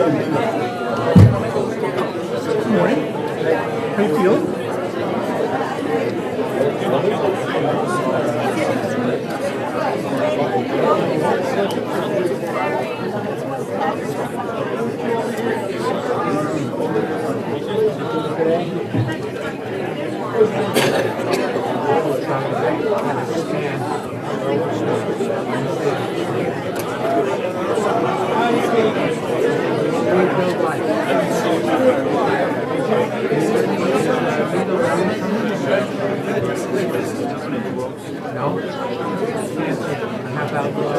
Good morning. How you feel? No? How about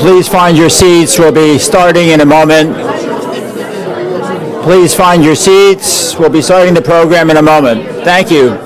Please find your seats. We'll be starting in a moment. please find your seats. We'll be starting the program in a moment. Thank you.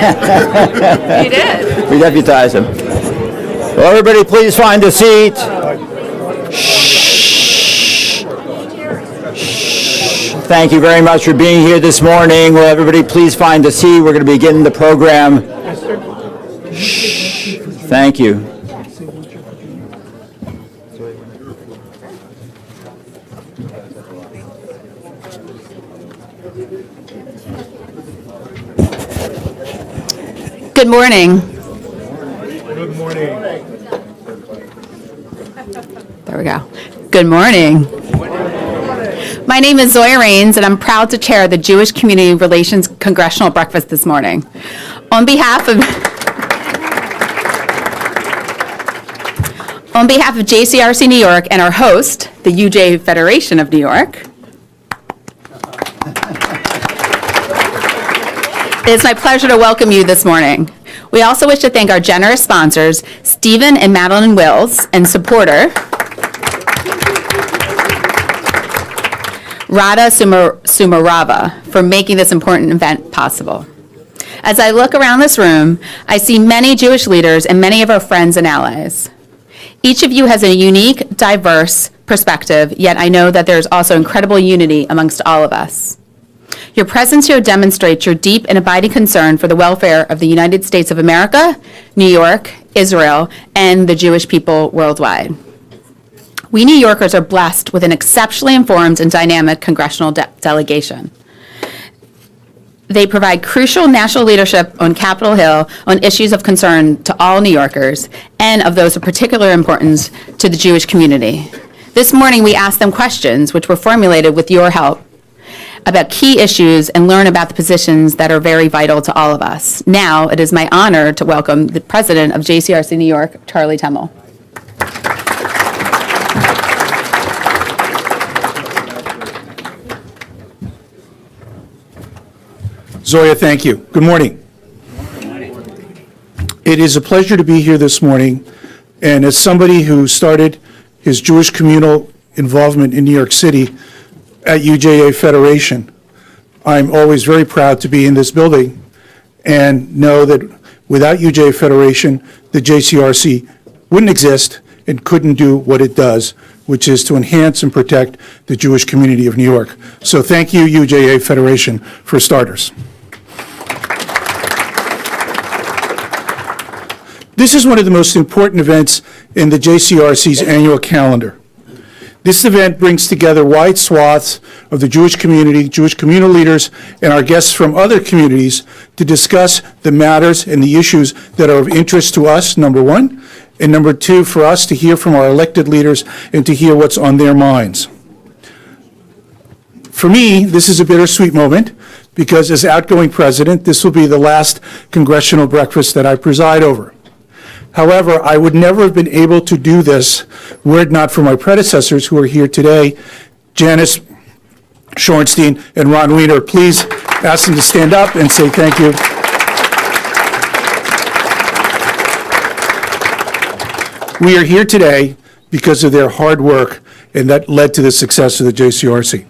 You did. We deputize him. Well, everybody please find a seat. Shh. Shh. Thank you very much for being here this morning. Will everybody please find a seat? We're going to begin the program. Shh. Thank you. Good morning. Good morning. There we go. Good morning. My name is Zoya Rains, and I'm proud to chair the Jewish Community Relations Congressional Breakfast this morning. On behalf of JCRC New York and our host, the UJA-Federation of New York, it's my pleasure to welcome you this morning. We also wish to thank our generous sponsors, Stephen and Madeline Wills, and supporter, Radha Sumarava, for making this important event possible. As I look around this room, I see many Jewish leaders and many of our friends and allies. Each of you has a unique, diverse perspective, yet I know that there's also incredible unity amongst all of us. Your presence here demonstrates your deep and abiding concern for the welfare of the United States of America, New York, Israel, and the Jewish people worldwide. We New Yorkers are blessed with an exceptionally informed and dynamic congressional delegation. They provide crucial national leadership on Capitol Hill on issues of concern to all New Yorkers and of those of particular importance to the Jewish community. This morning, we asked them questions which were formulated with your help about key issues and learn about the positions that are very vital to all of us. Now, it is my honor to welcome the president of JCRC New York, Charlie Temmel. Zoya, thank you. Good morning. It is a pleasure to be here this morning, and as somebody who started his Jewish communal involvement in New York City at UJA-Federation, I'm always very proud to be in this building and know that without UJA-Federation, the JCRC wouldn't exist and couldn't do what it does, which is to enhance and protect the Jewish community of New York. So thank you, UJA-Federation, for starters. This is one of the most important events in the JCRC's annual calendar. This event brings together wide swaths of the Jewish community, Jewish communal leaders, and our guests from other communities to discuss the matters and the issues that are of interest to us, number one, and number two, for us to hear from our elected leaders and to hear what's on their minds. For me, this is a bittersweet moment because as outgoing president, this will be the last congressional breakfast that I preside over. However, I would never have been able to do this were it not for my predecessors who are here today, Janice Shorenstein and Ron Wiener. Please ask them to stand up and say thank you. We are here today because of their hard work, and that led to the success of the JCRC.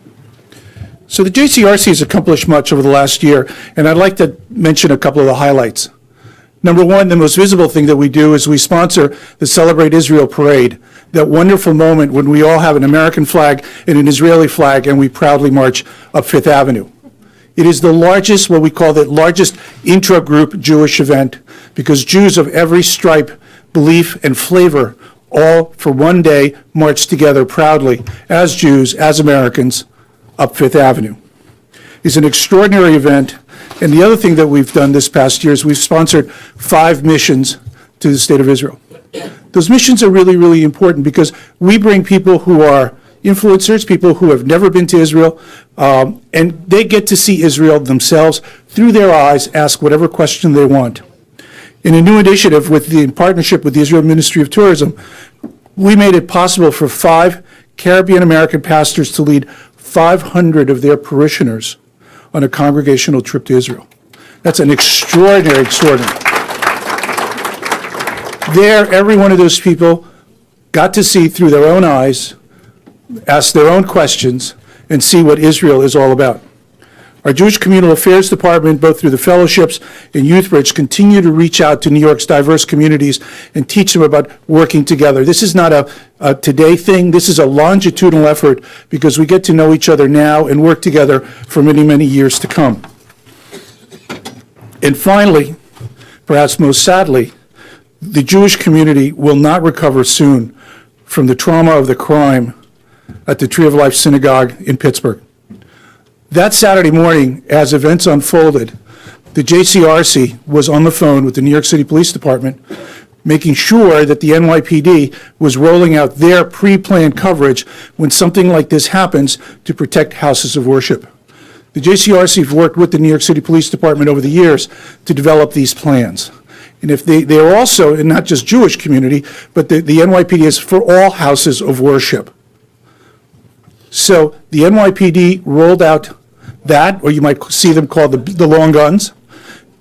So the JCRC has accomplished much over the last year, and I'd like to mention a couple of the highlights. Number one, the most visible thing that we do is we sponsor the Celebrate Israel Parade, that wonderful moment when we all have an American flag and an Israeli flag and we proudly march up Fifth Avenue. It is the largest, what we call the largest intra-group Jewish event because Jews of every stripe, belief, and flavor all for one day march together proudly as Jews, as Americans, up Fifth Avenue. It's an extraordinary event. And the other thing that we've done this past year is we've sponsored 5 missions to the state of Israel. Those missions are really, really important because we bring people who are influencers, people who have never been to Israel, and they get to see Israel themselves through their eyes, ask whatever question they want. In a new initiative in partnership with the Israel Ministry of Tourism, we made it possible for 5 Caribbean American pastors to lead 500 of their parishioners on a congregational trip to Israel. That's an extraordinary. There, every one of those people got to see through their own eyes, ask their own questions, and see what Israel is all about. Our Jewish Communal Affairs Department, both through the fellowships and YouthBridge, continue to reach out to New York's diverse communities and teach them about working together. This is not a today thing. This is a longitudinal effort because we get to know each other now and work together for many, many years to come. And finally, perhaps most sadly, the Jewish community will not recover soon from the trauma of the crime at the Tree of Life Synagogue in Pittsburgh. That Saturday morning, as events unfolded, the JCRC was on the phone with the New York City Police Department making sure that the NYPD was rolling out their pre-planned coverage when something like this happens to protect houses of worship. The JCRC have worked with the New York City Police Department over the years to develop these plans. And if they are also, and not just Jewish community, but the NYPD is for all houses of worship. So the NYPD rolled out that, or you might see them called the long guns.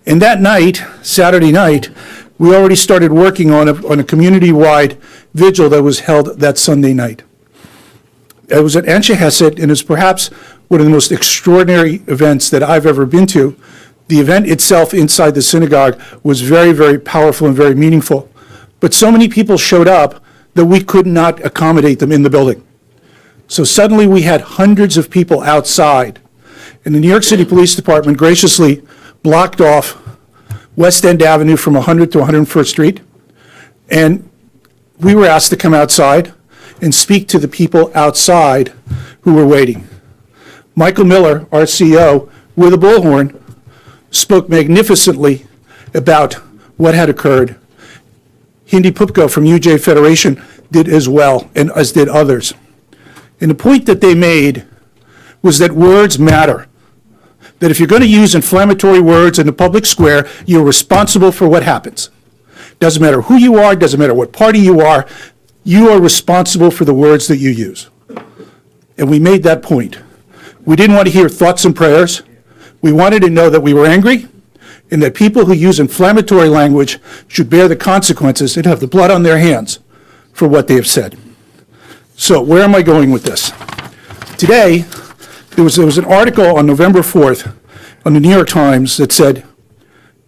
And that night, Saturday night, we already started working on a community-wide vigil that was held that Sunday night. It was at Anshe Hesed, and it's perhaps one of the most extraordinary events that I've ever been to. The event itself inside the synagogue was very, very powerful and very meaningful. But so many people showed up that we could not accommodate them in the building. So suddenly we had hundreds of people outside. And the New York City Police Department graciously blocked off West End Avenue from 100 to 101st Street. And we were asked to come outside and speak to the people outside who were waiting. Michael Miller, our CEO, with a bullhorn, spoke magnificently about what had occurred. Hindi Pupko from UJA-Federation did as well, and as did others. And the point that they made was that words matter. That if you're going to use inflammatory words in the public square, you're responsible for what happens. Doesn't matter who you are, doesn't matter what party you are responsible for the words that you use. And we made that point. We didn't want to hear thoughts and prayers. We wanted to know that we were angry and that people who use inflammatory language should bear the consequences and have the blood on their hands for what they have said. So where am I going with this? Today, there was an article on November 4th on the New York Times that said,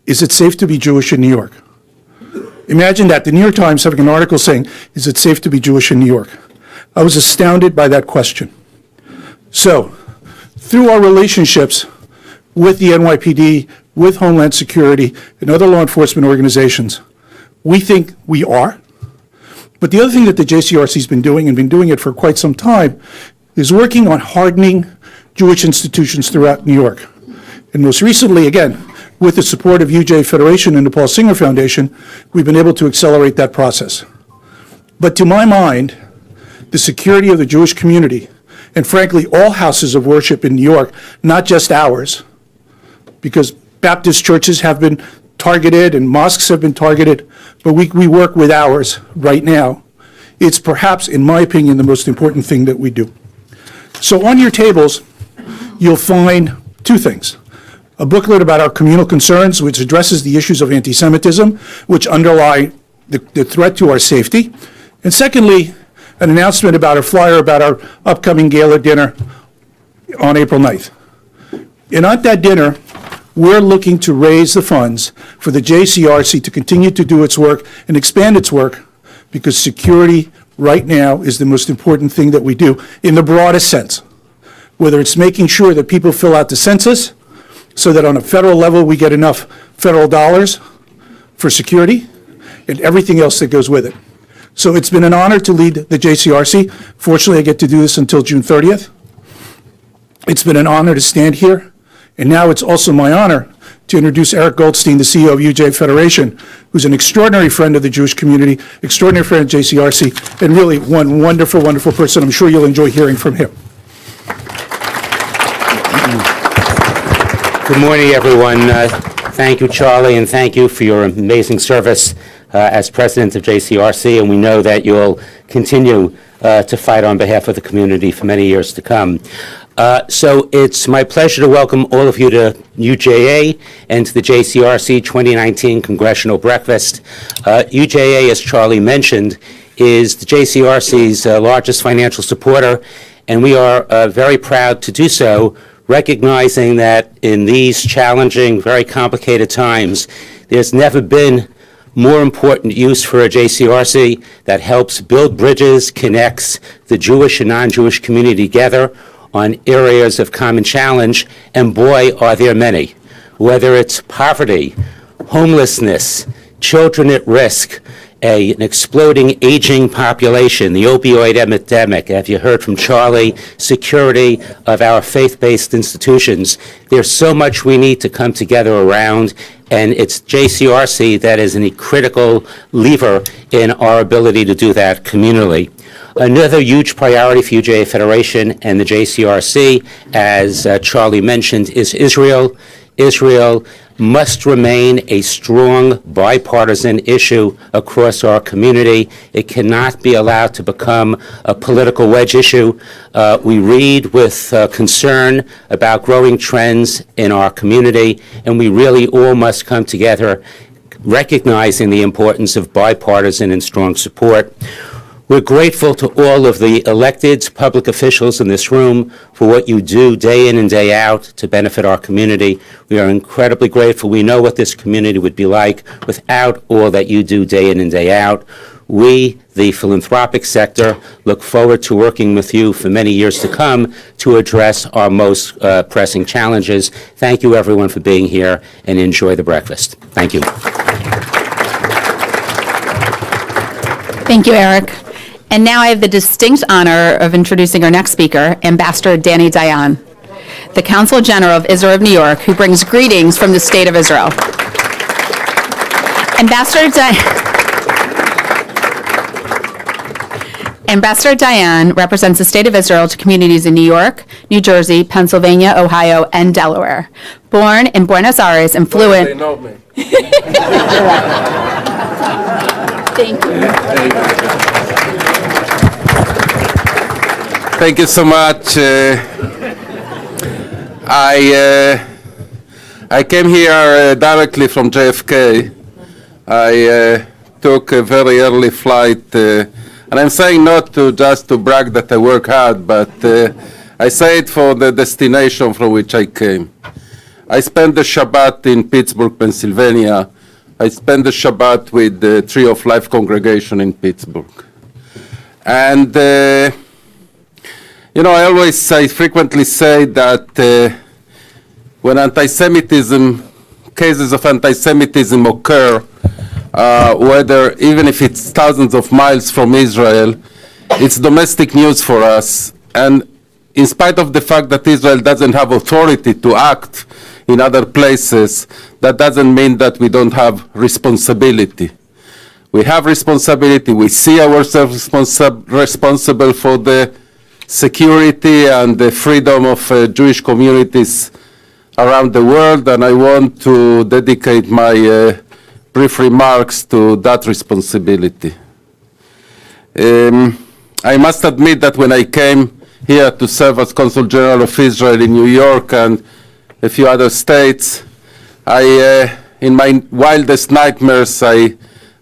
"Is it safe to be Jewish in New York?" Imagine that, the New York Times having an article saying, "Is it safe to be Jewish in New York?" I was astounded by that question. So, through our relationships with the NYPD, with Homeland Security, and other law enforcement organizations, we think we are. But the other thing that the JCRC has been doing, and been doing it for quite some time, is working on hardening Jewish institutions throughout New York. And most recently, again, with the support of UJA-Federation and the Paul Singer Foundation, we've been able to accelerate that process. But to my mind, the security of the Jewish community, and frankly, all houses of worship in New York, not just ours, because Baptist churches have been targeted and mosques have been targeted, but we work with ours right now. It's perhaps, in my opinion, the most important thing that we do. So on your tables, you'll find two things. A booklet about our communal concerns, which addresses the issues of anti-Semitism, which underlie the threat to our safety. And secondly, an announcement about a flyer about our upcoming gala dinner on April 9th. And at that dinner, we're looking to raise the funds for the JCRC to continue to do its work and expand its work, because security right now is the most important thing that we do in the broadest sense. Whether it's making sure that people fill out the census so that on a federal level we get enough federal dollars for security and everything else that goes with it. So it's been an honor to lead the JCRC. Fortunately, I get to do this until June 30th. It's been an honor to stand here. And now it's also my honor to introduce Eric Goldstein, the CEO of UJA-Federation, who's an extraordinary friend of the Jewish community, extraordinary friend of JCRC, and really one wonderful, wonderful person. I'm sure you'll enjoy hearing from him. Good morning, everyone. Thank you, Charlie, and thank you for your amazing service as president of JCRC, and we know that you'll continue to fight on behalf of the community for many years to come. So it's my pleasure to welcome all of you to UJA and to the JCRC 2019 Congressional Breakfast. UJA, as Charlie mentioned, is the JCRC's largest financial supporter, and we are very proud to do so, recognizing that in these challenging, very complicated times, there's never been more important use for a JCRC that helps build bridges, connects the Jewish and non-Jewish community together on areas of common challenge, and boy, are there many. Whether it's poverty, homelessness, children at risk, an exploding aging population, the opioid epidemic, have you heard from Charlie, security of our faith-based institutions. There's so much we need to come together around, and it's JCRC that is a critical lever in our ability to do that communally. Another huge priority for UJA-Federation and the JCRC, as Charlie mentioned, is Israel. Israel must remain a strong bipartisan issue across our community. It cannot be allowed to become a political wedge issue. We read with concern about growing trends in our community, and we really all must come together, recognizing the importance of bipartisan and strong support. We're grateful to all of the elected public officials in this room for what you do day in and day out to benefit our community. We are incredibly grateful. We know what this community would be like without all that you do day in and day out. We, the philanthropic sector, look forward to working with you for many years to come to address our most pressing challenges. Thank you, everyone, for being here, and enjoy the breakfast. Thank you. Thank you, Eric. And now I have the distinct honor of introducing our next speaker, Ambassador Danny Dayan, the Consul General of Israel of New York, who brings greetings from the State of Israel. Ambassador Dayan represents the State of Israel to communities in New York, New Jersey, Pennsylvania, Ohio, and Delaware. Born in Buenos Aires and fluent... They know me. Thank you. Thank you so much. I came here directly from JFK. I took a very early flight, and I'm saying not to just to brag that I work hard, but I say it for the destination from which I came. I spent the Shabbat in Pittsburgh, Pennsylvania. I spent the Shabbat with the Tree of Life congregation in Pittsburgh. And I frequently say that when cases of anti-Semitism occur, even if it's thousands of miles from Israel, it's domestic news for us. And in spite of the fact that Israel doesn't have authority to act in other places, that doesn't mean that we don't have responsibility. We have responsibility. We see ourselves responsible for the security and the freedom of Jewish communities around the world, and I want to dedicate my brief remarks to that responsibility. I must admit that when I came here to serve as Consul General of Israel in New York and a few other states, in my wildest nightmares, I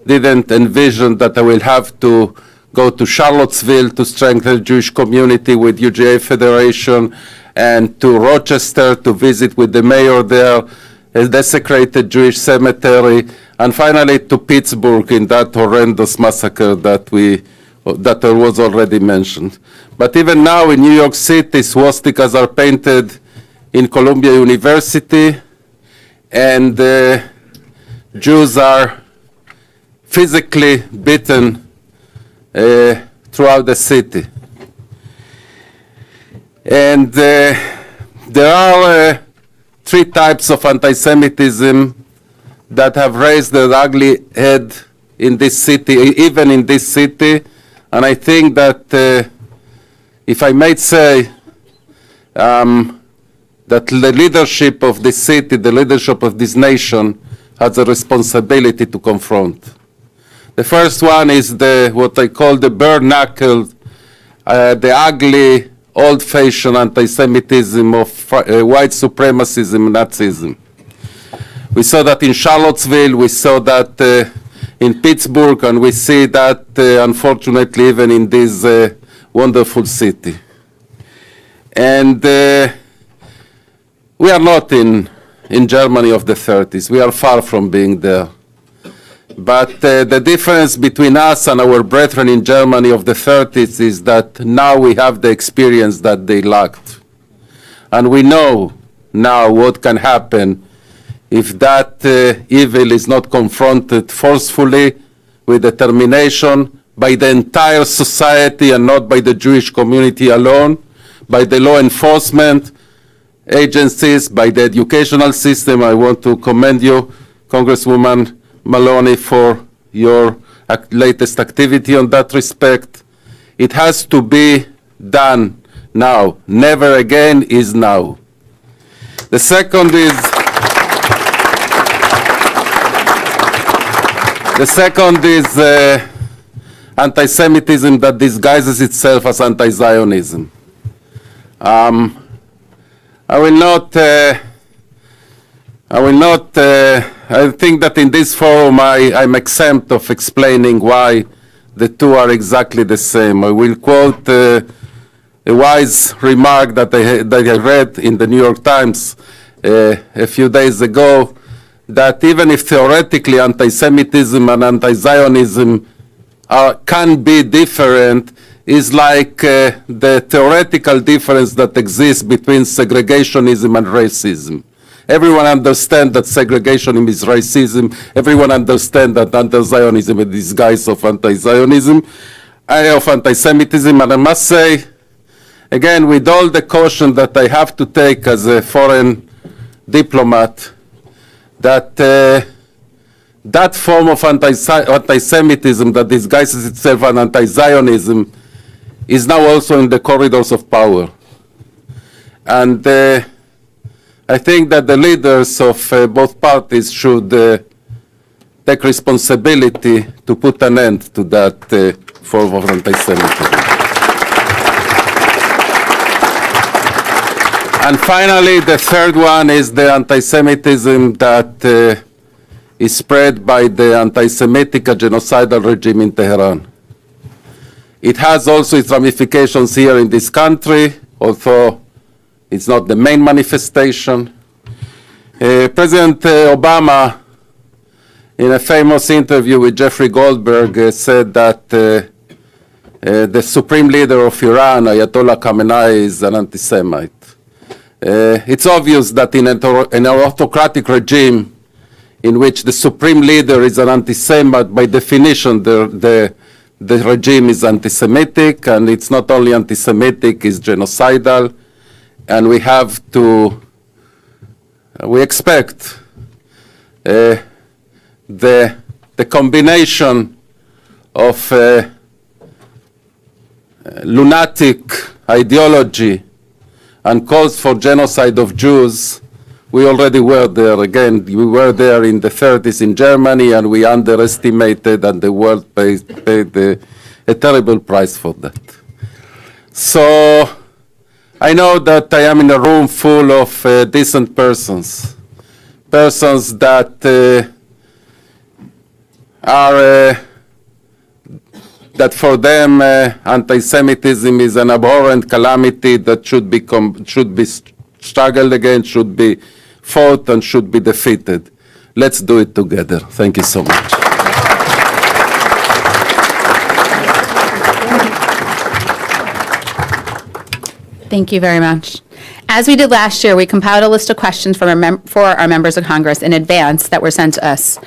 didn't envision that I will have to go to Charlottesville to strengthen the Jewish community with UJA-Federation, and to Rochester to visit with the mayor there, a desecrated Jewish cemetery, and finally to Pittsburgh in that horrendous massacre that was already mentioned. But even now in New York City, swastikas are painted in Columbia University, and Jews are physically beaten throughout the city. And there are three types of anti-Semitism that have raised their ugly head in this city, even in this city. And I think that, if I may say, that the leadership of this city, the leadership of this nation, has a responsibility to confront. The first one is what I call the bare-knuckled, the ugly, old-fashioned anti-Semitism of white supremacism and Nazism. We saw that in Charlottesville, we saw that in Pittsburgh, and we see that, unfortunately, even in this wonderful city. And we are not in Germany of the 30s. We are far from being there. But the difference between us and our brethren in Germany of the 30s is that now we have the experience that they lacked. And we know now what can happen if that evil is not confronted forcefully with determination by the entire society and not by the Jewish community alone, by the law enforcement agencies, by the educational system. I want to commend you, Congresswoman Maloney, for your latest activity on that respect. It has to be done now. Never again is now. The second is anti-Semitism that disguises itself as anti-Zionism. I think that in this forum I'm exempt of explaining why the two are exactly the same. I will quote a wise remark that I read in the New York Times a few days ago, that even if theoretically anti-Semitism and anti-Zionism can be different, is like the theoretical difference that exists between segregationism and racism. Everyone understands that segregationism is racism. Everyone understands that anti-Zionism is a disguise of anti-Zionism, of anti-Semitism. And I must say, again, with all the caution that I have to take as a foreign diplomat, that that form of anti-Semitism that disguises itself as anti-Zionism is now also in the corridors of power. And I think that the leaders of both parties should take responsibility to put an end to that form of anti-Semitism. And finally, the third one is the anti-Semitism that is spread by the anti-Semitic genocidal regime in Tehran. It has also its ramifications here in this country, although it's not the main manifestation. President Obama, in a famous interview with Jeffrey Goldberg, said that the supreme leader of Iran, Ayatollah Khamenei, is an anti-Semite. It's obvious that in an autocratic regime in which the supreme leader is an anti-Semite, by definition the regime is anti-Semitic, and it's not only anti-Semitic, it's genocidal, and we expect the combination of lunatic ideology and calls for genocide of Jews. We already were there. Again, we were there in the 30s in Germany, and we underestimated, and the world paid a terrible price for that. So I know that I am in a room full of decent persons that that for them anti-Semitism is an abhorrent calamity that should be struggled against, should be fought, and should be defeated. Let's do it together. Thank you so much. Thank you very much. As we did last year, we compiled a list of questions for our members of Congress in advance that were sent to us.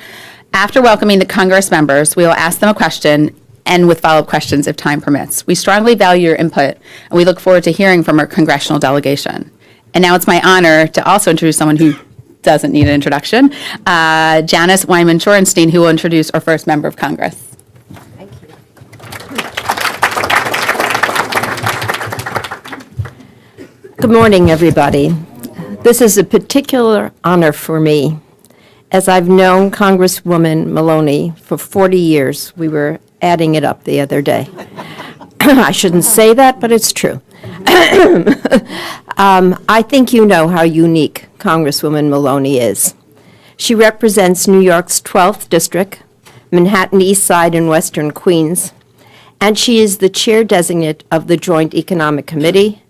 After welcoming the Congress members, we will ask them a question and with follow-up questions if time permits. We strongly value your input, and we look forward to hearing from our congressional delegation. And now it's my honor to also introduce someone who doesn't need an introduction, Janice Wyman-Shorenstein, who will introduce our first member of Congress. Thank you. Good morning, everybody. This is a particular honor for me, as I've known Congresswoman Maloney for 40 years. We were adding it up the other day. I shouldn't say that, but it's true. I think you know how unique Congresswoman Maloney is. She represents New York's 12th District, Manhattan East Side and Western Queens, and she is the chair designate of the Joint Economic Committee,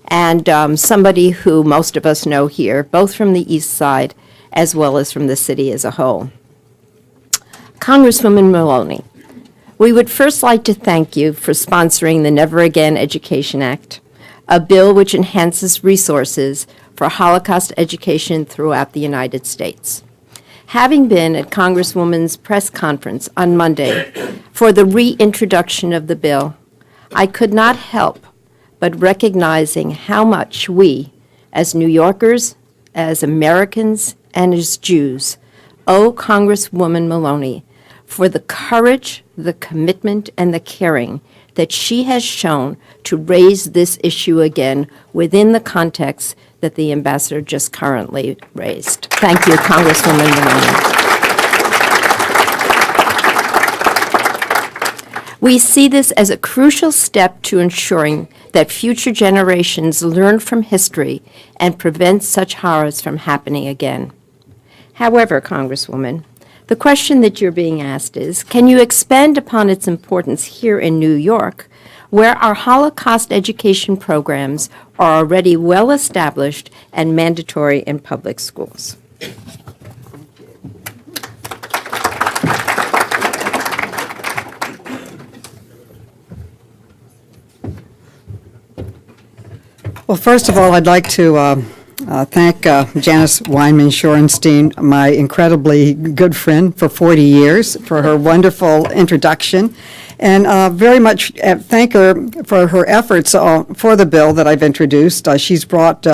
and somebody who most of us know here, both from the East Side as well as from the city as a whole. Congresswoman Maloney, we would first like to thank you for sponsoring the Never Again Education Act, a bill which enhances resources for Holocaust education throughout the United States. Having been at Congresswoman's press conference on Monday for the reintroduction of the bill, I could not help but recognizing how much we, as New Yorkers, as Americans, and as Jews, owe Congresswoman Maloney for the courage, the commitment, and the caring that she has shown to raise this issue again within the context that the ambassador just currently raised. Thank you, Congresswoman Maloney. We see this as a crucial step to ensuring that future generations learn from history and prevent such horrors from happening again. However, Congresswoman, the question that you're being asked is, can you expand upon its importance here in New York, where our Holocaust education programs are already well established and mandatory in public schools? Well, first of all, I'd like to thank Janice Weinman-Shorenstein, my incredibly good friend for 40 years, for her wonderful introduction, and very much thank her for her efforts for the bill that I've introduced. She's brought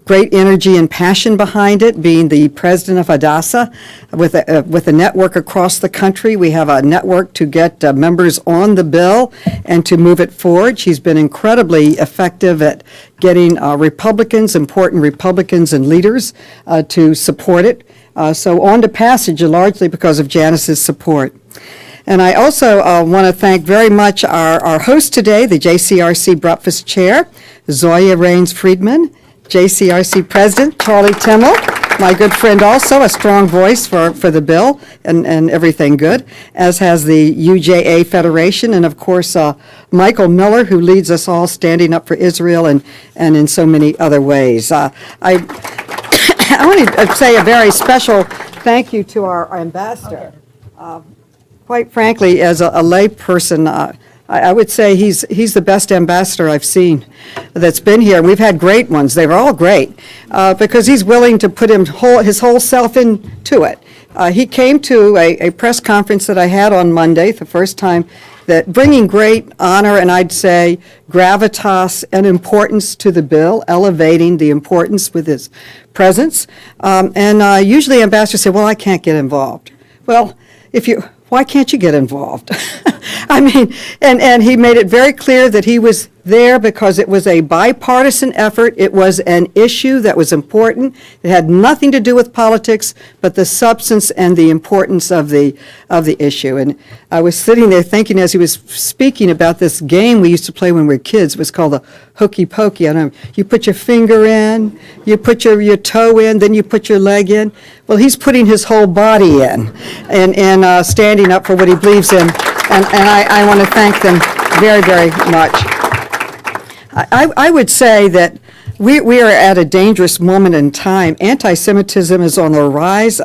great energy and passion behind it, being the president of Hadassah. With a network across the country, we have a network to get members on the bill and to move it forward. She's been incredibly effective at getting Republicans, important Republicans and leaders to support it. So on to passage, largely because of Janice's support. And I also want to thank very much our host today, the JCRC Breakfast Chair, Zoya Raines-Friedman, JCRC President Charlie Timmel, my good friend also, a strong voice for the bill and everything good, as has the UJA-Federation, and of course Michael Miller, who leads us all standing up for Israel and in so many other ways. I want to say a very special thank you to our ambassador. Quite frankly, as a lay person, I would say he's the best ambassador I've seen that's been here. We've had great ones. They were all great because he's willing to put his whole self into it. He came to a press conference that I had on Monday, the first time, that bringing great honor and I'd say gravitas and importance to the bill, elevating the importance with his presence. And usually ambassadors say, well, I can't get involved. Well, why can't you get involved? I mean, and he made it very clear that he was there because it was a bipartisan effort. It was an issue that was important. It had nothing to do with politics, but the substance and the importance of the issue. And I was sitting there thinking as he was speaking about this game we used to play when we were kids. It was called the hokey pokey. I don't know. You put your finger in, you put your toe in, then you put your leg in. Well, he's putting his whole body in and standing up for what he believes in. And I want to thank them very, very much. I would say that we are at a dangerous moment in time. Anti-Semitism is on the rise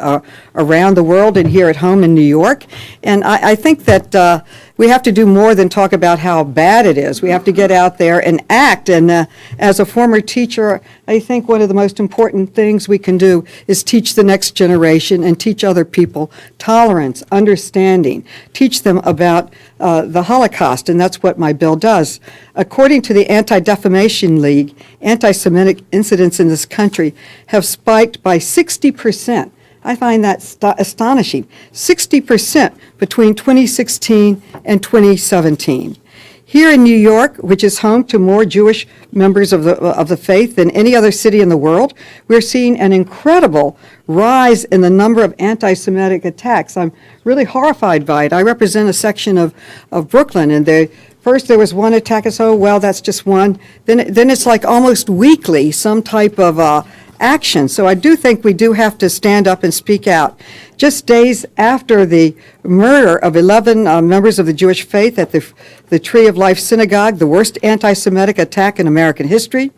around the world and here at home in New York. And I think that we have to do more than talk about how bad it is. We have to get out there and act. And as a former teacher, I think one of the most important things we can do is teach the next generation and teach other people tolerance, understanding, teach them about the Holocaust, and that's what my bill does. According to the Anti-Defamation League, anti-Semitic incidents in this country have spiked by 60%. I find that astonishing. 60% between 2016 and 2017. Here in New York, which is home to more Jewish members of the faith than any other city in the world, we're seeing an incredible rise in the number of anti-Semitic attacks. I'm really horrified by it. I represent a section of Brooklyn, and first there was one attack, and so, well, that's just one. Then it's like almost weekly some type of action. So I do think we do have to stand up and speak out. Just days after the murder of 11 members of the Jewish faith at the Tree of Life Synagogue, the worst anti-Semitic attack in American history,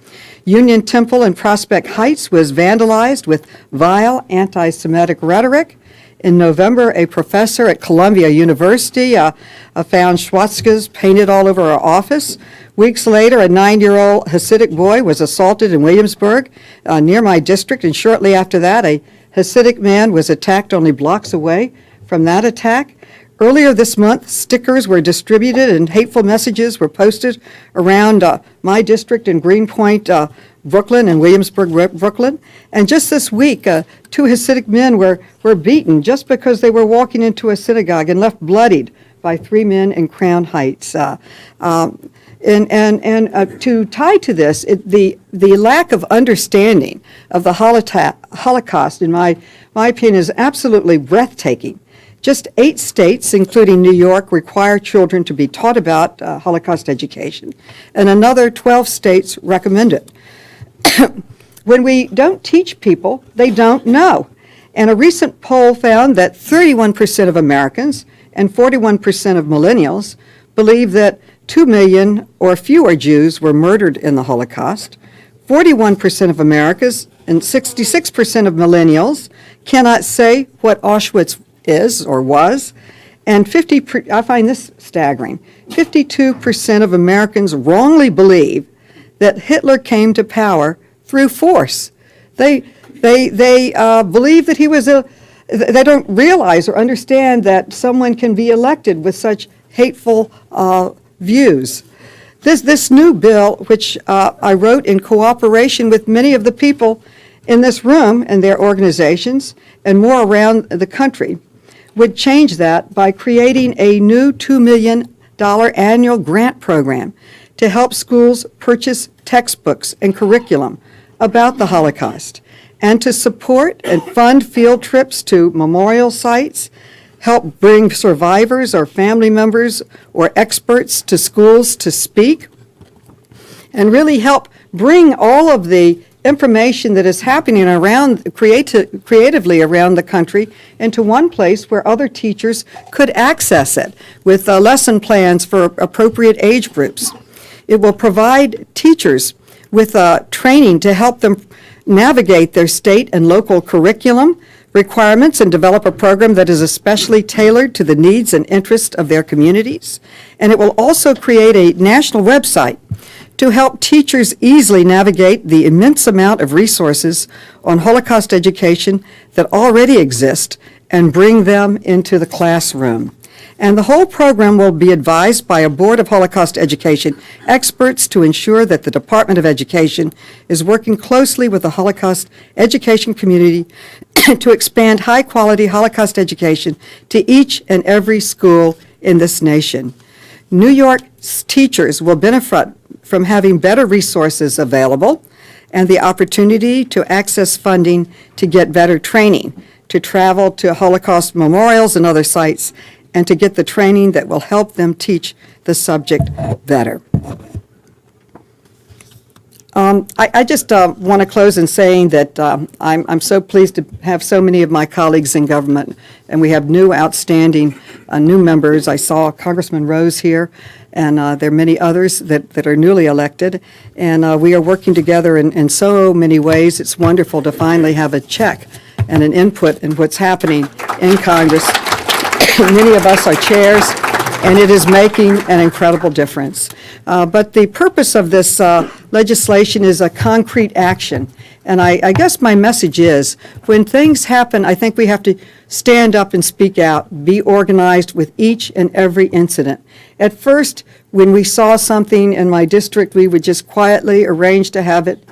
Union Temple in Prospect Heights was vandalized with vile anti-Semitic rhetoric. In November, a professor at Columbia University found swastikas painted all over her office. Weeks later, a 9-year-old Hasidic boy was assaulted in Williamsburg near my district, and shortly after that, a Hasidic man was attacked only blocks away from that attack. Earlier this month, stickers were distributed and hateful messages were posted around my district in Greenpoint, Brooklyn, and Williamsburg, Brooklyn. And just this week, 2 Hasidic men were beaten just because they were walking into a synagogue and left bloodied by 3 men in Crown Heights. To tie to this, the lack of understanding of the Holocaust, in my opinion, is absolutely breathtaking. Just 8 states, including New York, require children to be taught about Holocaust education, and another 12 states recommend it. When we don't teach people, they don't know. And a recent poll found that 31% of Americans and 41% of millennials believe that 2 million or fewer Jews were murdered in the Holocaust. 41% of Americans and 66% of millennials cannot say what Auschwitz is or was, and I find this staggering, 52% of Americans wrongly believe that Hitler came to power through force. They believe that he was they don't realize or understand that someone can be elected with such hateful views. This new bill, which I wrote in cooperation with many of the people in this room and their organizations and more around the country, would change that by creating a new $2 million annual grant program to help schools purchase textbooks and curriculum about the Holocaust, and to support and fund field trips to memorial sites, help bring survivors or family members or experts to schools to speak, and really help bring all of the information that is happening around creatively around the country into one place where other teachers could access it with lesson plans for appropriate age groups. It will provide teachers with training to help them navigate their state and local curriculum requirements and develop a program that is especially tailored to the needs and interests of their communities. And it will also create a national website to help teachers easily navigate the immense amount of resources on Holocaust education that already exist and bring them into the classroom. And the whole program will be advised by a board of Holocaust education experts to ensure that the Department of Education is working closely with the Holocaust education community to expand high-quality Holocaust education to each and every school in this nation. New York's teachers will benefit from having better resources available and the opportunity to access funding to get better training, to travel to Holocaust memorials and other sites, and to get the training that will help them teach the subject better. I just want to close in saying that I'm so pleased to have so many of my colleagues in government, and we have new outstanding new members. I saw Congressman Rose here, and there are many others that are newly elected, and we are working together in so many ways. It's wonderful to finally have a check and an input in what's happening in Congress. Many of us are chairs, and it is making an incredible difference. But the purpose of this legislation is a concrete action. And I guess my message is, when things happen, I think we have to stand up and speak out, be organized with each and every incident. At first, when we saw something in my district, we would just quietly arrange to have it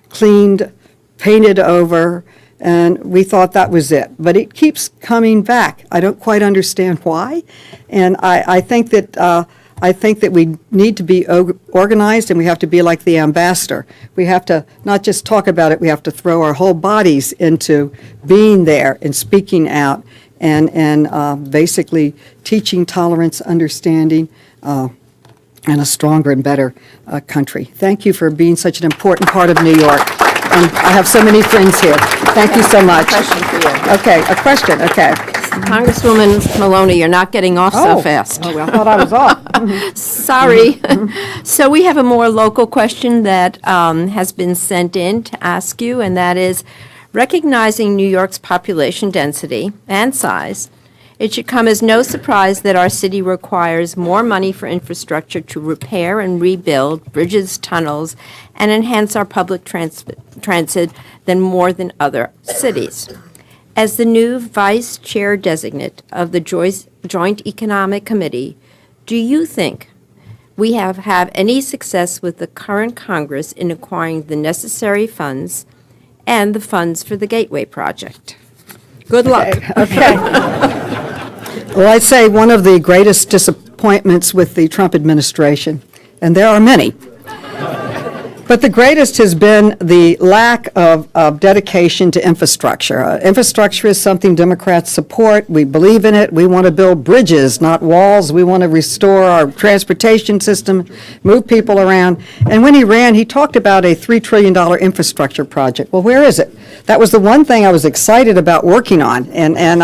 cleaned, painted over, and we thought that was it. But it keeps coming back. I don't quite understand why. And I think that we need to be organized, and we have to be like the ambassador. We have to not just talk about it, we have to throw our whole bodies into being there and speaking out and basically teaching tolerance, understanding, and a stronger and better country. Thank you for being such an important part of New York. And I have so many friends here. Thank you so much. Question for you. Okay, a question, okay. Congresswoman Maloney, you're not getting off so fast. Oh, well, I thought I was off. Sorry. So we have a more local question that has been sent in to ask you, and that is, recognizing New York's population density and size, it should come as no surprise that our city requires more money for infrastructure to repair and rebuild bridges, tunnels, and enhance our public transit than more than other cities. As the new Vice Chair Designate of the Joint Economic Committee, do you think we have any success with the current Congress in acquiring the necessary funds and the funds for the Gateway Project? Good luck. Okay. Well, I'd say one of the greatest disappointments with the Trump administration, and there are many, but the greatest has been the lack of dedication to infrastructure. Infrastructure is something Democrats support. We believe in it. We want to build bridges, not walls. We want to restore our transportation system, move people around. And when he ran, he talked about a $3 trillion infrastructure project. Well, where is it? That was the one thing I was excited about working on and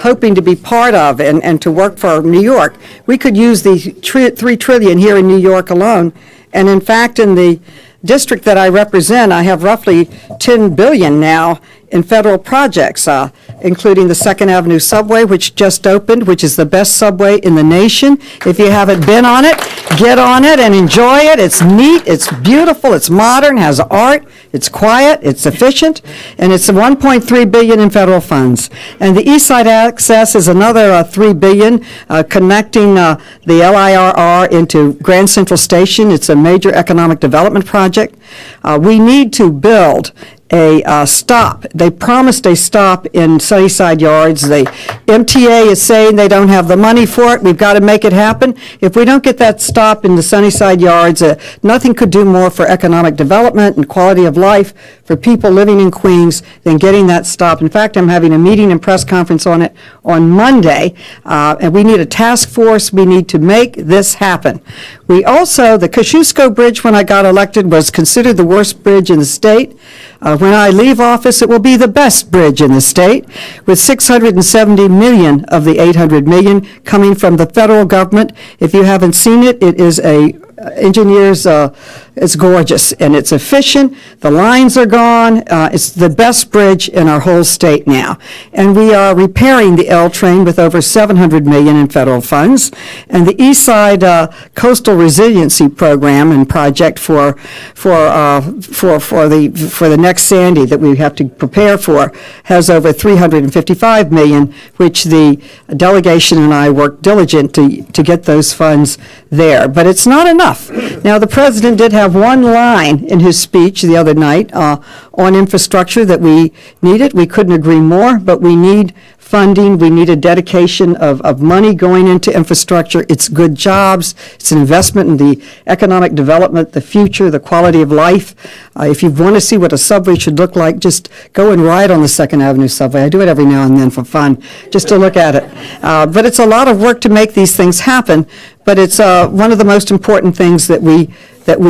hoping to be part of and to work for New York. We could use the $3 trillion here in New York alone. And in fact, in the district that I represent, I have roughly $10 billion now in federal projects, including the 2nd Avenue subway, which just opened, which is the best subway in the nation. If you haven't been on it, get on it and enjoy it. It's neat, it's beautiful, it's modern, has art, it's quiet, it's efficient, and it's $1.3 billion in federal funds. And the East Side Access is another $3 billion, connecting the LIRR into Grand Central Station. It's a major economic development project. We need to build a stop. They promised a stop in Sunnyside Yards. The MTA is saying they don't have the money for it. We've got to make it happen. If we don't get that stop in the Sunnyside Yards, nothing could do more for economic development and quality of life for people living in Queens than getting that stop. In fact, I'm having a meeting and press conference on it on Monday, and we need a task force. We need to make this happen. We also, the Kosciuszko Bridge, when I got elected, was considered the worst bridge in the state. When I leave office, it will be the best bridge in the state, with $670 million of the $800 million coming from the federal government. If you haven't seen it, it is it's gorgeous, and it's efficient. The lines are gone. It's the best bridge in our whole state now. And we are repairing the L train with over $700 million in federal funds. And the East Side Coastal Resiliency Program and project for the next Sandy that we have to prepare for has over $355 million, which the delegation and I worked diligent to get those funds there. But it's not enough. Now, the president did have one line in his speech the other night on infrastructure that we needed. We couldn't agree more, but we need funding. We need a dedication of money going into infrastructure. It's good jobs. It's an investment in the economic development, the future, the quality of life. If you want to see what a subway should look like, just go and ride on the 2nd Avenue subway. I do it every now and then for fun, just to look at it. But it's a lot of work to make these things happen, but it's one of the most important things that we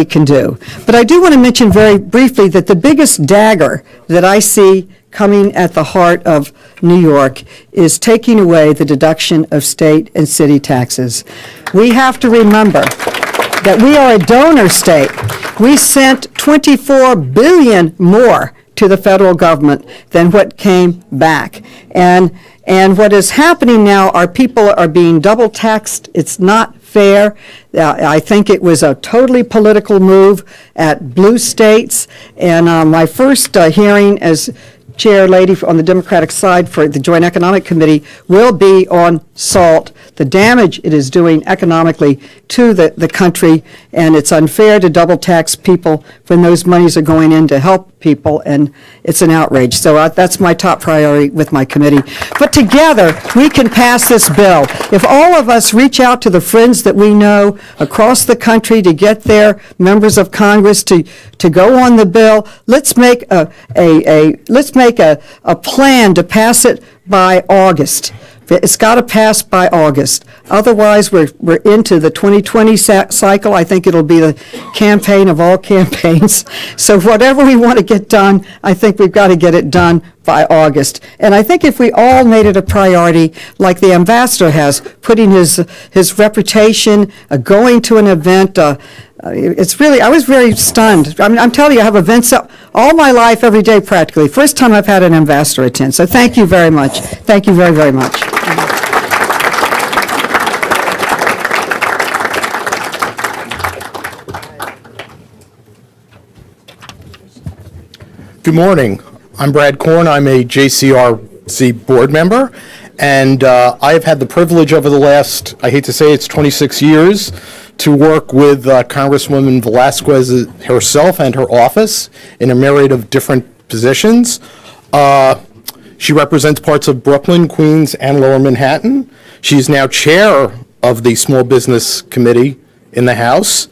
can do. But I do want to mention very briefly that the biggest dagger that I see coming at the heart of New York is taking away the deduction of state and city taxes. We have to remember that we are a donor state. We sent $24 billion more to the federal government than what came back. And what is happening now, our people are being double taxed. It's not fair. I think it was a totally political move at blue states. And my first hearing as chair lady on the Democratic side for the Joint Economic Committee will be on SALT, the damage it is doing economically to the country, and it's unfair to double tax people when those monies are going in to help people, and it's an outrage. So that's my top priority with my committee. But together, we can pass this bill. If all of us reach out to the friends that we know across the country to get their members of Congress to go on the bill, let's make a plan to pass it by August. It's got to pass by August. Otherwise, we're into the 2020 cycle. I think it'll be the campaign of all campaigns. So whatever we want to get done, I think we've got to get it done by August. And I think if we all made it a priority, like the ambassador has, putting his reputation, going to an event, it's really, I was very stunned. I'm telling you, I have events up all my life, every day practically. First time I've had an ambassador attend. So thank you very much. Thank you very, very much. Good morning. I'm Brad Korn. I'm a JCR JCRC board member, and I have had the privilege over the last, I hate to say it's 26 years, to work with Congresswoman Velasquez herself and her office in a myriad of different positions. She represents parts of Brooklyn, Queens, and Lower Manhattan. She's now chair of the Small Business Committee in the House.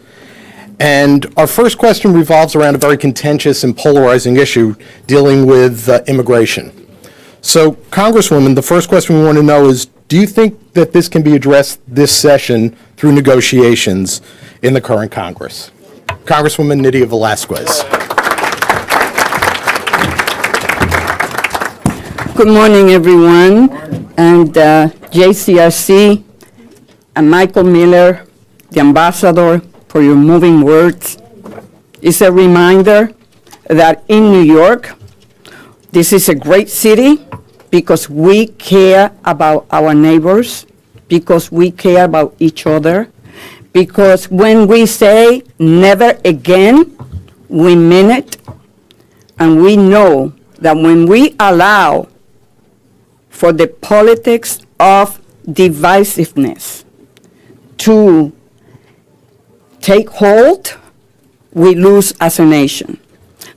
And our first question revolves around a very contentious and polarizing issue dealing with immigration. So, Congresswoman, the first question we want to know is, do you think that this can be addressed this session through negotiations in the current Congress? Congresswoman Nydia Velasquez. Good morning, everyone, and JCRC and Michael Miller, the ambassador, for your moving words. It's a reminder that in New York, this is a great city because we care about our neighbors, because we care about each other, because when we say never again, we mean it, and we know that when we allow for the politics of divisiveness to take hold, we lose as a nation.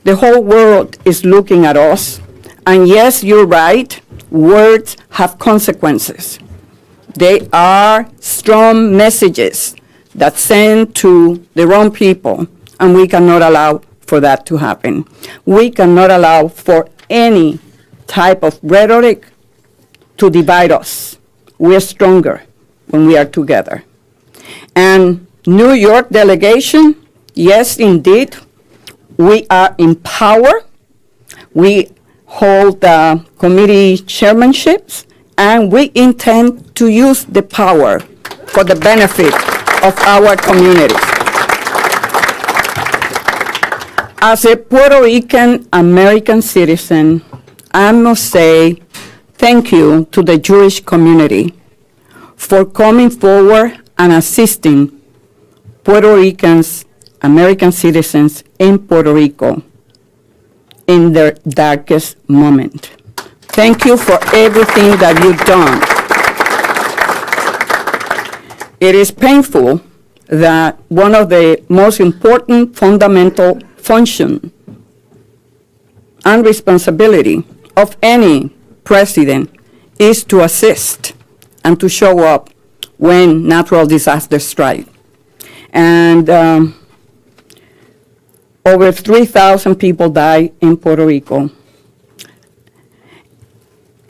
The whole world is looking at us, and yes, you're right, words have consequences. They are strong messages that send to the wrong people, and we cannot allow for that to happen. We cannot allow for any type of rhetoric to divide us. We're stronger when we are together. And New York delegation, yes, indeed, we are in power. We hold committee chairmanships, and we intend to use the power for the benefit of our communities. As a Puerto Rican American citizen, I must say thank you to the Jewish community for coming forward and assisting Puerto Ricans, American citizens in Puerto Rico in their darkest moment. Thank you for everything that you've done. It is painful that one of the most important fundamental function and responsibility of any president is to assist and to show up when natural disasters strike. And over 3,000 people died in Puerto Rico.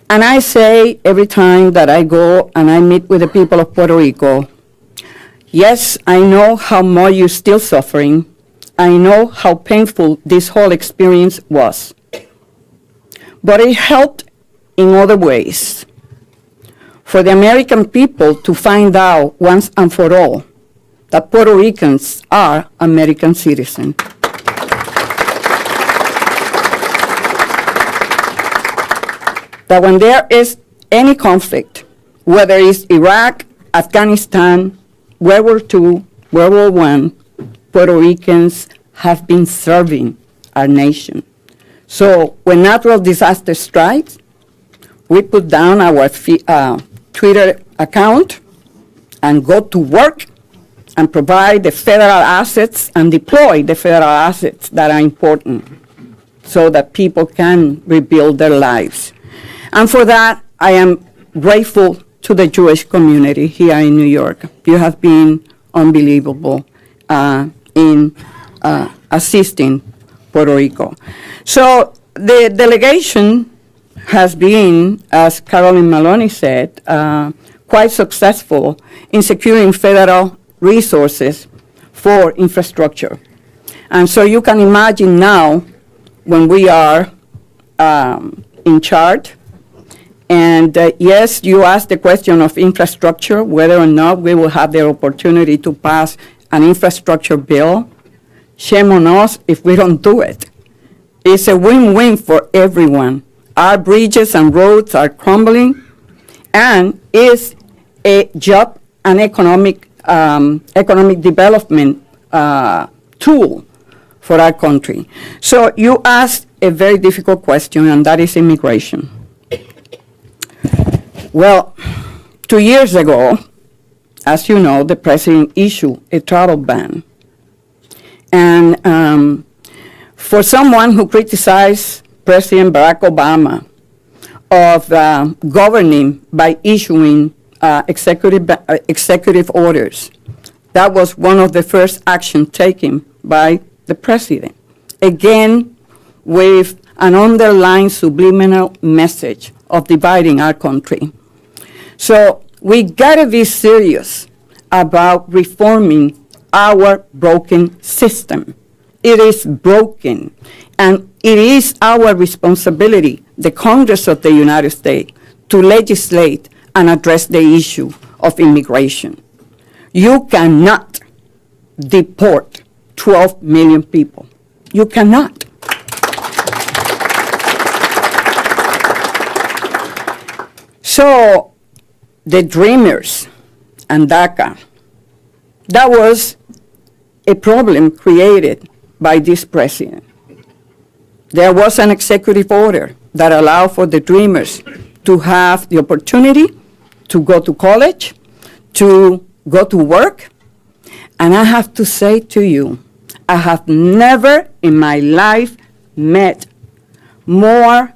And I say every time that I go and I meet with the people of Puerto Rico, yes, I know how much you're still suffering. I know how painful this whole experience was. But it helped in other ways for the American people to find out once and for all that Puerto Ricans are American citizens. That when there is any conflict, whether it's Iraq, Afghanistan, World War II, World War I, Puerto Ricans have been serving our nation. So when natural disaster strikes, we put down our Twitter account and go to work and provide the federal assets and deploy the federal assets that are important so that people can rebuild their lives. And for that, I am grateful to the Jewish community here in New York. You have been unbelievable in assisting Puerto Rico. So the delegation has been, as Carolyn Maloney said, quite successful in securing federal resources for infrastructure. And so you can imagine now when we are in charge. And yes, you asked the question of infrastructure, whether or not we will have the opportunity to pass an infrastructure bill. Shame on us if we don't do it. It's a win-win for everyone. Our bridges and roads are crumbling, and it's a job and economic development tool for our country. So you asked a very difficult question, and that is immigration. Well, 2 years ago, as you know, the president issued a travel ban. And for someone who criticized President Barack Obama of governing by issuing executive orders, that was one of the first actions taken by the president. Again, with an underlying subliminal message of dividing our country. So we gotta be serious about reforming our broken system. It is broken, and it is our responsibility, the Congress of the United States, to legislate and address the issue of immigration. You cannot deport 12 million people. You cannot. So the Dreamers and DACA, that was a problem created by this president. There was an executive order that allowed for the Dreamers to have the opportunity to go to college, to go to work. And I have to say to you, I have never in my life met more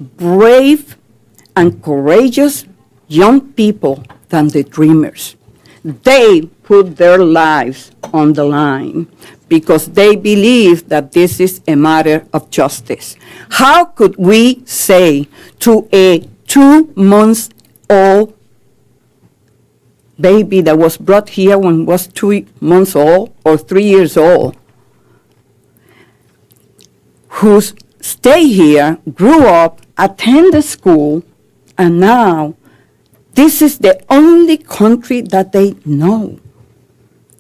brave and courageous young people than the Dreamers. They put their lives on the line because they believe that this is a matter of justice. How could we say to a 2-month-old baby that was brought here when was 2 months old or 3 years old, who stayed here, grew up, attended school, and now this is the only country that they know,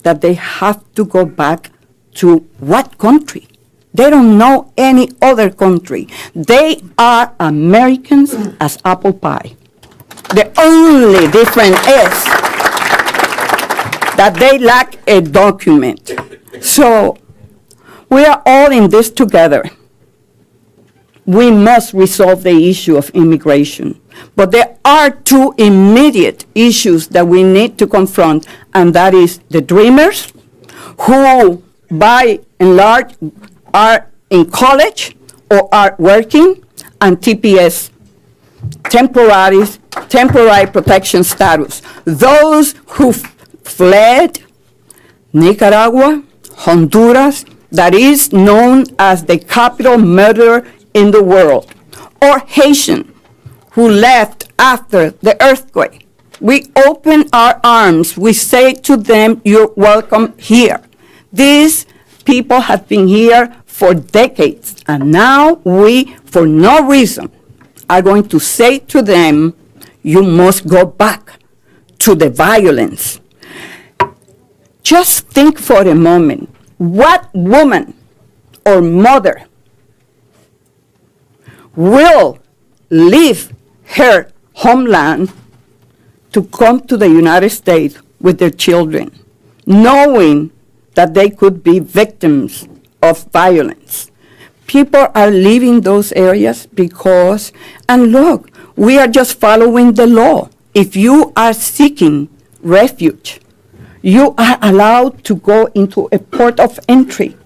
that they have to go back to what country? They don't know any other country. They are Americans as apple pie. The only difference is that they lack a document. So we are all in this together. We must resolve the issue of immigration. But there are 2 immediate issues that we need to confront, and that is the Dreamers, who by and large are in college or are working, and TPS, temporary protection status. Those who fled Nicaragua, Honduras, that is known as the capital murderer in the world, or Haitian, who left after the earthquake. We open our arms. We say to them, you're welcome here. These people have been here for decades, and now we, for no reason, are going to say to them, you must go back to the violence. Just think for a moment, what woman or mother will leave her homeland to come to the United States with their children, knowing that they could be victims of violence? People are leaving those areas because, and look, we are just following the law. If you are seeking refuge, you are allowed to go into a port of entry,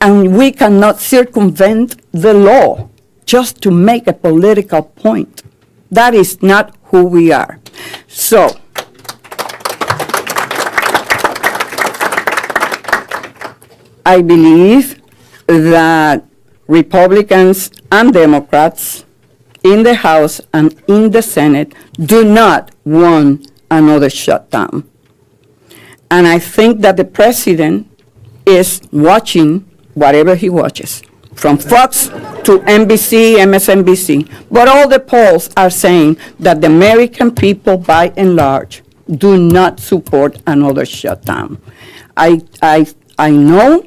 and we cannot circumvent the law just to make a political point. That is not who we are. So, I believe that Republicans and Democrats in the House and in the Senate do not want another shutdown. And I think that the president is watching whatever he watches, from Fox to NBC, MSNBC. But all the polls are saying that the American people, by and large, do not support another shutdown. I know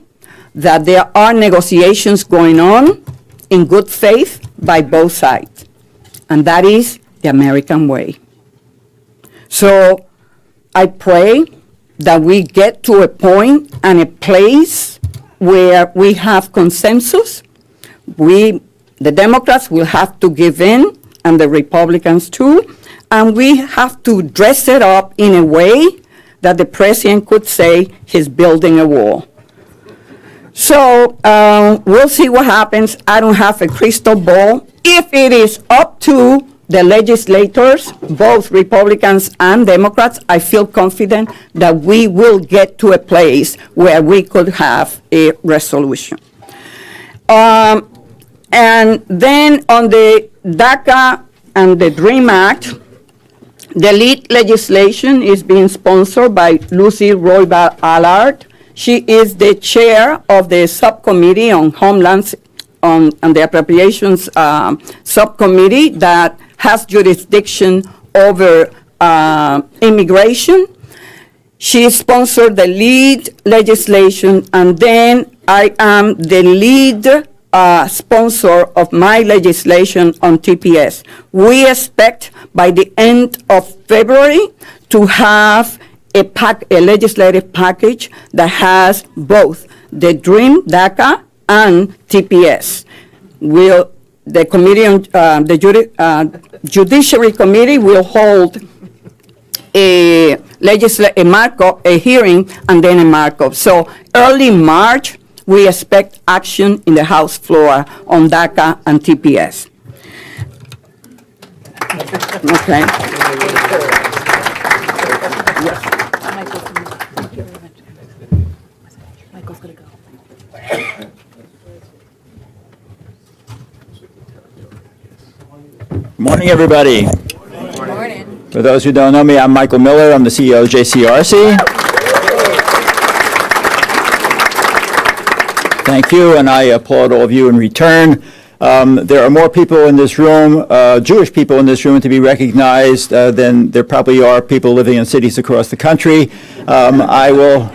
that there are negotiations going on in good faith by both sides, and that is the American way. So I pray that we get to a point and a place where we have consensus. The Democrats will have to give in and the Republicans too, and we have to dress it up in a way that the president could say he's building a wall. So we'll see what happens. I don't have a crystal ball. If it is up to the legislators, both Republicans and Democrats, I feel confident that we will get to a place where we could have a resolution. And then on the DACA and the DREAM Act, the lead legislation is being sponsored by Lucy Roybal Allard. She is the chair of the subcommittee on homeland, on the appropriations subcommittee that has jurisdiction over immigration. She sponsored the lead legislation, and then I am the lead sponsor of my legislation on TPS. We expect by the end of February to have a legislative package that has both the DREAM, DACA, and TPS. The committee on Judiciary Committee will hold a markup, a hearing, and then a markup. So early March, we expect action in the House floor on DACA and TPS. Okay. Morning, everybody. Good morning. For those who don't know me, I'm Michael Miller. I'm the CEO of JCRC. Thank you, and I applaud all of you in return. There are more people in this room, Jewish people in this room, to be recognized than there probably are people living in cities across the country. I will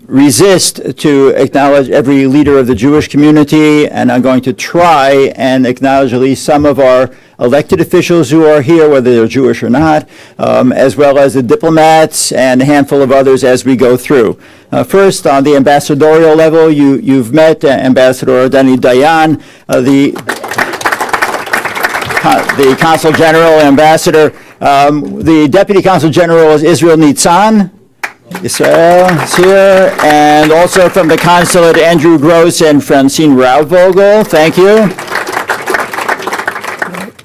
resist to acknowledge every leader of the Jewish community, and I'm going to try and acknowledge at least some of our elected officials who are here, whether they're Jewish or not, as well as the diplomats and a handful of others as we go through. First, on the ambassadorial level, you've met Ambassador Dani Dayan, the Consul General, Ambassador. The Deputy Consul General is Israel Nitzan. Israel is here, and also from the consulate, Andrew Gross and Francine Rauvogel. Thank you.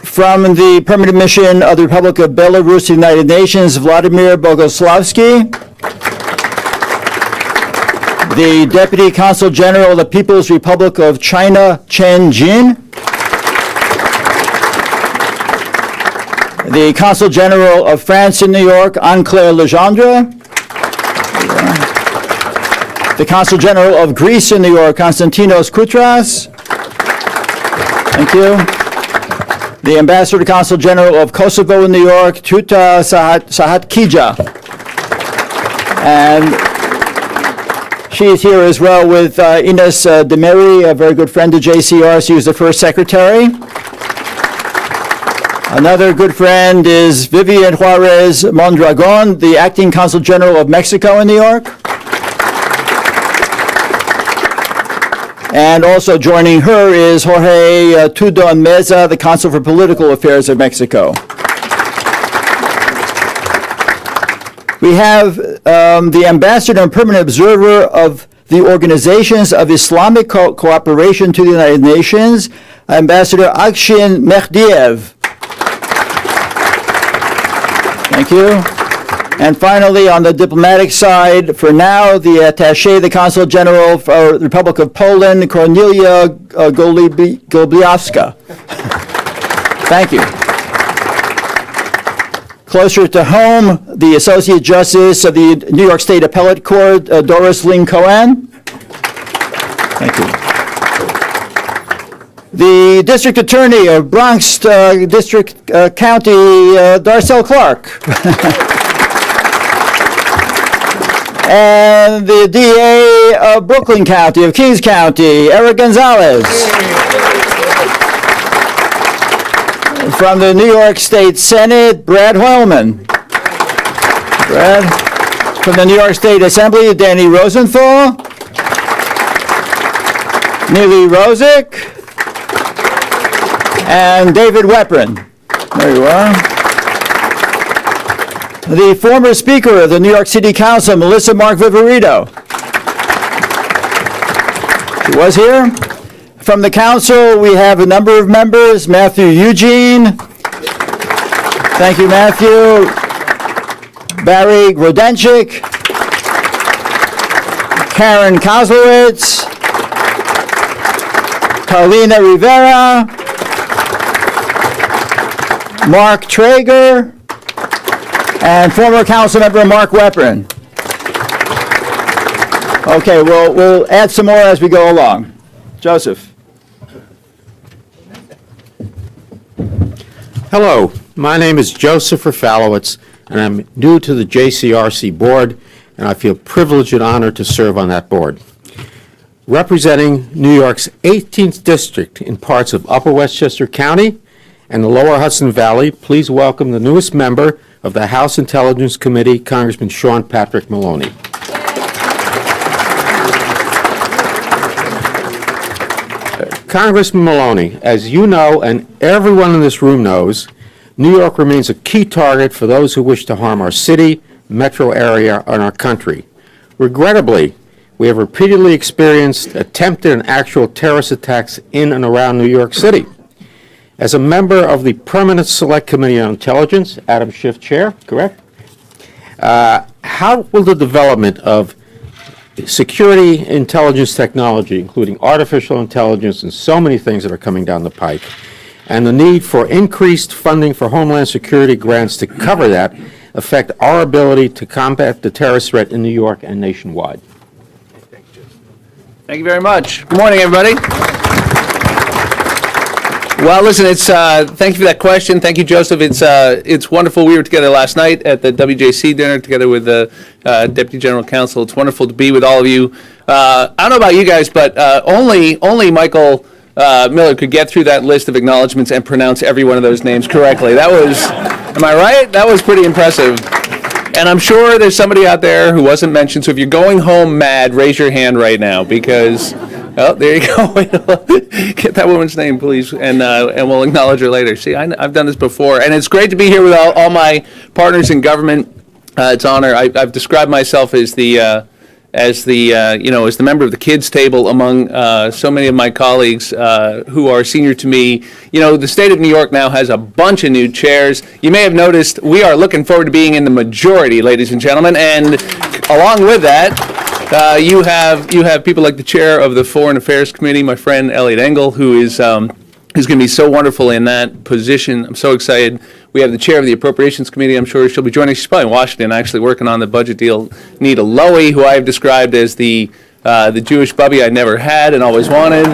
From the Permanent Mission of the Republic of Belarus, United Nations, Vladimir Bogoslavsky. The Deputy Consul General of the People's Republic of China, Chen Jin. The Consul General of France in New York, Anne-Claire Legendre. The Consul General of Greece in New York, Konstantinos Koutras. Thank you. The Ambassador Consul General of Kosovo in New York, Tuta Sahatkija. And she is here as well with Ines Demeri, a very good friend of JCRC, who's the first secretary. Another good friend is Vivian Juarez Mondragon, the Acting Consul General of Mexico in New York. And also joining her is Jorge Tudon Meza, the Consul for Political Affairs of Mexico. We have the Ambassador and Permanent Observer of the Organizations of Islamic Cooperation to the United Nations, Ambassador Akshin Mehdiev. Thank you. And finally, on the diplomatic side, for now, the Attaché, the Consul General for the Republic of Poland, Kornelia Gobliowska. Thank you. Closer to home, the Associate Justice of the New York State Appellate Court, Doris Lynn Cohen. Thank you. The District Attorney of Bronx District County, Darcel Clark. And the DA of Brooklyn County, of Kings County, Eric Gonzalez. From the New York State Senate, Brad Hoylman. Brad. From the New York State Assembly, Danny Rosenthal. Neely Rosick. And David Weprin. There you are. The former Speaker of the New York City Council, Melissa Mark Viverito. She was here. From the council, we have a number of members. Matthew Eugene. Thank you, Matthew. Barry Grodenchik. Karen Kozlowitz. Carlina Rivera. Mark Traeger. And former council member Mark Weprin. Okay, we'll add some more as we go along. Joseph. Hello, my name is Joseph Rafalowitz, and I'm new to the JCRC board, and I feel privileged and honored to serve on that board. Representing New York's 18th district in parts of Upper Westchester County and the Lower Hudson Valley, please welcome the newest member of the House Intelligence Committee, Congressman Sean Patrick Maloney. Congressman Maloney, as you know and everyone in this room knows, New York remains a key target for those who wish to harm our city, metro area, and our country. Regrettably, we have repeatedly experienced attempted and actual terrorist attacks in and around New York City. As a member of the Permanent Select Committee on Intelligence, Adam Schiff Chair, correct? How will the development of security intelligence technology, including artificial intelligence and so many things that are coming down the pike, and the need for increased funding for Homeland Security grants to cover that, affect our ability to combat the terrorist threat in New York and nationwide? Thank you very much. Good morning, everybody. Well, listen, thank you for that question. Thank you, Joseph. It's wonderful. We were together last night at the WJC dinner together with the Deputy General Counsel. It's wonderful to be with all of you. I don't know about you guys, but only Michael Miller could get through that list of acknowledgments and pronounce every one of those names correctly. That was, am I right? That was pretty impressive. And I'm sure there's somebody out there who wasn't mentioned. So if you're going home mad, raise your hand right now because, oh, there you go. Get that woman's name, please, and we'll acknowledge her later. See, I've done this before, and it's great to be here with all my partners in government. It's an honor. I've described myself as the member of the kids table among so many of my colleagues who are senior to me. You know, the state of New York now has a bunch of new chairs. You may have noticed we are looking forward to being in the majority, ladies and gentlemen, and along with that, you have people like the chair of the Foreign Affairs Committee, my friend Elliot Engel, who is going to be so wonderful in that position. I'm so excited. We have the chair of the Appropriations Committee. I'm sure she'll be joining us. She's probably in Washington actually working on the budget deal. Nita Lowy, who I have described as the Jewish bubby I never had and always wanted.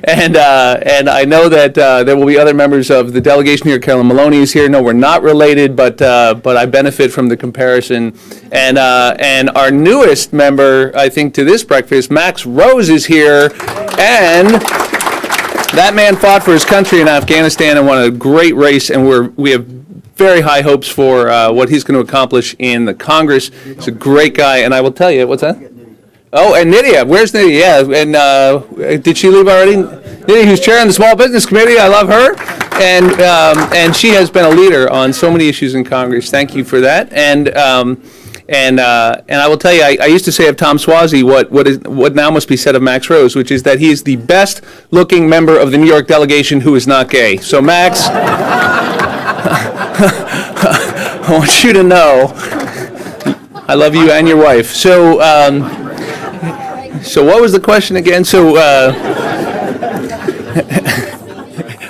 and I know that there will be other members of the delegation here. Carolyn Maloney is here. No, we're not related, but I benefit from the comparison. And our newest member, I think, to this breakfast, Max Rose, is here. And that man fought for his country in Afghanistan and won a great race, and we have very high hopes for what he's going to accomplish in the Congress. He's a great guy, and I will tell you, what's that? Oh, and Nydia. Where's Nydia? Yeah, and did she leave already? Nydia, who's chairing the Small Business Committee. I love her, and she has been a leader on so many issues in Congress. Thank you for that, and I will tell you, I used to say of Tom Suozzi what now must be said of Max Rose, which is that he is the best-looking member of the New York delegation who is not gay. So, Max, I want you to know I love you and your wife. So what was the question again?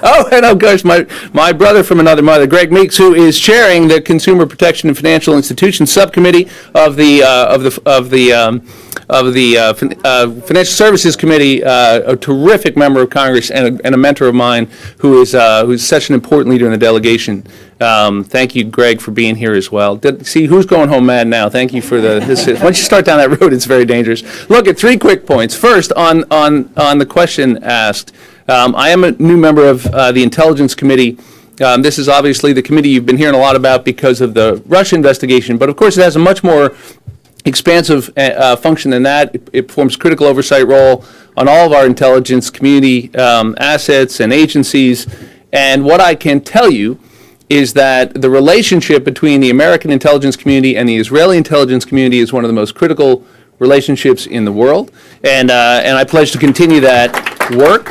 Oh, and of course, my brother from another mother, Greg Meeks, who is chairing the Consumer Protection and Financial Institutions Subcommittee of the Financial Services Committee, a terrific member of Congress and a mentor of mine, who's such an important leader in the delegation. Thank you, Greg, for being here as well. See who's going home mad now. Thank you for this. Once you start down that road, it's very dangerous. Look at 3 quick points. First, on the question asked. I am a new member of the Intelligence Committee. This is obviously the committee you've been hearing a lot about because of the Russia investigation, but of course it has a much more expansive function than that. It performs critical oversight role on all of our intelligence community assets and agencies. And what I can tell you is that the relationship between the American intelligence community and the Israeli intelligence community is one of the most critical relationships in the world. And I pledge to continue that work.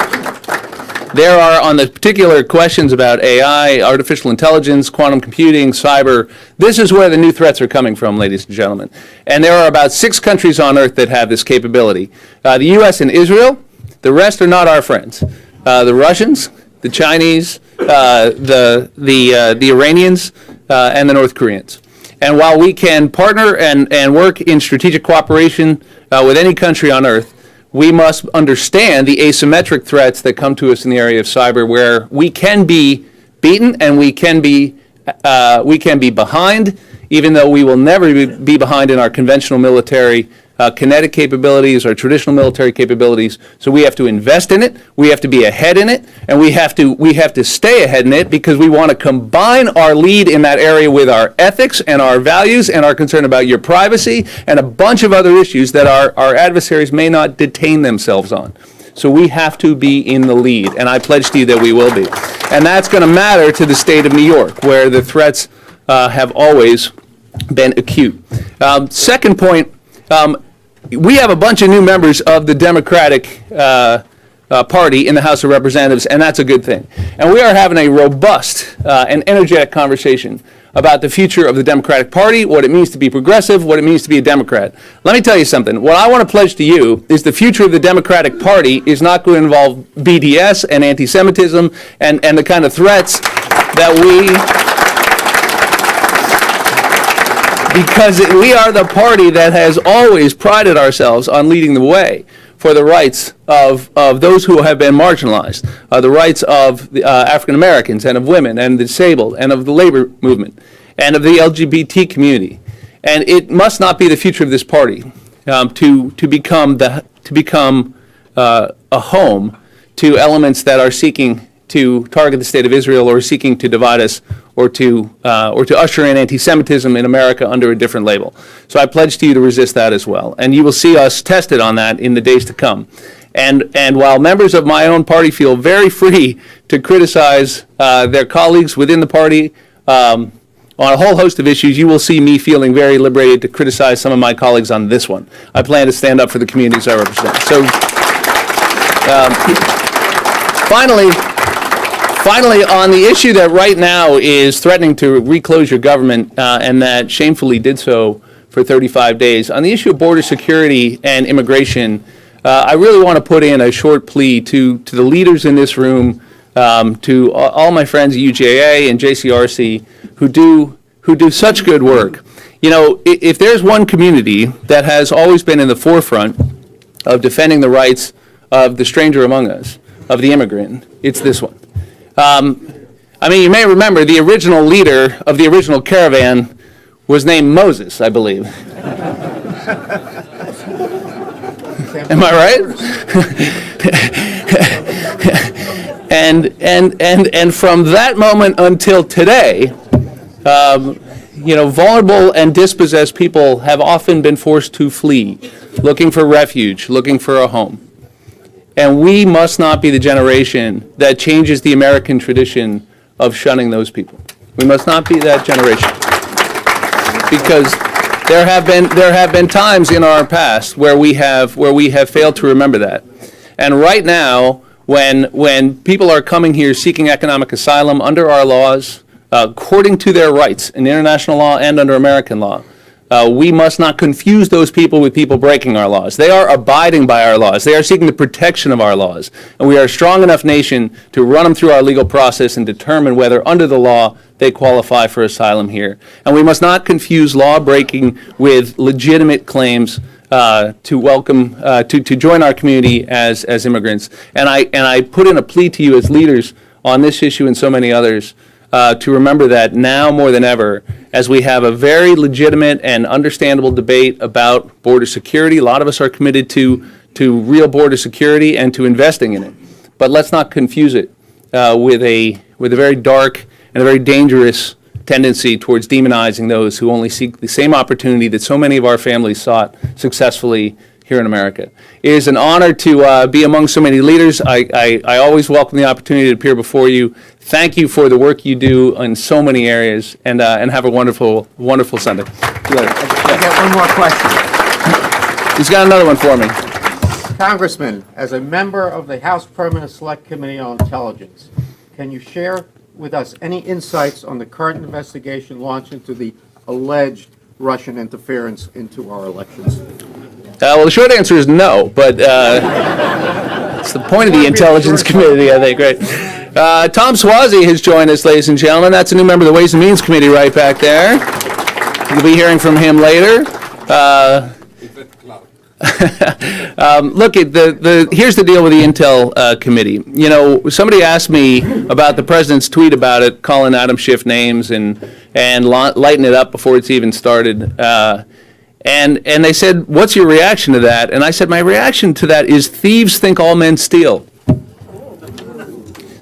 There are, on the particular questions about AI, artificial intelligence, quantum computing, cyber, this is where the new threats are coming from, ladies and gentlemen. And there are about 6 countries on earth that have this capability. The U.S. and Israel, the rest are not our friends. The Russians, the Chinese, the Iranians, and the North Koreans. And while we can partner and work in strategic cooperation with any country on earth, we must understand the asymmetric threats that come to us in the area of cyber, where we can be beaten and we can be behind, even though we will never be behind in our conventional military kinetic capabilities, our traditional military capabilities. So we have to invest in it, we have to be ahead in it, and we have to stay ahead in it, because we want to combine our lead in that area with our ethics and our values and our concern about your privacy and a bunch of other issues that our adversaries may not detain themselves on. So we have to be in the lead, and I pledge to you that we will be. And that's going to matter to the state of New York, where the threats have always been acute. Second point, we have a bunch of new members of the Democratic Party in the House of Representatives, and that's a good thing. And we are having a robust and energetic conversation about the future of the Democratic Party, what it means to be progressive, what it means to be a Democrat. Let me tell you something. What I want to pledge to you is the future of the Democratic Party is not going to involve BDS and anti-Semitism and the kind of threats that because we are the party that has always prided ourselves on leading the way for the rights of those who have been marginalized, the rights of the African Americans and of women and the disabled and of the labor movement and of the LGBT community. And it must not be the future of this party to become a home to elements that are seeking to target the state of Israel or seeking to divide us or to usher in anti-Semitism in America under a different label. So I pledge to you to resist that as well. And you will see us tested on that in the days to come. And while members of my own party feel very free to criticize their colleagues within the party on a whole host of issues, you will see me feeling very liberated to criticize some of my colleagues on this one. I plan to stand up for the communities I represent. So Finally, on the issue that right now is threatening to reclose your government and that shamefully did so for 35 days, on the issue of border security and immigration, I really want to put in a short plea to the leaders in this room, to all my friends at UJA and JCRC who do such good work. You know, if there's one community that has always been in the forefront of defending the rights of the stranger among us, of the immigrant, it's this one. I mean, you may remember the original leader of the original caravan was named Moses, I believe. Am I right? and from that moment until today, vulnerable and dispossessed people have often been forced to flee, looking for refuge, looking for a home. And we must not be the generation that changes the American tradition of shunning those people. We must not be that generation. Because there have been times in our past where we have failed to remember that. And right now, when people are coming here seeking economic asylum under our laws, according to their rights in international law and under American law, we must not confuse those people with people breaking our laws. They are abiding by our laws. They are seeking the protection of our laws. And we are a strong enough nation to run them through our legal process and determine whether under the law they qualify for asylum here. And we must not confuse law breaking with legitimate claims to welcome, to join our community as immigrants. And I put in a plea to you as leaders on this issue and so many others to remember that now more than ever, as we have a very legitimate and understandable debate about border security. A lot of us are committed to real border security and to investing in it. But let's not confuse it with a very dark and a very dangerous tendency towards demonizing those who only seek the same opportunity that so many of our families sought successfully here in America. It is an honor to be among so many leaders. I always welcome the opportunity to appear before you. Thank you for the work you do in so many areas, and have a wonderful, wonderful Sunday. See you later. I got one more question. He's got another one for me. Congressman, as a member of the House Permanent Select Committee on Intelligence, can you share with us any insights on the current investigation launched into the alleged Russian interference into our elections? Well, the short answer is no, but it's the point of the Intelligence Committee, I think, right? Tom Suozzi has joined us, ladies and gentlemen. That's a new member of the Ways and Means Committee right back there. You'll be hearing from him later. Look, here's the deal with the Intel Committee. You know, somebody asked me about the president's tweet about it, calling Adam Schiff names and lighting it up before it's even started. And they said, what's your reaction to that? And I said, my reaction to that is thieves think all men steal.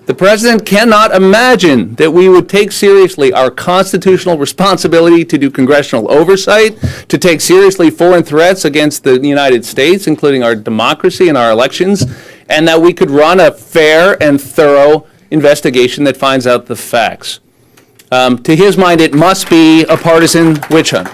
The president cannot imagine that we would take seriously our constitutional responsibility to do congressional oversight, to take seriously foreign threats against the United States, including our democracy and our elections, and that we could run a fair and thorough investigation that finds out the facts. To his mind, it must be a partisan witch hunt.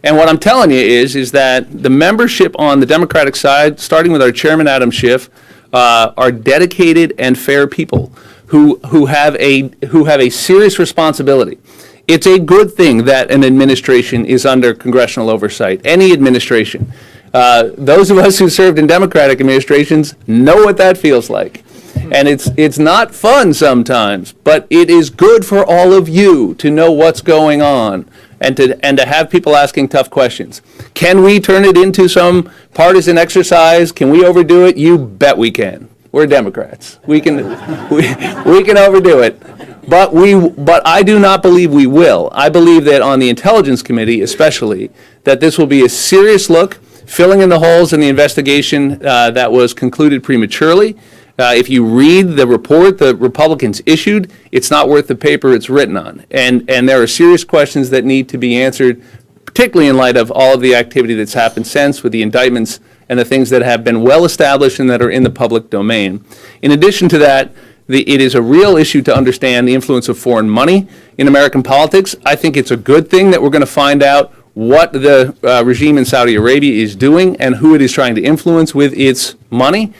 And what I'm telling you is that the membership on the Democratic side, starting with our chairman, Adam Schiff, are dedicated and fair people who have a serious responsibility. It's a good thing that an administration is under congressional oversight, any administration. Those of us who served in Democratic administrations know what that feels like. And it's not fun sometimes, but it is good for all of you to know what's going on and to have people asking tough questions. Can we turn it into some partisan exercise? Can we overdo it? You bet we can. We're Democrats. We can overdo it. But I do not believe we will. I believe that on the Intelligence Committee especially, that this will be a serious look, filling in the holes in the investigation that was concluded prematurely. If you read the report the Republicans issued, it's not worth the paper it's written on. And there are serious questions that need to be answered, particularly in light of all of the activity that's happened since with the indictments and the things that have been well established and that are in the public domain. In addition to that, it is a real issue to understand the influence of foreign money in American politics. I think it's a good thing that we're going to find out what the regime in Saudi Arabia is doing and who it is trying to influence with its money.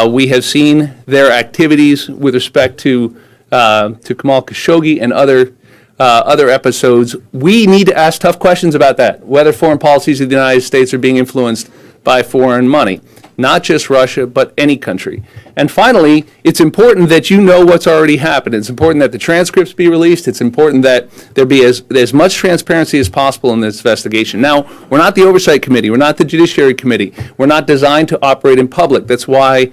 We have seen their activities with respect to Kamal Khashoggi and other episodes. We need to ask tough questions about that, whether foreign policies of the United States are being influenced by foreign money, not just Russia, but any country. And finally, it's important that you know what's already happened. It's important that the transcripts be released. It's important that there be as much transparency as possible in this investigation. Now, we're not the Oversight Committee. We're not the Judiciary Committee. We're not designed to operate in public. That's why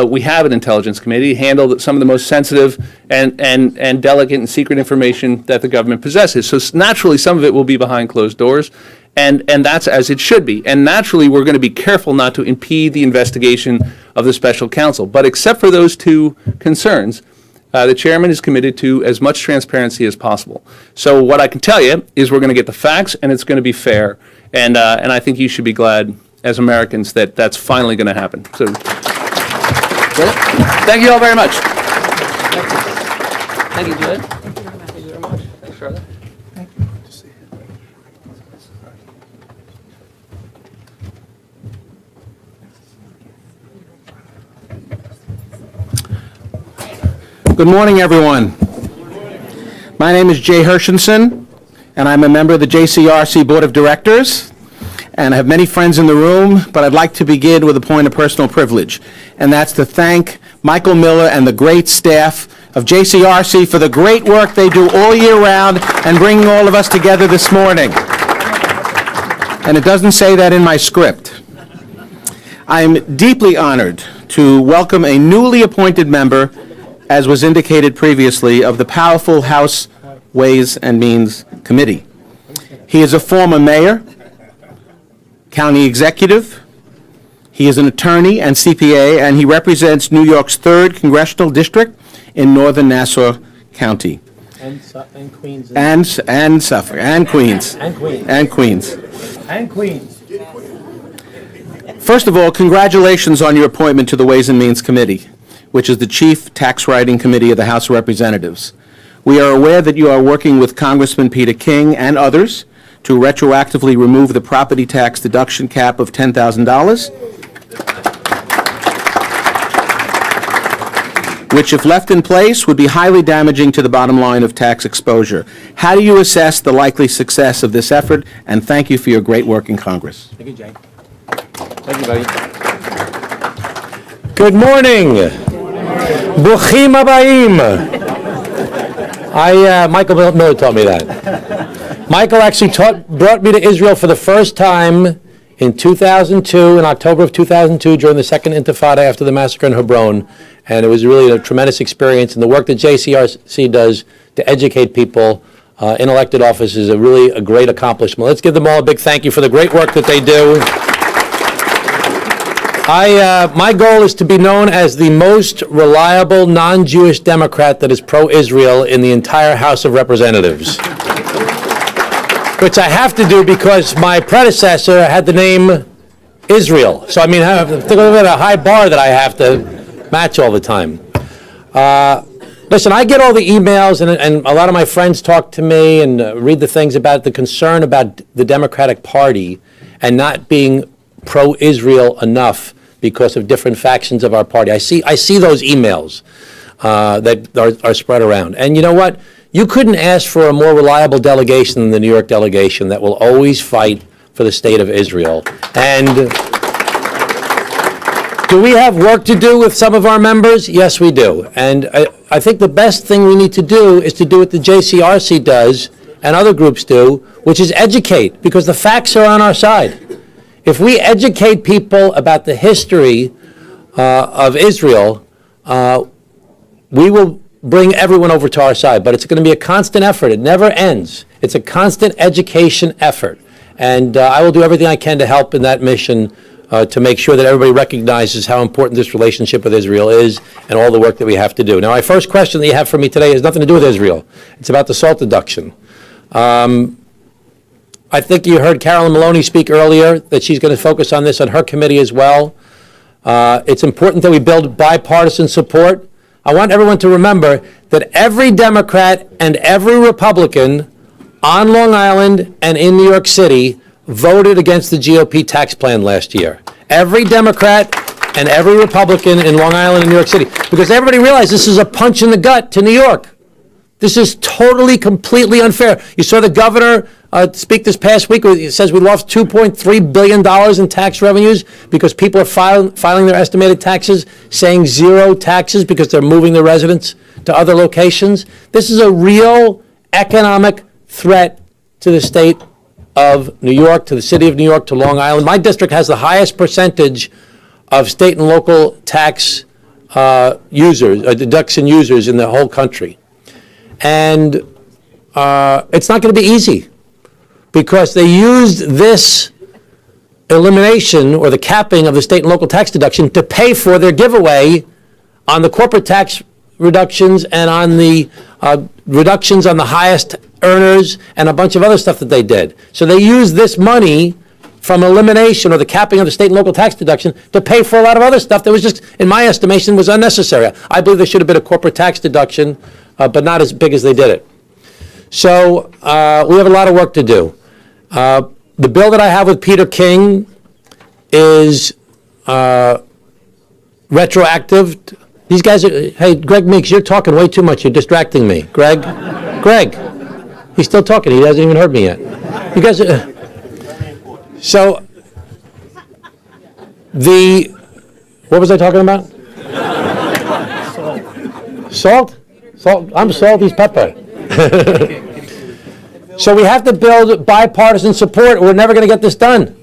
we have an Intelligence Committee to handle some of the most sensitive and delicate and secret information that the government possesses. So naturally, some of it will be behind closed doors. And that's as it should be. And naturally, we're going to be careful not to impede the investigation of the special counsel. But except for those two concerns, the chairman is committed to as much transparency as possible. So what I can tell you is we're going to get the facts, and it's going to be fair. And I think you should be glad, as Americans, that that's finally going to happen. So, thank you all very much. Thank you, Jed. Thank you very much. Thanks, Charlotte. Good morning, everyone. My name is Jay Hershenson, and I'm a member of the JCRC Board of Directors, and I have many friends in the room, but I'd like to begin with a point of personal privilege, and that's to thank Michael Miller and the great staff of JCRC for the great work they do all year round and bringing all of us together this morning. And it doesn't say that in my script. I'm deeply honored to welcome a newly appointed member, as was indicated previously, of the powerful House Ways and Means Committee. He is a former mayor, county executive, he is an attorney and CPA, and he represents New York's 3rd Congressional District in northern Nassau County. And Queens. And Suffolk, and Queens. And Queens. And Queens. And Queens. First of all, congratulations on your appointment to the Ways and Means Committee, which is the chief tax writing committee of the House of Representatives. We are aware that you are working with Congressman Peter King and others to retroactively remove the property tax deduction cap of $10,000, which, if left in place, would be highly damaging to the bottom line of tax exposure. How do you assess the likely success of this effort? And thank you for your great work in Congress. Thank you, Jay. Thank you, buddy. Good morning. Bruchim habayim. Michael Miller taught me that. Michael actually brought me to Israel for the first time in 2002, in October of 2002, during the Second Intifada after the massacre in Hebron. And it was really a tremendous experience. And the work that JCRC does to educate people in elected office is really a great accomplishment. Let's give them all a big thank you for the great work that they do. My goal is to be known as the most reliable non-Jewish Democrat that is pro-Israel in the entire House of Representatives. Which I have to do because my predecessor had the name Israel. So, I mean, I have a high bar that I have to match all the time. Listen, I get all the emails, and a lot of my friends talk to me and read the things about the concern about the Democratic Party and not being pro-Israel enough because of different factions of our party. I see those emails that are spread around. And you know what? You couldn't ask for a more reliable delegation than the New York delegation that will always fight for the state of Israel. And do we have work to do with some of our members? Yes, we do. And I think the best thing we need to do is to do what the JCRC does and other groups do, which is educate, because the facts are on our side. If we educate people about the history of Israel, we will bring everyone over to our side. But it's going to be a constant effort. It never ends. It's a constant education effort. And I will do everything I can to help in that mission to make sure that everybody recognizes how important this relationship with Israel is and all the work that we have to do. Now, my first question that you have for me today has nothing to do with Israel. It's about the SALT deduction. I think you heard Carolyn Maloney speak earlier that she's going to focus on this on her committee as well. It's important that we build bipartisan support. I want everyone to remember that every Democrat and every Republican on Long Island and in New York City voted against the GOP tax plan last year. Every Democrat and every Republican in Long Island and New York City. Because everybody realized this is a punch in the gut to New York. This is totally, completely unfair. You saw the governor speak this past week. He says we lost $2.3 billion in tax revenues because people are filing their estimated taxes, saying zero taxes because they're moving their residents to other locations. This is a real economic threat to the state of New York, to the city of New York, to Long Island. My district has the highest percentage of state and local tax deduction users in the whole country. And it's not going to be easy because they used this elimination or the capping of the state and local tax deduction to pay for their giveaway on the corporate tax reductions and on the reductions on the highest earners and a bunch of other stuff that they did. So they used this money from elimination or the capping of the state and local tax deduction to pay for a lot of other stuff that was just, in my estimation, was unnecessary. I believe there should have been a corporate tax deduction, but not as big as they did it. So we have a lot of work to do. The bill that I have with Peter King is retroactive. These guys are, hey, Greg Meeks, you're talking way too much. You're distracting me. Greg, he's still talking. He hasn't even heard me yet. You guys are, so what was I talking about? Salt? Salt, I'm salt, he's pepper. So we have to build bipartisan support, or we're never going to get this done.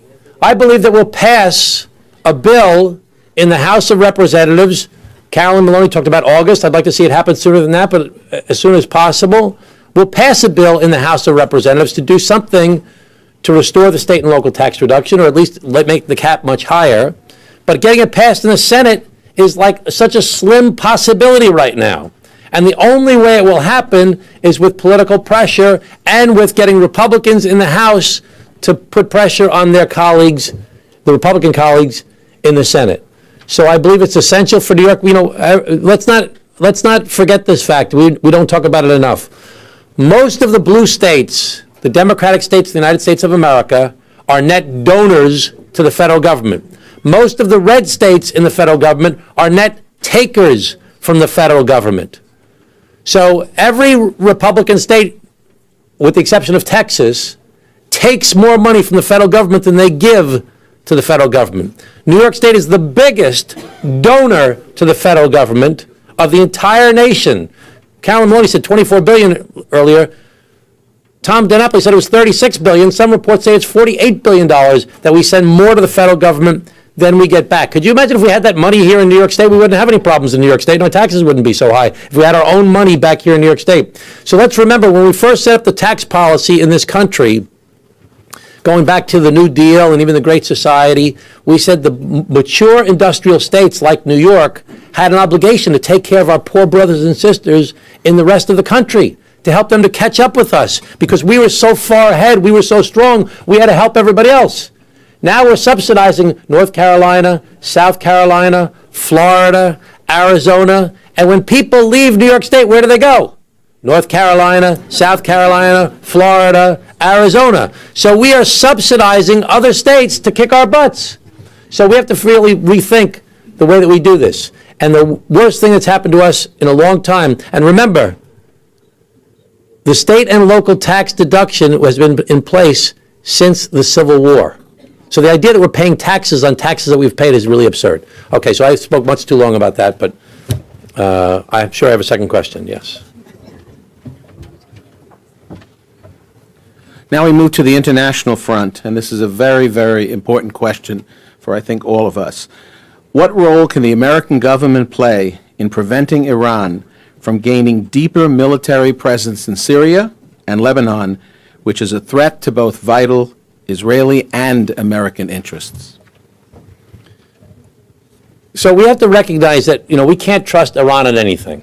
I believe that we'll pass a bill in the House of Representatives. Carolyn Maloney talked about August. I'd like to see it happen sooner than that, but as soon as possible. We'll pass a bill in the House of Representatives to do something to restore the state and local tax reduction, or at least make the cap much higher. But getting it passed in the Senate is like such a slim possibility right now. And the only way it will happen is with political pressure and with getting Republicans in the House to put pressure on their colleagues, the Republican colleagues in the Senate. So I believe it's essential for New York. Let's not forget this fact. We don't talk about it enough. Most of the blue states, the Democratic states of the United States of America, are net donors to the federal government. Most of the red states in the federal government are net takers from the federal government. So every Republican state, with the exception of Texas, takes more money from the federal government than they give to the federal government. New York State is the biggest donor to the federal government of the entire nation. Carolyn Maloney said $24 billion earlier. Tom DiNapoli said it was $36 billion. Some reports say it's $48 billion that we send more to the federal government than we get back. Could you imagine if we had that money here in New York State? We wouldn't have any problems in New York State. No, taxes wouldn't be so high if we had our own money back here in New York State. So let's remember, when we first set up the tax policy in this country, going back to the New Deal and even the Great Society, we said the mature industrial states like New York had an obligation to take care of our poor brothers and sisters in the rest of the country, to help them to catch up with us, because we were so far ahead, we were so strong, we had to help everybody else. Now we're subsidizing North Carolina, South Carolina, Florida, Arizona, and when people leave New York State, where do they go? North Carolina, South Carolina, Florida, Arizona. So we are subsidizing other states to kick our butts. So we have to really rethink the way that we do this. And the worst thing that's happened to us in a long time, and remember, the state and local tax deduction has been in place since the Civil War. So the idea that we're paying taxes on taxes that we've paid is really absurd. Okay, so I spoke much too long about that, but I'm sure I have a second question, yes. Now we move to the international front, and this is a very, very important question for, I think, all of us. What role can the American government play in preventing Iran from gaining deeper military presence in Syria and Lebanon, which is a threat to both vital Israeli and American interests? So we have to recognize that, we can't trust Iran on anything.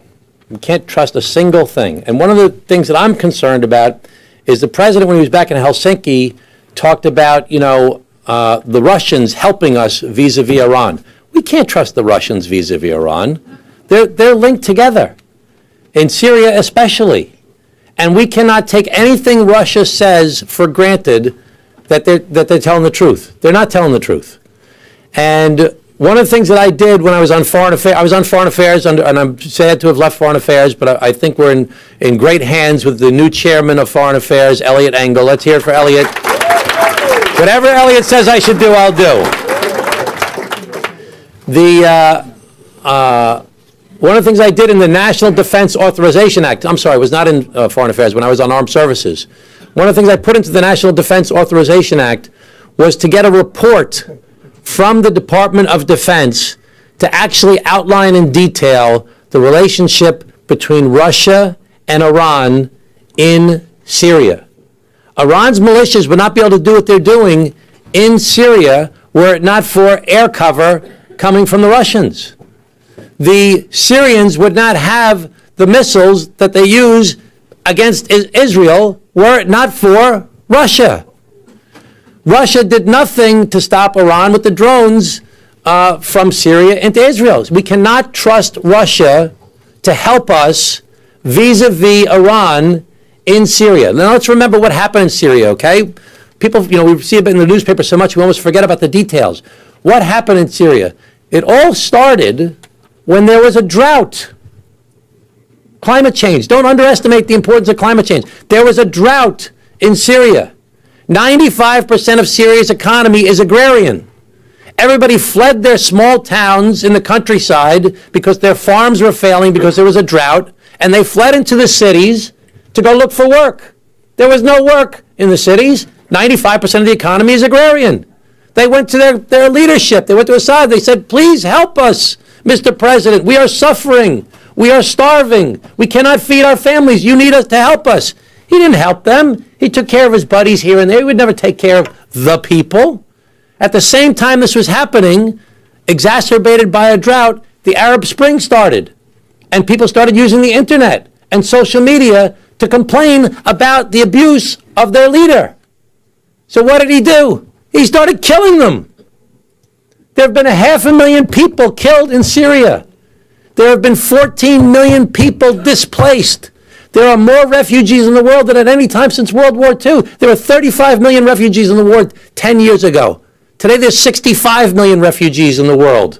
We can't trust a single thing. And one of the things that I'm concerned about is the president, when he was back in Helsinki, talked about, the Russians helping us vis-a-vis Iran. We can't trust the Russians vis-a-vis Iran. They're linked together, in Syria especially. And we cannot take anything Russia says for granted that they're telling the truth. They're not telling the truth. And one of the things that I did when I was on Foreign Affairs, and I'm sad to have left Foreign Affairs, but I think we're in great hands with the new chairman of Foreign Affairs, Elliot Engel. Let's hear it for Elliot. Whatever Elliot says I should do, I'll do. One of the things I did in the National Defense Authorization Act, I'm sorry, I was not in Foreign Affairs when I was on Armed Services. One of the things I put into the National Defense Authorization Act was to get a report from the Department of Defense to actually outline in detail the relationship between Russia and Iran in Syria. Iran's militias would not be able to do what they're doing in Syria were it not for air cover coming from the Russians. The Syrians would not have the missiles that they use against Israel were it not for Russia. Russia did nothing to stop Iran with the drones from Syria into Israel. We cannot trust Russia to help us vis-a-vis Iran in Syria. Now let's remember what happened in Syria, okay? People, we see it in the newspaper so much we almost forget about the details. What happened in Syria? It all started when there was a drought. Climate change. Don't underestimate the importance of climate change. There was a drought in Syria. 95% of Syria's economy is agrarian. Everybody fled their small towns in the countryside because their farms were failing because there was a drought, and they fled into the cities to go look for work. There was no work in the cities. 95% of the economy is agrarian. They went to their leadership. They went to Assad. They said, please help us, Mr. President. We are suffering. We are starving. We cannot feed our families. You need us to help us. He didn't help them. He took care of his buddies here and there. He would never take care of the people. At the same time this was happening, exacerbated by a drought, the Arab Spring started. And people started using the internet and social media to complain about the abuse of their leader. So what did he do? He started killing them. There have been 500,000 people killed in Syria. There have been 14 million people displaced. There are more refugees in the world than at any time since World War II. There were 35 million refugees in the world 10 years ago. Today there's 65 million refugees in the world.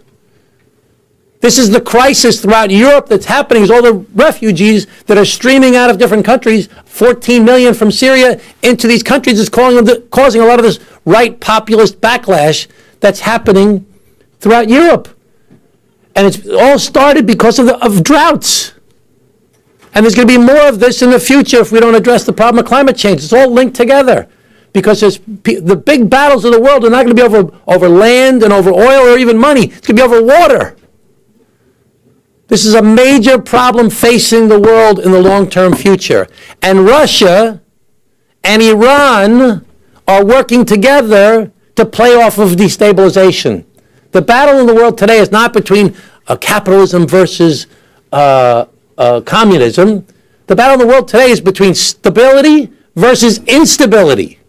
This is the crisis throughout Europe that's happening, is all the refugees that are streaming out of different countries, 14 million from Syria into these countries, is causing a lot of this right populist backlash that's happening throughout Europe. And it's all started because of droughts. And there's going to be more of this in the future if we don't address the problem of climate change. It's all linked together. Because the big battles of the world are not going to be over land and over oil or even money. It's going to be over water. This is a major problem facing the world in the long-term future. And Russia and Iran are working together to play off of destabilization. The battle in the world today is not between capitalism versus communism. The battle in the world today is between stability versus instability.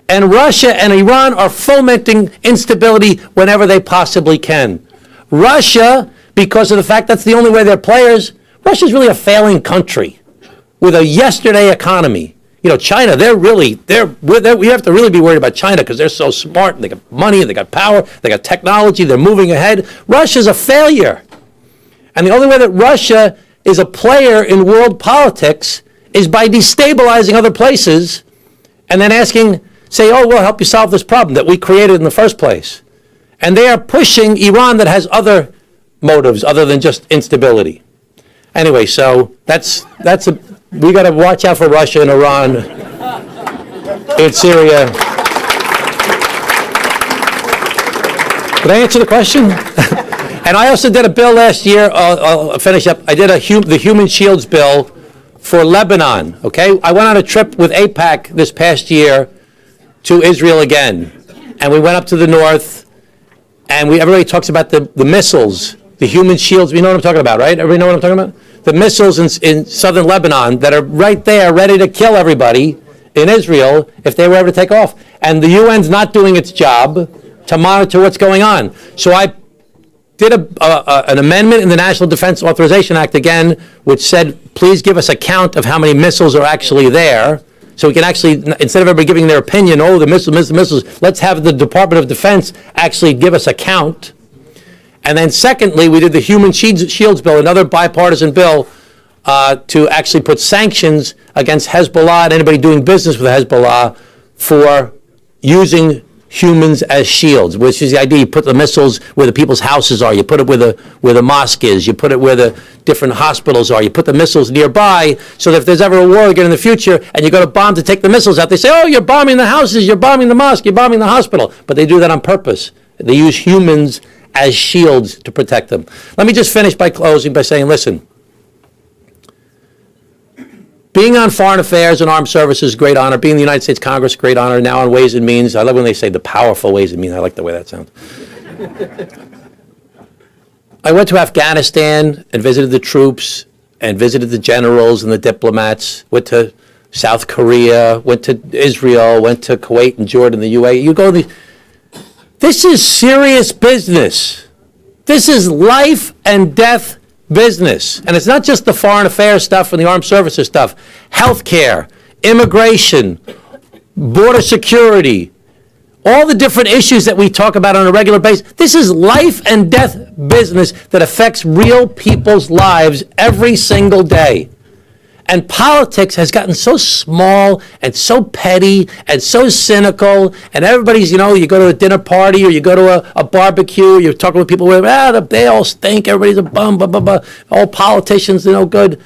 And Russia and Iran are fomenting instability whenever they possibly can. Russia, because of the fact that's the only way they're players, Russia's really a failing country with a yesterday economy. You know, China, we have to really be worried about China because they're so smart, and they got money, and they got power, they got technology, they're moving ahead. Russia's a failure. And the only way that Russia is a player in world politics is by destabilizing other places and then say, oh, we'll help you solve this problem that we created in the first place. And they are pushing Iran that has other motives other than just instability. Anyway, so we got to watch out for Russia and Iran in Syria. Did I answer the question? And I also did a bill last year, I'll finish up. I did the Human Shields bill for Lebanon, okay? I went on a trip with AIPAC this past year to Israel again. And we went up to the north, and everybody talks about the missiles, the human shields. You know what I'm talking about, right? Everybody know what I'm talking about? The missiles in southern Lebanon that are right there ready to kill everybody in Israel if they were ever to take off. And the UN's not doing its job to monitor what's going on. So I did an amendment in the National Defense Authorization Act again, which said, please give us a count of how many missiles are actually there. So we can actually, instead of everybody giving their opinion, oh, the missiles, let's have the Department of Defense actually give us a count. And then secondly, we did the Human Shields Bill, another bipartisan bill, to actually put sanctions against Hezbollah and anybody doing business with Hezbollah for using humans as shields, which is the idea. You put the missiles where the people's houses are. You put it where the mosque is. You put it where the different hospitals are. You put the missiles nearby so that if there's ever a war again in the future and you go to bomb to take the missiles out, they say, oh, you're bombing the houses, you're bombing the mosque, you're bombing the hospital. But they do that on purpose. They use humans as shields to protect them. Let me just finish by closing by saying, listen, being on Foreign Affairs and Armed Services, great honor. Being in the United States Congress, great honor. Now on Ways and Means. I love when they say the powerful Ways and Means. I like the way that sounds. I went to Afghanistan and visited the troops and visited the generals and the diplomats. Went to South Korea, went to Israel, went to Kuwait and Jordan, the UAE. You go to this is serious business. This is life and death business. And it's not just the foreign affairs stuff and the armed services stuff. Healthcare, immigration, border security, all the different issues that we talk about on a regular basis. This is life and death business that affects real people's lives every single day. And politics has gotten so small and so petty and so cynical, and everybody's, you go to a dinner party or you go to a barbecue, you're talking with people where, they all stink, everybody's a bum, blah, blah, blah, all politicians, they're no good.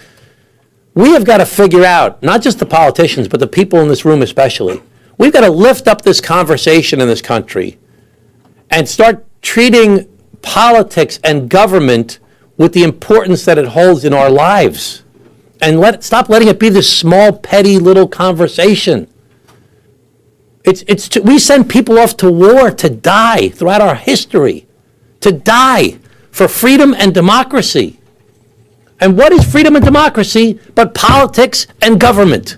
We have got to figure out, not just the politicians, but the people in this room especially, we've got to lift up this conversation in this country and start treating politics and government with the importance that it holds in our lives. And stop letting it be this small, petty little conversation. We send people off to war to die throughout our history, to die for freedom and democracy. And what is freedom and democracy but politics and government?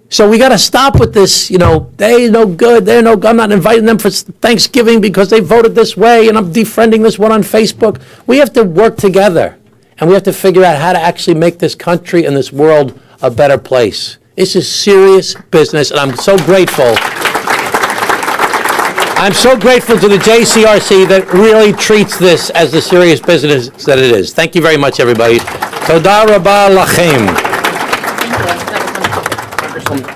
So we got to stop with this, they no good, they're no good, I'm not inviting them for Thanksgiving because they voted this way and I'm defriending this one on Facebook. We have to work together and we have to figure out how to actually make this country and this world a better place. This is serious business and I'm so grateful. I'm so grateful to the JCRC that really treats this as the serious business that it is. Thank you very much, everybody. Toda rabah lachem.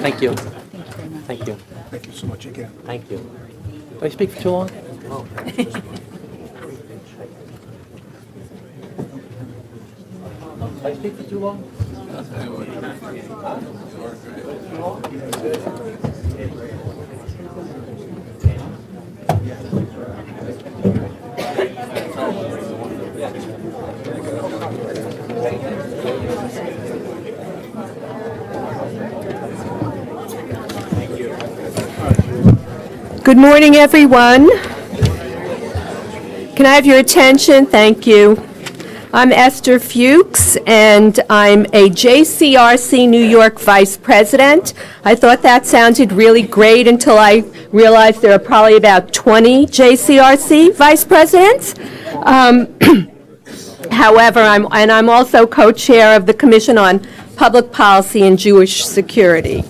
Thank you. Thank you. Thank you so much again. Thank you. Do I speak for too long? Did I speak for too long? Good morning, everyone. Can I have your attention? Thank you. I'm Esther Fuchs, and I'm a JCRC New York Vice President. I thought that sounded really great until I realized there are probably about 20 JCRC Vice Presidents. However, I'm also co-chair of the Commission on Public Policy and Jewish Security.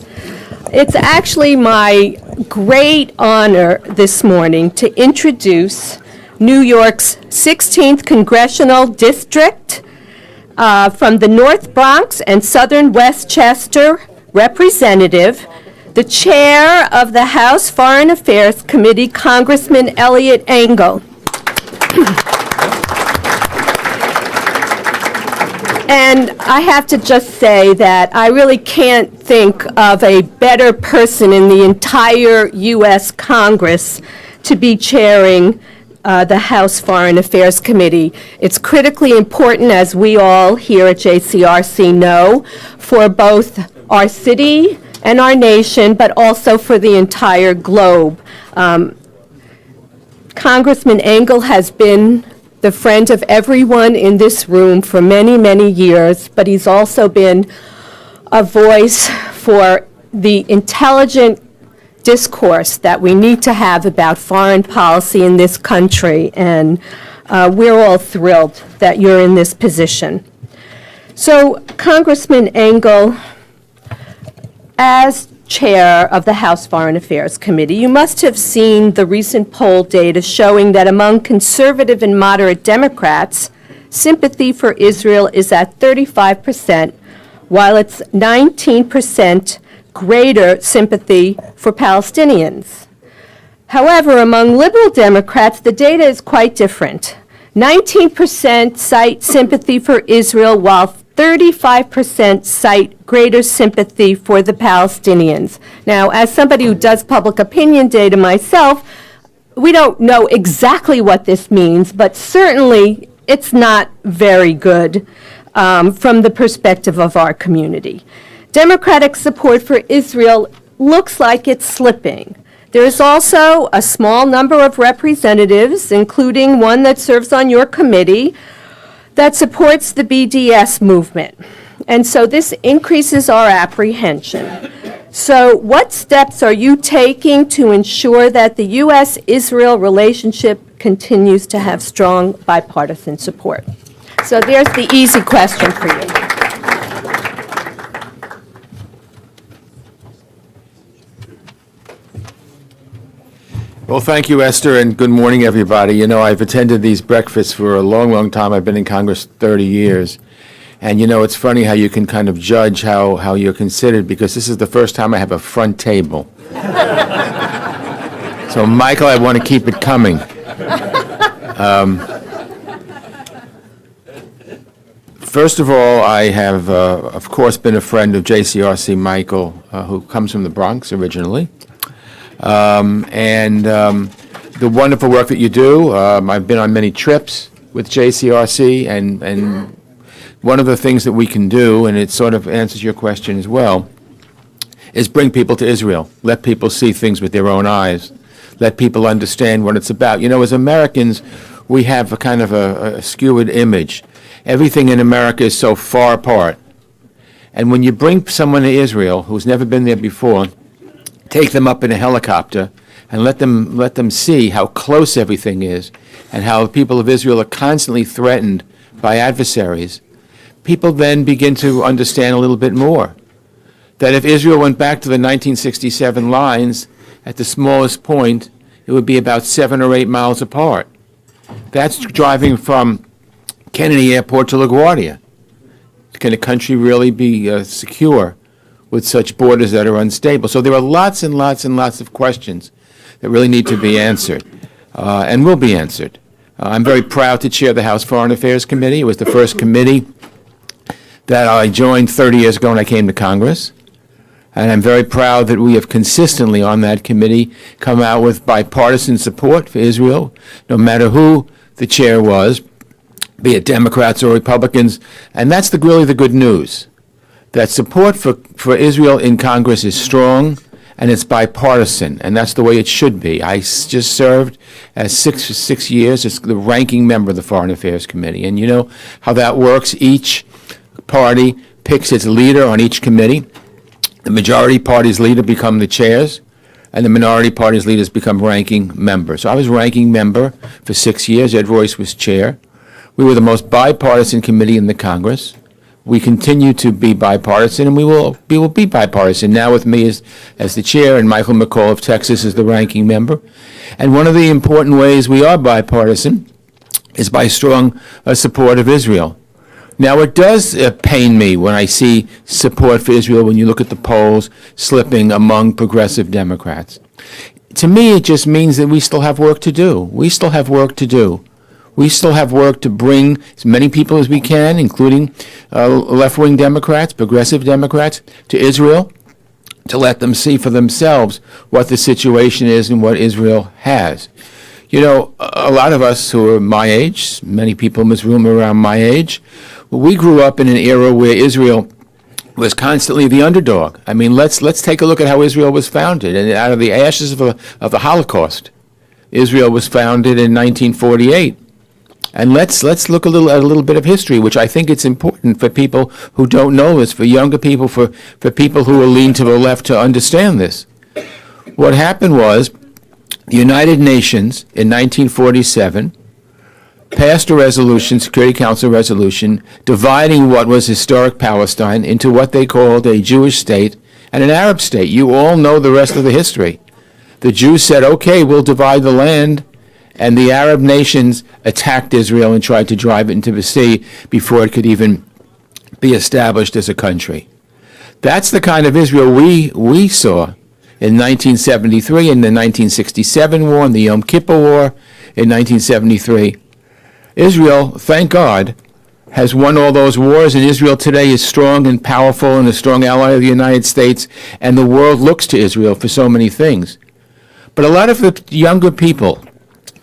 It's actually my great honor this morning to introduce New York's 16th Congressional District from the North Bronx and Southern Westchester representative, the chair of the House Foreign Affairs Committee, Congressman Eliot Engel. And I have to just say that I really can't think of a better person in the entire U.S. Congress to be chairing the House Foreign Affairs Committee. It's critically important, as we all here at JCRC know, for both our city and our nation, but also for the entire globe. Congressman Engel has been the friend of everyone in this room for many, many years, but he's also been a voice for the intelligent discourse that we need to have about foreign policy in this country, and we're all thrilled that you're in this position. So, Congressman Engel, as chair of the House Foreign Affairs Committee, you must have seen the recent poll data showing that among conservative and moderate Democrats, sympathy for Israel is at 35%, while it's 19% greater sympathy for Palestinians. However, among liberal Democrats, the data is quite different. 19% cite sympathy for Israel, while 35% cite greater sympathy for the Palestinians. Now, as somebody who does public opinion data myself, we don't know exactly what this means, but certainly it's not very good from the perspective of our community. Democratic support for Israel looks like it's slipping. There is also a small number of representatives, including one that serves on your committee, that supports the BDS movement. And so this increases our apprehension. So what steps are you taking to ensure that the U.S.-Israel relationship continues to have strong bipartisan support? So there's the easy question for you. Well, thank you, Esther, and good morning, everybody. You know, I've attended these breakfasts for a long, long time. I've been in Congress 30 years. And, you know, it's funny how you can kind of judge how you're considered, because this is the first time I have a front table. So, Michael, I want to keep it coming. First of all, I have, of course, been a friend of JCRC Michael, who comes from the Bronx originally. And the wonderful work that you do. I've been on many trips with JCRC, and one of the things that we can do, and it sort of answers your question as well, is bring people to Israel. Let people see things with their own eyes. Let people understand what it's about. You know, as Americans, we have a kind of a skewed image. Everything in America is so far apart. And when you bring someone to Israel who's never been there before, take them up in a helicopter and let them see how close everything is and how the people of Israel are constantly threatened by adversaries, people then begin to understand a little bit more. That if Israel went back to the 1967 lines, at the smallest point, it would be about 7 or 8 miles apart. That's driving from Kennedy Airport to LaGuardia. Can a country really be secure with such borders that are unstable? So there are lots and lots and lots of questions that really need to be answered, and will be answered. I'm very proud to chair the House Foreign Affairs Committee. It was the first committee that I joined 30 years ago when I came to Congress. And I'm very proud that we have consistently on that committee come out with bipartisan support for Israel, no matter who the chair was, be it Democrats or Republicans. And that's really the good news, that support for Israel in Congress is strong and it's bipartisan, and that's the way it should be. I just served as six years as the ranking member of the Foreign Affairs Committee. And you know how that works. Each party picks its leader on each committee. The majority party's leader become the chairs, and the minority party's leaders become ranking members. So I was ranking member for 6 years. Ed Royce was chair. We were the most bipartisan committee in the Congress. We continue to be bipartisan, and we will be bipartisan now with me as the chair, and Michael McCall of Texas is the ranking member. And one of the important ways we are bipartisan is by strong support of Israel. Now, it does pain me when I see support for Israel when you look at the polls slipping among progressive Democrats. To me, it just means that we still have work to do. We still have work to do. We still have work to bring as many people as we can, including left-wing Democrats, progressive Democrats, to Israel, to let them see for themselves what the situation is and what Israel has. You know, a lot of us who are my age, many people in this room are around my age, we grew up in an era where Israel was constantly the underdog. I mean, let's take a look at how Israel was founded. And out of the ashes of the Holocaust, Israel was founded in 1948. And let's look at a little bit of history, which I think it's important for people who don't know this, for younger people, for people who are lean to the left to understand this. What happened was the United Nations in 1947 passed a resolution, Security Council resolution, dividing what was historic Palestine into what they called a Jewish state and an Arab state. You all know the rest of the history. The Jews said, okay, we'll divide the land, and the Arab nations attacked Israel and tried to drive it into the sea before it could even be established as a country. That's the kind of Israel we saw in 1973, in the 1967 war, in the Yom Kippur War, in 1973. Israel, thank God, has won all those wars, and Israel today is strong and powerful and a strong ally of the United States, and the world looks to Israel for so many things. But a lot of the younger people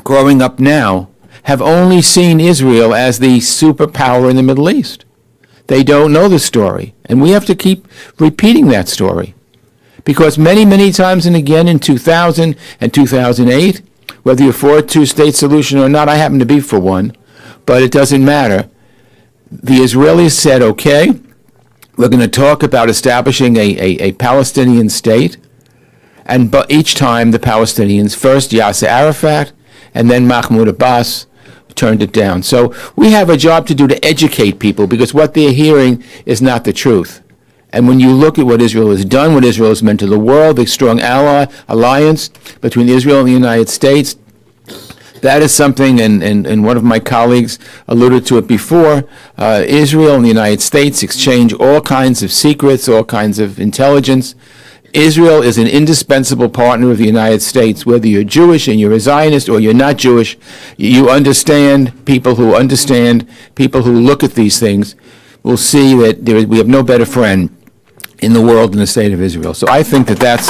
growing up now have only seen Israel as the superpower in the Middle East. They don't know the story, and we have to keep repeating that story. Because many, many times and again in 2000 and 2008, whether you're for a two-state solution or not, I happen to be for one, but it doesn't matter. The Israelis said, okay, we're going to talk about establishing a Palestinian state, but each time the Palestinians, first Yasser Arafat and then Mahmoud Abbas, turned it down. So we have a job to do to educate people, because what they're hearing is not the truth. And when you look at what Israel has done, what Israel has meant to the world, the strong alliance between Israel and the United States, that is something, and one of my colleagues alluded to it before, Israel and the United States exchange all kinds of secrets, all kinds of intelligence. Israel is an indispensable partner of the United States. Whether you're Jewish and you're a Zionist or you're not Jewish, you understand, people who look at these things will see that we have no better friend in the world than the state of Israel. So I think that's,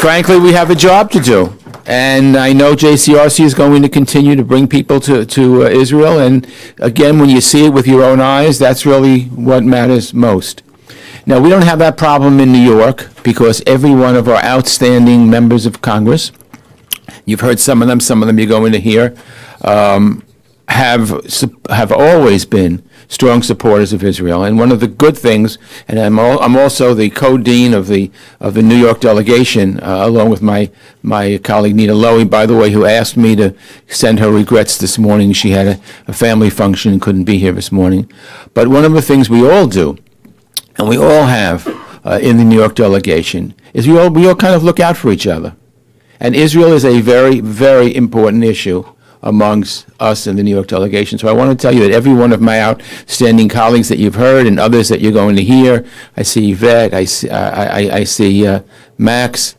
frankly, we have a job to do. And I know JCRC is going to continue to bring people to Israel. And again, when you see it with your own eyes, that's really what matters most. Now, we don't have that problem in New York, because every one of our outstanding members of Congress, you've heard some of them you're going to hear, have always been strong supporters of Israel. And one of the good things, and I'm also the co-dean of the New York delegation, along with my colleague Nita Lowy, by the way, who asked me to send her regrets this morning. She had a family function and couldn't be here this morning. But one of the things we all do, and we all have in the New York delegation, is we all kind of look out for each other. And Israel is a very, very important issue amongst us in the New York delegation. So I want to tell you that every one of my outstanding colleagues that you've heard and others that you're going to hear, I see Yvette, I see Max,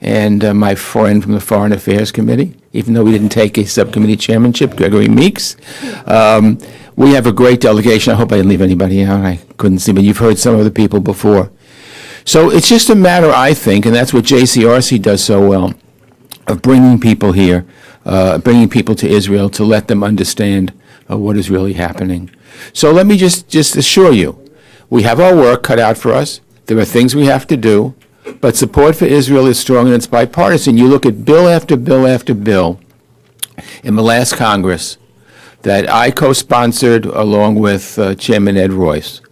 and my friend from the Foreign Affairs Committee, even though we didn't take a subcommittee chairmanship, Gregory Meeks. We have a great delegation. I hope I didn't leave anybody out. I couldn't see, but you've heard some of the people before. So it's just a matter, I think, and that's what JCRC does so well, of bringing people here, bringing people to Israel to let them understand what is really happening. So let me just assure you, we have our work cut out for us. There are things we have to do, but support for Israel is strong and it's bipartisan. You look at bill after bill after bill in the last Congress that I co-sponsored along with Chairman Ed Royce,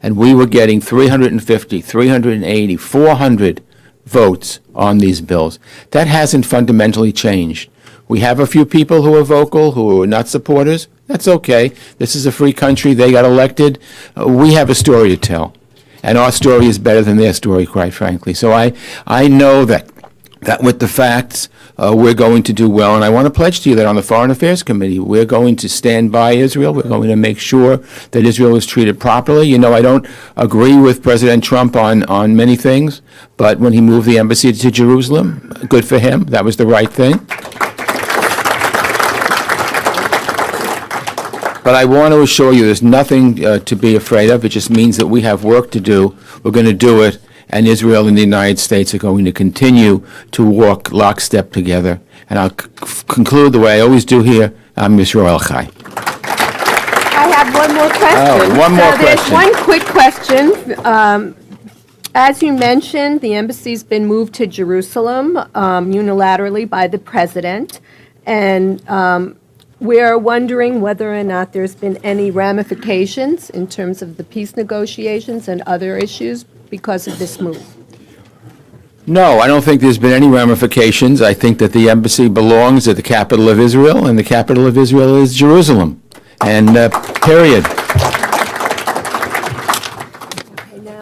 and we were getting 350, 380, 400 votes on these bills. That hasn't fundamentally changed. We have a few people who are vocal, who are not supporters. That's okay. This is a free country. They got elected. We have a story to tell. And our story is better than their story, quite frankly. So I know that with the facts, we're going to do well. And I want to pledge to you that on the Foreign Affairs Committee, we're going to stand by Israel. We're going to make sure that Israel is treated properly. You know, I don't agree with President Trump on many things, but when he moved the embassy to Jerusalem, good for him. That was the right thing. But I want to assure you there's nothing to be afraid of. It just means that we have work to do. We're going to do it. And Israel and the United States are going to continue to walk lockstep together. And I'll conclude the way I always do here. I'm Yisrael Chai. I have one more question. Oh, one more There's question. one quick question. As you mentioned, the embassy's been moved to Jerusalem unilaterally by the president. And we're wondering whether or not there's been any ramifications in terms of the peace negotiations and other issues because of this move. No, I don't think there's been any ramifications. I think that the embassy belongs at the capital of Israel, and the capital of Israel is Jerusalem. And period.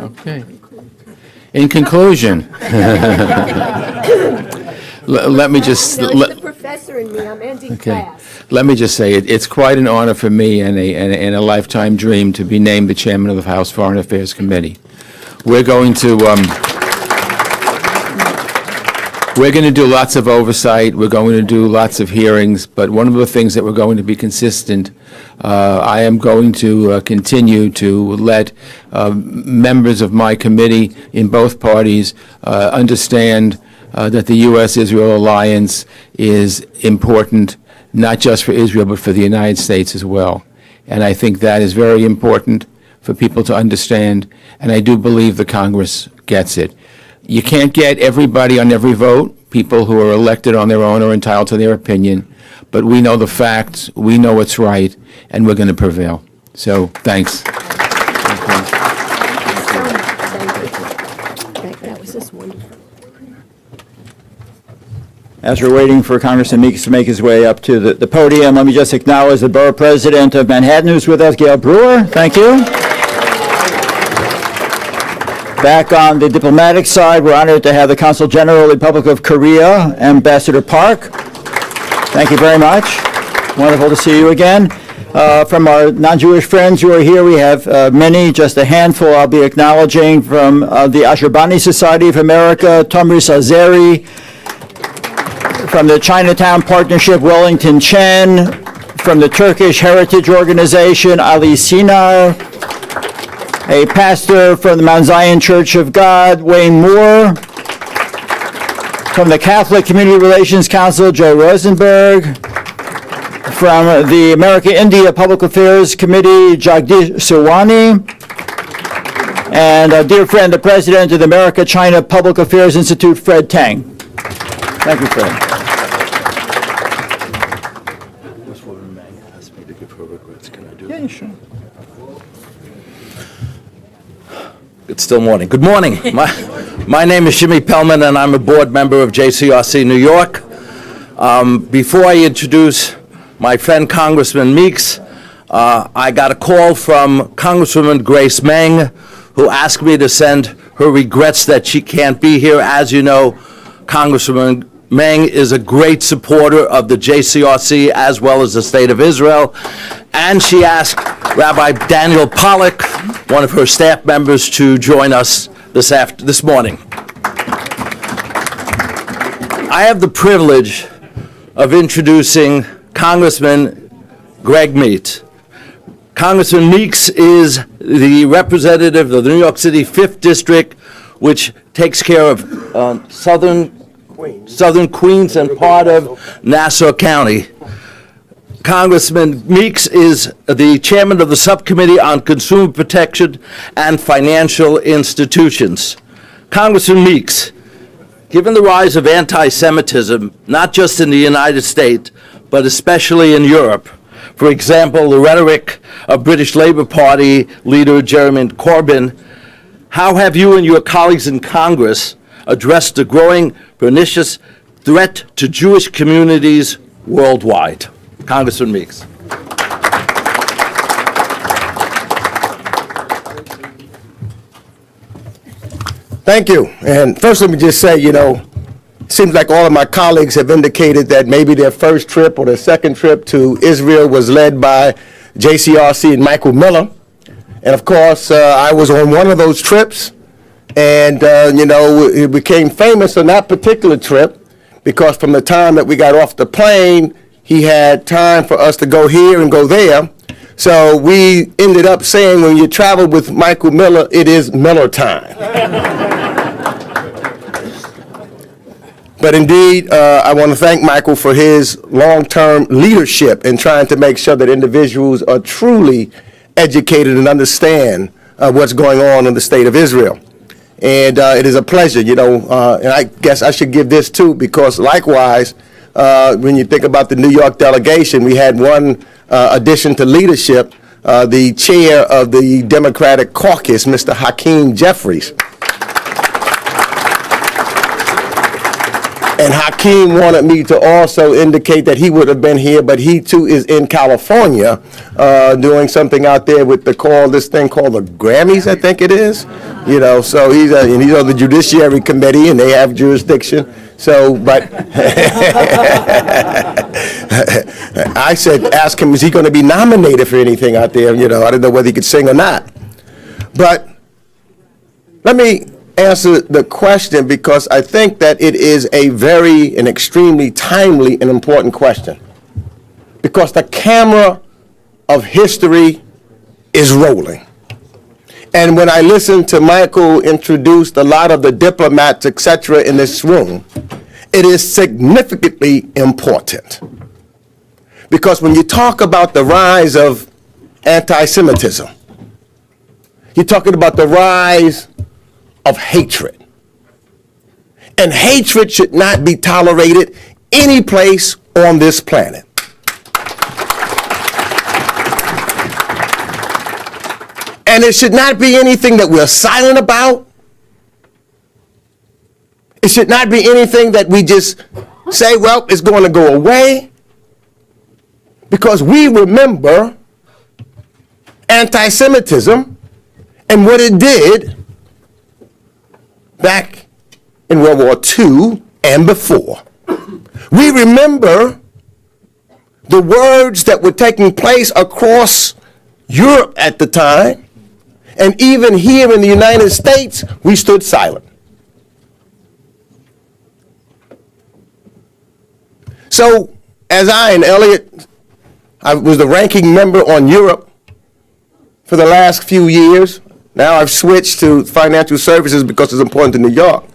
Okay. In conclusion, let me just... It's the professor in me. I'm ending class. Let me just say, it's quite an honor for me and a lifetime dream to be named the chairman of the House Foreign Affairs Committee. We're going to do lots of oversight. We're going to do lots of hearings. But one of the things that we're going to be consistent, I am going to continue to let members of my committee in both parties understand that the U.S.-Israel alliance is important, not just for Israel, but for the United States as well. And I think that is very important for people to understand, and I do believe the Congress gets it. You can't get everybody on every vote. People who are elected on their own are entitled to their opinion, but we know the facts, we know what's right, and we're going to prevail. So, thanks. That was just wonderful. As we're waiting for Congressman Meeks to make his way up to the podium, let me just acknowledge the Borough President of Manhattan who's with us, Gail Brewer. Thank you. Back on the diplomatic side, we're honored to have the Consul General of the Republic of Korea, Ambassador Park. Thank you very much. Wonderful to see you again. From our non-Jewish friends who are here, we have many, just a handful I'll be acknowledging from the Ashurbanipal Society of America, Tomris Azeri, from the Chinatown Partnership, Wellington Chen, from the Turkish Heritage Organization, Ali Sinar, a pastor from the Mount Zion Church of God, Wayne Moore, from the Catholic Community Relations Council, Joe Rosenberg, from the America-India Public Affairs Committee, Jagdish Sawani, and a dear friend, the president of the America-China Public Affairs Institute, Fred Tang. Thank you, Fred. It's still morning. Good morning. My name is Jimmy Pellman, and I'm a board member of JCRC New York. Before I introduce my friend Congressman Meeks, I got a call from Congresswoman Grace Meng, who asked me to send her regrets that she can't be here. As you know, Congresswoman Meng is a great supporter of the JCRC as well as the State of Israel, and she asked Rabbi Daniel Pollack, one of her staff members, to join us this morning. I have the privilege of introducing Congressman Greg Meeks. Congressman Meeks is the representative of the New York City 5th District, which takes care of southern Queens and part of Nassau County. Congressman Meeks is the chairman of the Subcommittee on Consumer Protection and Financial Institutions. Congressman Meeks, given the rise of anti-Semitism, not just in the United States, but especially in Europe, for example, the rhetoric of British Labour Party leader Jeremy Corbyn, how have you and your colleagues in Congress addressed the growing pernicious threat to Jewish communities worldwide? Congressman Meeks. Thank you. And first, let me just say, it seems like all of my colleagues have indicated that maybe their first trip or their second trip to Israel was led by JCRC and Michael Miller. And of course, I was on one of those trips, and, it became famous on that particular trip because from the time that we got off the plane, he had time for us to go here and go there. So we ended up saying when you travel with Michael Miller, it is Miller time. But indeed, I want to thank Michael for his long-term leadership in trying to make sure that individuals are truly educated and understand what's going on in the state of Israel. And it is a pleasure, and I guess I should give this too, because likewise, when you think about the New York delegation, we had one addition to leadership, the chair of the Democratic caucus, Mr. Hakeem Jeffries. And Hakeem wanted me to also indicate that he would have been here, but he too is in California doing something out there with this thing called the Grammys, I think it is. So he's on the Judiciary Committee and they have jurisdiction. So, but I said, ask him, is he going to be nominated for anything out there? I didn't know whether he could sing or not. But let me answer the question because I think that it is an extremely timely and important question. Because the camera of history is rolling. And when I listened to Michael introduce a lot of the diplomats, etc., in this room, it is significantly important. Because when you talk about the rise of anti-Semitism, you're talking about the rise of hatred. And hatred should not be tolerated any place on this planet. And it should not be anything that we're silent about. It should not be anything that we just say, well, it's going to go away. Because we remember anti-Semitism and what it did back in World War II and before. We remember the words that were taking place across Europe at the time. And even here in the United States, we stood silent. So, as I was the ranking member on Europe for the last few years. Now I've switched to financial services because it's important to New York.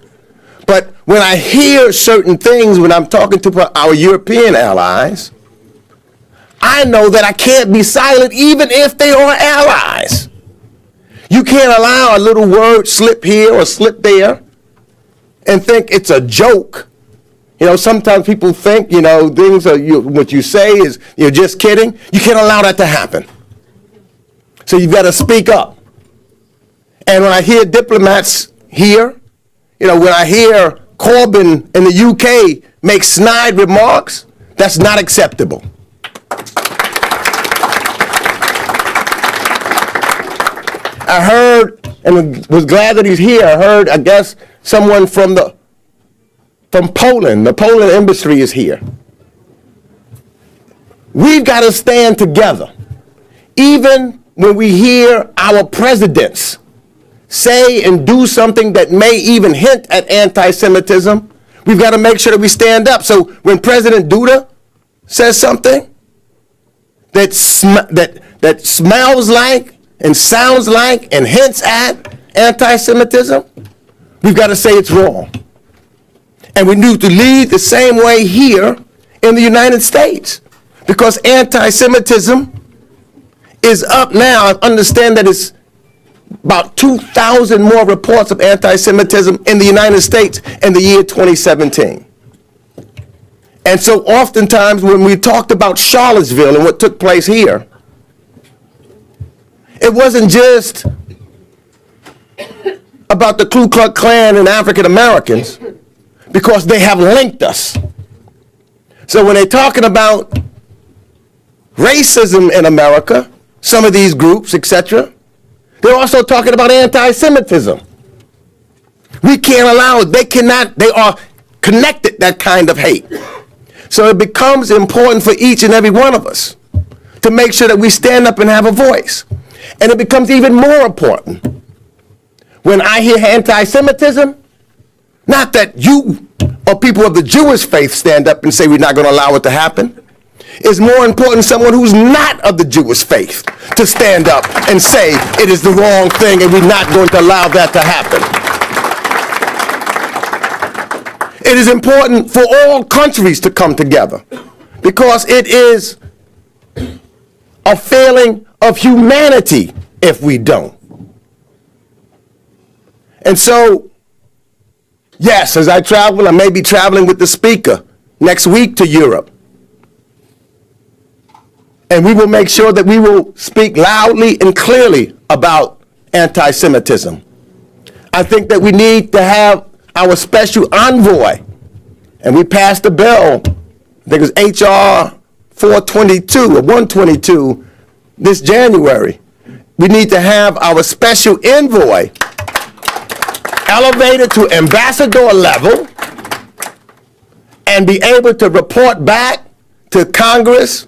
But when I hear certain things when I'm talking to our European allies, I know that I can't be silent even if they are allies. You can't allow a little word slip here or slip there and think it's a joke. Sometimes people think, things are, what you say is, you're just kidding. You can't allow that to happen. So you've got to speak up. And when I hear diplomats here, when I hear Corbyn in the UK make snide remarks, that's not acceptable. I heard, and was glad that he's here, I heard, I guess, someone from Poland. The Poland embassy is here. We've got to stand together. Even when we hear our presidents say and do something that may even hint at anti-Semitism, we've got to make sure that we stand up. So when President Duda says something that smells like and sounds like and hints at anti-Semitism, we've got to say it's wrong. And we need to lead the same way here in the United States, because anti-Semitism is up now. I understand that it's about 2,000 more reports of anti-Semitism in the United States in the year 2017. And so oftentimes when we talked about Charlottesville and what took place here, it wasn't just about the Ku Klux Klan and African Americans, because they have linked us. So when they're talking about racism in America, some of these groups, etc., they're also talking about anti-Semitism. We can't allow it. They are connected, that kind of hate. So it becomes important for each and every one of us to make sure that we stand up and have a voice. And it becomes even more important when I hear anti-Semitism, not that you or people of the Jewish faith stand up and say we're not going to allow it to happen. It's more important someone who's not of the Jewish faith to stand up and say it is the wrong thing and we're not going to allow that to happen. It is important for all countries to come together, because it is a failing of humanity if we don't. And so, yes, as I travel, I may be traveling with the speaker next week to Europe. And we will make sure that we will speak loudly and clearly about anti-Semitism. I think that we need to have our special envoy, and we passed a bill, I think it was H.R. 422 or 122 this January. We need to have our special envoy elevated to ambassador level and be able to report back to Congress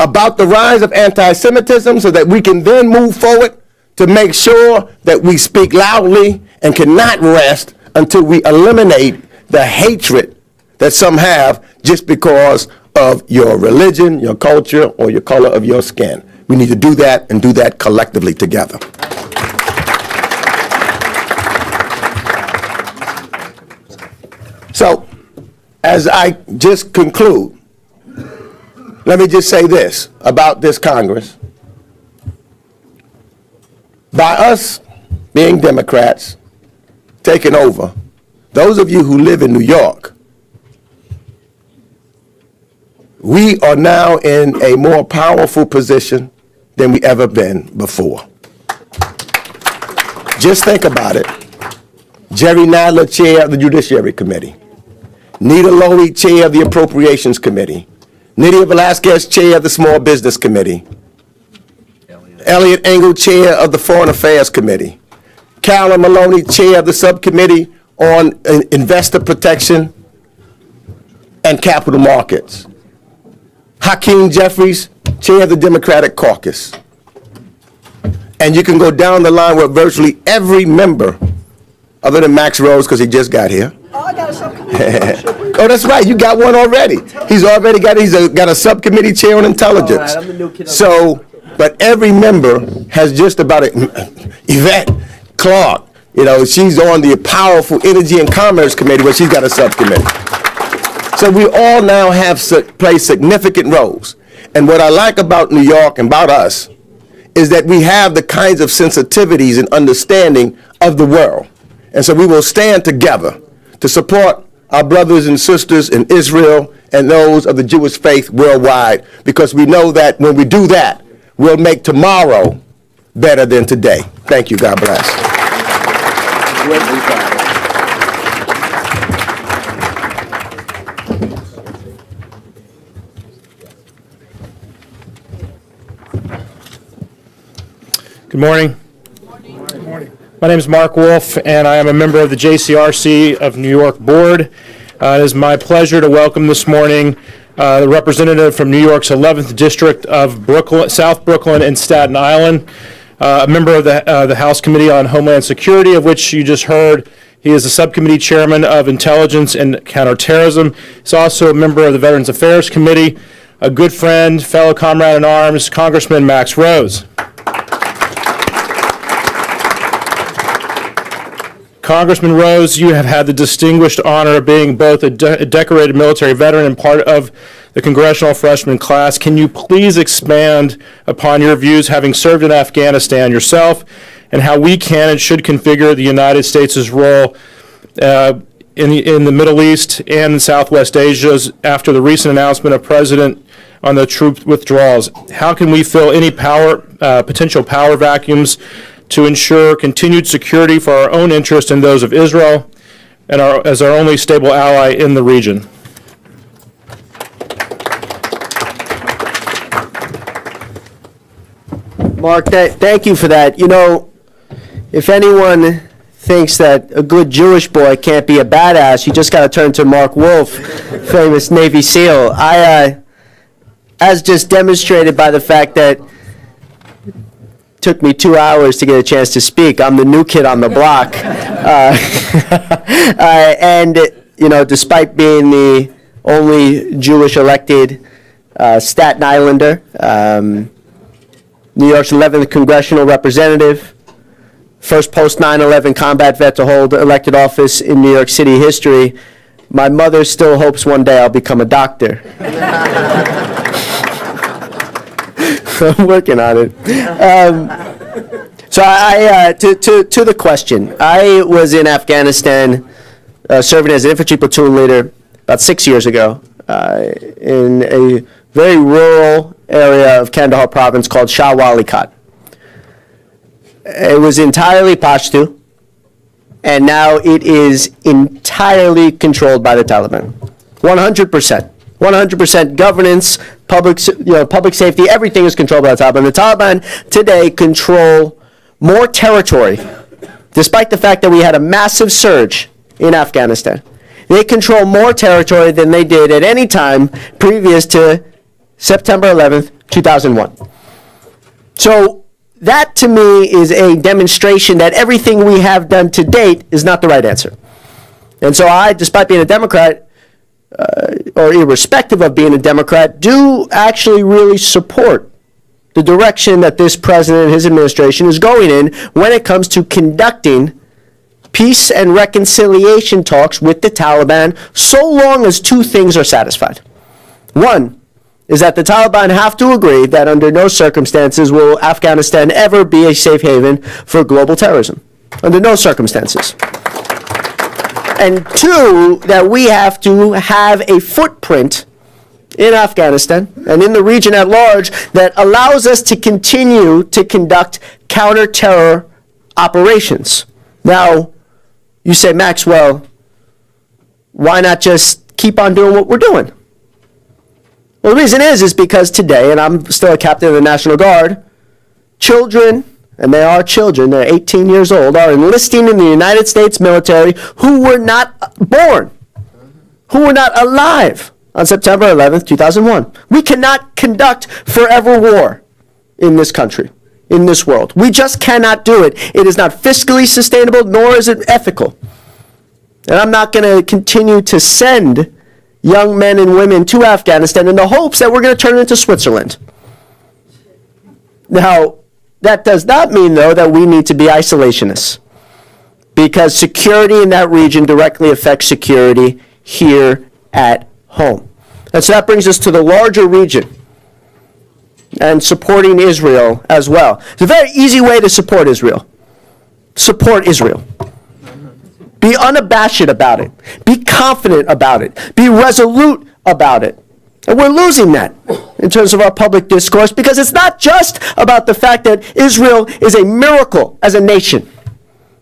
about the rise of anti-Semitism, so that we can then move forward to make sure that we speak loudly and cannot rest until we eliminate the hatred that some have just because of your religion, your culture, or your color of your skin. We need to do that, and do that collectively together. So, as I just conclude, let me just say this about this Congress. By us being Democrats taking over, those of you who live in New York, we are now in a more powerful position than we ever been before. Just think about it. Jerry Nadler, chair of the Judiciary Committee. Nita Lowey, chair of the Appropriations Committee. Nydia Velasquez, chair of the Small Business Committee. Elliot Engel, chair of the Foreign Affairs Committee. Carolyn Maloney, chair of the Subcommittee on Investor Protection and Capital Markets. Hakeem Jeffries, chair of the Democratic Caucus. And you can go down the line with virtually every member, other than Max Rose, because he just got here. Oh, I got a subcommittee. Oh, that's right. You got one already. He's got a subcommittee chair on intelligence. All right, I'm the new kid on So, but every member has just about Yvette Clark, she's on the powerful Energy and Commerce Committee, where she's got a subcommittee. So we all now have play significant roles. And what I like about New York and about us is that we have the kinds of sensitivities and understanding of the world. And so we will stand together to support our brothers and sisters in Israel and those of the Jewish faith worldwide, because we know that when we do that, will make tomorrow better than today. Thank you. God bless. Good morning. My name is Mark Wolf, and I am a member of the JCRC of New York Board. It is my pleasure to welcome this morning the representative from New York's 11th District of Brooklyn, South Brooklyn and Staten Island, a member of the House Committee on Homeland Security, of which you just heard. He is the subcommittee chairman of Intelligence and Counterterrorism. He's also a member of the Veterans Affairs Committee, a good friend, fellow comrade in arms, Congressman Max Rose. Congressman Rose, you have had the distinguished honor of being both a decorated military veteran and part of the congressional freshman class. Can you please expand upon your views, having served in Afghanistan yourself, and how we can and should configure the United States' role in the Middle East and Southwest Asia after the recent announcement of President on the troop withdrawals? How can we fill any potential power vacuums to ensure continued security for our own interest and those of Israel, and as our only stable ally in the region? Mark, thank you for that. You know, if anyone thinks that a good Jewish boy can't be a badass, you just got to turn to Mark Wolf, famous Navy SEAL. As just demonstrated by the fact that took me 2 hours to get a chance to speak. I'm the new kid on the block. And, you know, despite being the only Jewish elected Staten Islander, New York's 11th congressional representative, first post 9/11 combat vet to hold elected office in New York City history, my mother still hopes one day I'll become a doctor. I'm working on it. So to the question, I was in Afghanistan serving as an infantry platoon leader about 6 years ago in a very rural area of Kandahar province called Shah Wali Khat. It was entirely Pashto, and now it is entirely controlled by the Taliban. 100%. 100% governance, public safety, everything is controlled by the Taliban. The Taliban today control more territory, despite the fact that we had a massive surge in Afghanistan. They control more territory than they did at any time previous to September 11th, 2001. So that, to me, is a demonstration that everything we have done to date is not the right answer. And so I, despite being a Democrat, or irrespective of being a Democrat, do actually really support the direction that this president and his administration is going in when it comes to conducting peace and reconciliation talks with the Taliban, so long as two things are satisfied. One is that the Taliban have to agree that under no circumstances will Afghanistan ever be a safe haven for global terrorism. Under no circumstances. And two, that we have to have a footprint in Afghanistan and in the region at large that allows us to continue to conduct counter-terror operations. Now, you say, Max, well, why not just keep on doing what we're doing? Well, the reason is because today, and I'm still a captain of the National Guard, children, and they are children, they're 18 years old, are enlisting in the United States military who were not born, who were not alive on September 11th, 2001. We cannot conduct forever war in this country, in this world. We just cannot do it. It is not fiscally sustainable, nor is it ethical. And I'm not going to continue to send young men and women to Afghanistan in the hopes that we're going to turn it into Switzerland. Now, that does not mean, though, that we need to be isolationists, because security in that region directly affects security here at home. And so that brings us to the larger region and supporting Israel as well. It's a very easy way to support Israel. Support Israel. Be unabashed about it. Be confident about it. Be resolute about it. And we're losing that in terms of our public discourse, because it's not just about the fact that Israel is a miracle as a nation.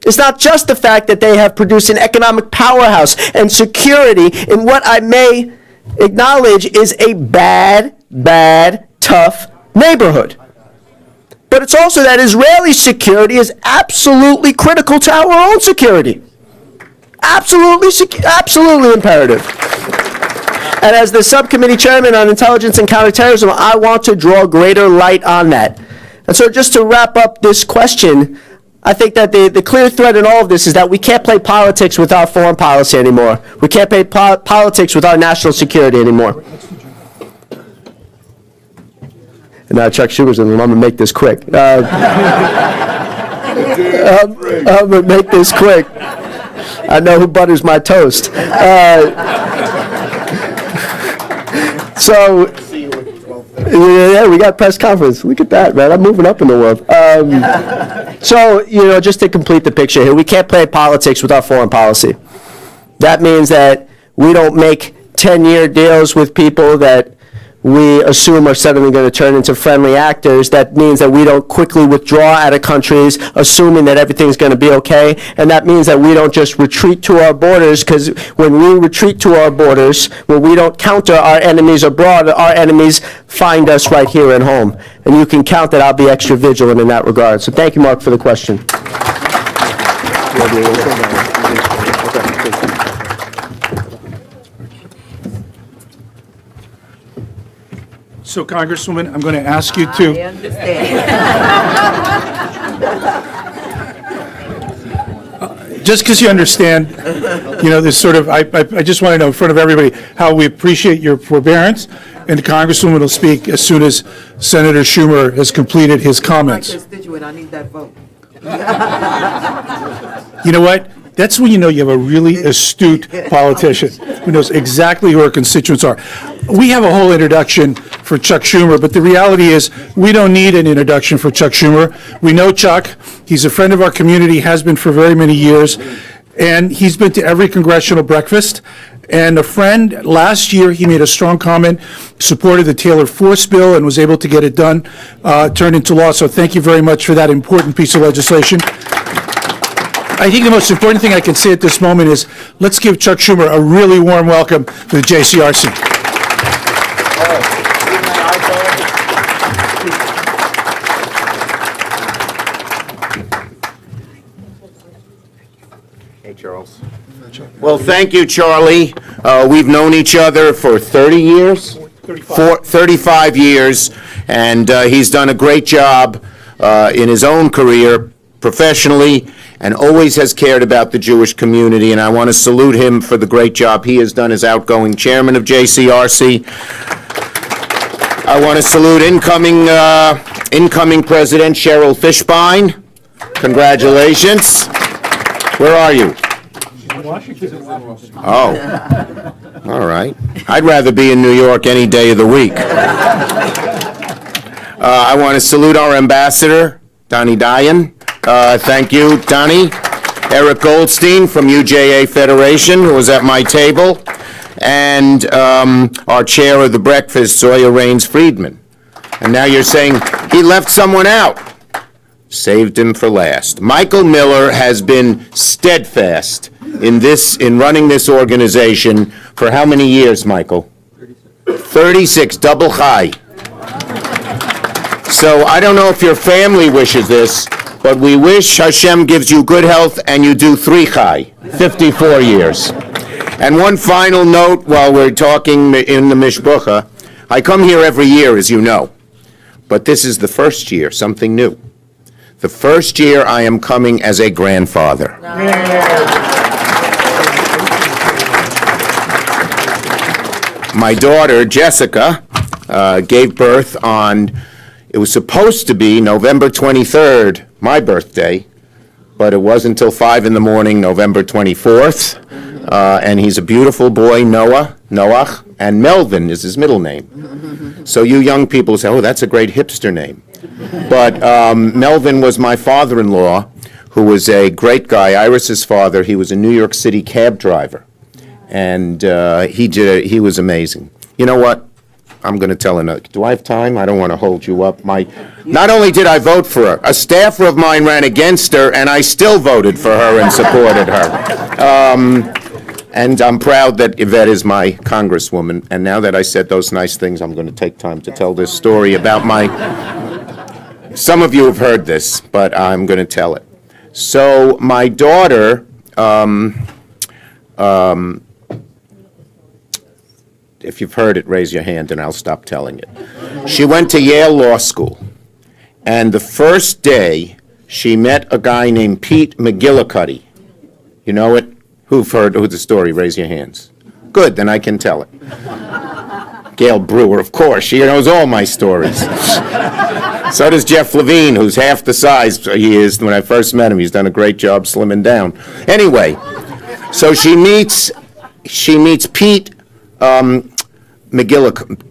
It's not just the fact that they have produced an economic powerhouse and security in what I may acknowledge is a bad, tough neighborhood. But it's also that Israeli security is absolutely critical to our own security. Absolutely imperative. And as the subcommittee chairman on intelligence and counterterrorism, I want to draw greater light on that. And so just to wrap up this question, I think that the clear thread in all of this is that we can't play politics with our foreign policy anymore. We can't play politics with our national security anymore. And now Chuck Schumer's in the room. I'm going to make this quick. I'm going to make this quick. I know who butters my toast. So, yeah, we got press conference. Look at that, man. I'm moving up in the world. So, just to complete the picture here, we can't play politics with our foreign policy. That means that we don't make 10-year deals with people that we assume are suddenly going to turn into friendly actors. That means that we don't quickly withdraw out of countries assuming that everything's going to be okay. And that means that we don't just retreat to our borders, because when we retreat to our borders, when we don't counter our enemies abroad, our enemies find us right here at home. And you can count that I'll be extra vigilant in that regard. So thank you, Mark, for the question. So, Congresswoman, I'm going to ask you to... I understand. Just because you understand, this sort of, I just want to know in front of everybody how we appreciate your forbearance, and the Congresswoman will speak as soon as Senator Schumer has completed his comments. My constituent, I need that vote. You know what? That's when you know you have a really astute politician who knows exactly who our constituents are. We have a whole introduction for Chuck Schumer, but the reality is we don't need an introduction for Chuck Schumer. We know Chuck. He's a friend of our community, has been for very many years, and he's been to every congressional breakfast. And a friend, last year, he made a strong comment, supported the Taylor Force bill, and was able to get it done, turned into law. So thank you very much for that important piece of legislation. I think the most important thing I can say at this moment is let's give Chuck Schumer a really warm welcome to the JCRC. Hey, Charles. Well, thank you, Charlie. We've known each other for 30 years? 35 years, and he's done a great job in his own career professionally, and always has cared about the Jewish community, and I want to salute him for the great job he has done as outgoing chairman of JCRC. I want to salute incoming President Cheryl Fishbein. Congratulations. Where are you? Oh, all right. I'd rather be in New York any day of the week. I want to salute our ambassador, Donnie Dyan. Thank you, Donnie. Eric Goldstein from UJA-Federation, who was at my table, and our chair of the breakfast, Zoya Raines-Friedman. And now you're saying he left someone out. Saved him for last. Michael Miller has been steadfast in running this organization for how many years, Michael? 36, double high. So I don't know if your family wishes this, but we wish Hashem gives you good health and you do 3 chai, 54 years. And one final note while we're talking in the Mishbucha. I come here every year, as you know, but this is the first year, something new. The first year I am coming as a grandfather. My daughter, Jessica, gave birth on, it was supposed to be November 23rd, my birthday, but it wasn't until 5 in the morning, November 24th. And he's a beautiful boy, Noach, and Melvin is his middle name. So you young people say, oh, that's a great hipster name. But Melvin was my father-in-law, who was a great guy, Iris's father. He was a New York City cab driver. And he was amazing. You know what? I'm going to tell another. Do I have time? I don't want to hold you up. Not only did I vote for her, a staffer of mine ran against her, and I still voted for her and supported her. And I'm proud that Yvette is my congresswoman. And now that I said those nice things, I'm going to take time to tell this story about some of you have heard this, but I'm going to tell it. So my daughter, if you've heard it, raise your hand and I'll stop telling it. She went to Yale Law School, and the first day she met a guy named Pete McGillicuddy. You know it? Who've heard the story? Raise your hands. Good, then I can tell it. Gail Brewer, of course, she knows all my stories. So does Jeff Levine, who's half the size he is when I first met him. He's done a great job slimming down. Anyway, so she meets Pete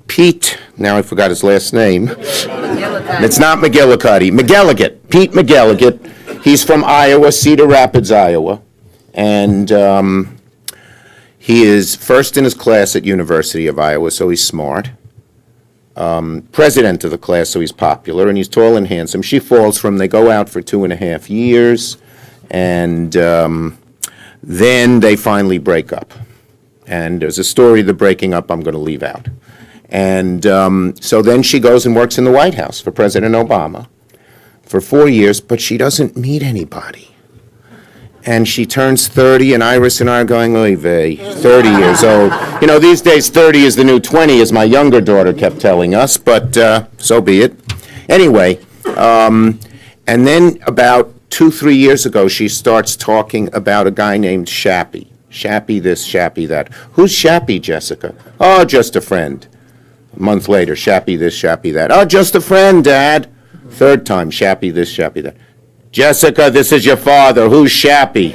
Pete, now I forgot his last name. It's not McGillicuddy. McGilligan, Pete McGilligan. He's from Iowa, Cedar Rapids, Iowa. And he is first in his class at University of Iowa, so he's smart. President of the class, so he's popular, and he's tall and handsome. She falls for him. They go out for 2.5 years, and then they finally break up. And there's a story of the breaking up I'm going to leave out. And so then she goes and works in the White House for President Obama for 4 years, but she doesn't meet anybody. And she turns 30, and Iris and I are going, oy vey, 30 years old. You know, these days 30 is the new 20, as my younger daughter kept telling us, but so be it. Anyway, and then about 2-3 years ago, she starts talking about a guy named Shappy. Shappy this, Shappy that. Who's Shappy, Jessica? Oh, just a friend. A month later, Shappy this, Shappy that. Oh, just a friend, Dad. Third time, Shappy this, Shappy that. Jessica, this is your father. Who's Shappy?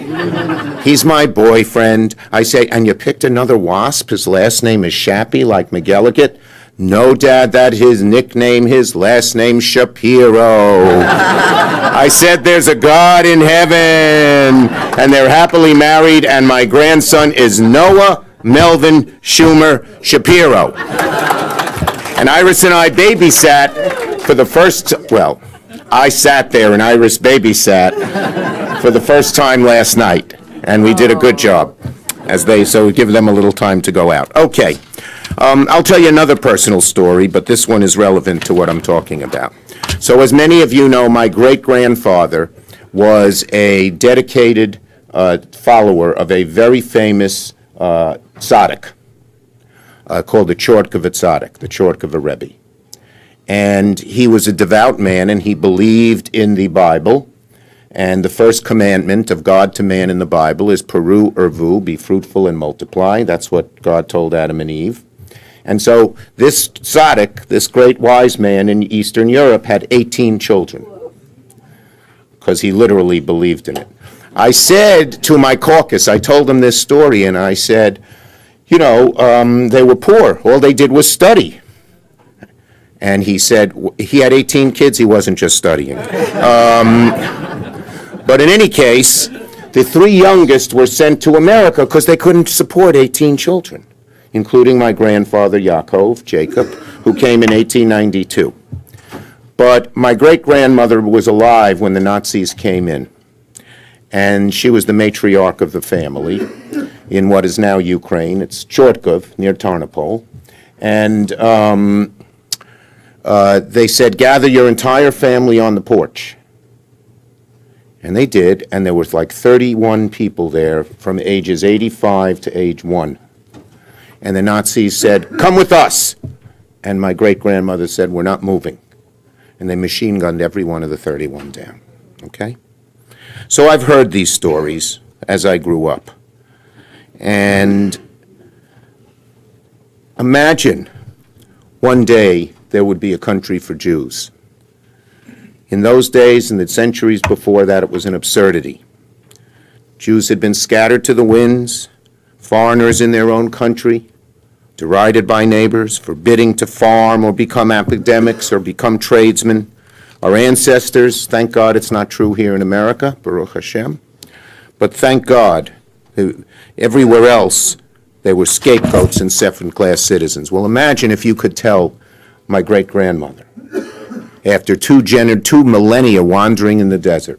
He's my boyfriend. I say, and you picked another wasp? His last name is Shappy, like McGilligan? No, Dad, that's his nickname. His last name's Shapiro. I said, there's a God in heaven, and they're happily married, and my grandson is Noah Melvin Schumer Shapiro. And Iris and I babysat for the first, well, I sat there and Iris babysat for the first time last night, and we did a good job, so we give them a little time to go out. Okay, I'll tell you another personal story, but this one is relevant to what I'm talking about. So as many of you know, my great-grandfather was a dedicated follower of a very famous tzaddik called the Chortkova tzaddik, the Chortkova Rebbe. And he was a devout man, and he believed in the Bible. And the first commandment of God to man in the Bible is Peru Urvu, be fruitful and multiply. That's what God told Adam and Eve. And so this tzaddik, this great wise man in Eastern Europe, had 18 children because he literally believed in it. I said to my caucus, I told them this story, and I said, you know, they were poor. All they did was study. And he said he had 18 kids, he wasn't just studying. But in any case, the 3 youngest were sent to America because they couldn't support 18 children, including my grandfather Yaakov, Jacob, who came in 1892. But my great-grandmother was alive when the Nazis came in, and she was the matriarch of the family in what is now Ukraine. It's Chortkov, near Tarnopol. And they said, gather your entire family on the porch. And they did, and there was like 31 people there from ages 85 to age 1. And the Nazis said, come with us. And my great-grandmother said, we're not moving. And they machine gunned every one of the 31 down. Okay? So I've heard these stories as I grew up. And imagine one day there would be a country for Jews. In those days and the centuries before that, it was an absurdity. Jews had been scattered to the winds, foreigners in their own country, derided by neighbors, forbidding to farm or become academics or become tradesmen. Our ancestors, thank God it's not true here in America, Baruch Hashem, but thank God, everywhere else, They were scapegoats and second-class citizens. Well, imagine if you could tell my great-grandmother, after two millennia wandering in the desert,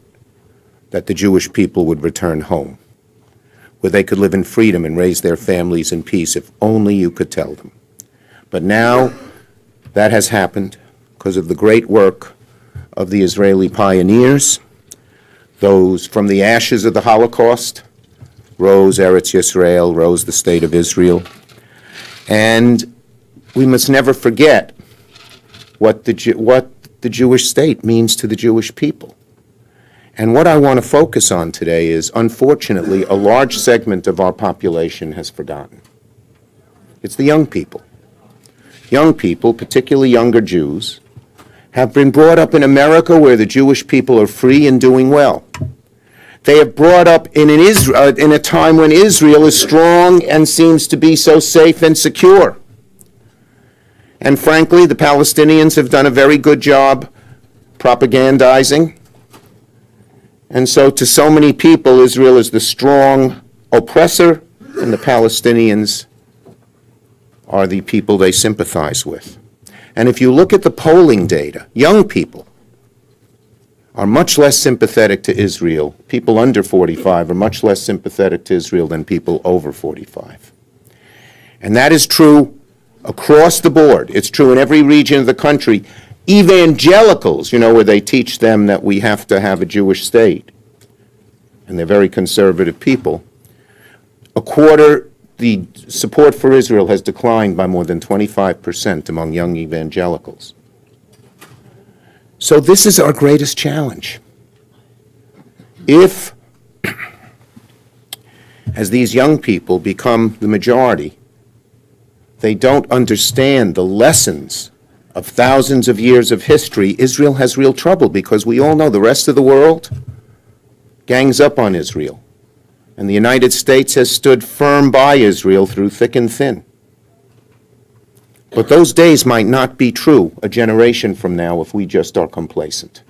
that the Jewish people would return home, where they could live in freedom and raise their families in peace, if only you could tell them. But now that has happened because of the great work of the Israeli pioneers. Those from the ashes of the Holocaust rose Eretz Yisrael, rose the state of Israel. And we must never forget what the Jewish state means to the Jewish people. And what I want to focus on today is, unfortunately, a large segment of our population has forgotten. It's the young people. Young people, particularly younger Jews, have been brought up in America where the Jewish people are free and doing well. They have brought up in a time when Israel is strong and seems to be so safe and secure. And frankly, the Palestinians have done a very good job propagandizing. And so to so many people, Israel is the strong oppressor, and the Palestinians are the people they sympathize with. And if you look at the polling data, young people are much less sympathetic to Israel. People under 45 are much less sympathetic to Israel than people over 45. And that is true across the board. It's true in every region of the country. Evangelicals, where they teach them that we have to have a Jewish state, and they're very conservative people, the support for Israel has declined by more than 25% among young evangelicals. So this is our greatest challenge. If, as these young people become the majority, they don't understand the lessons of thousands of years of history, Israel has real trouble, because we all know the rest of the world gangs up on Israel. And the United States has stood firm by Israel through thick and thin. But those days might not be true a generation from now if we just are complacent.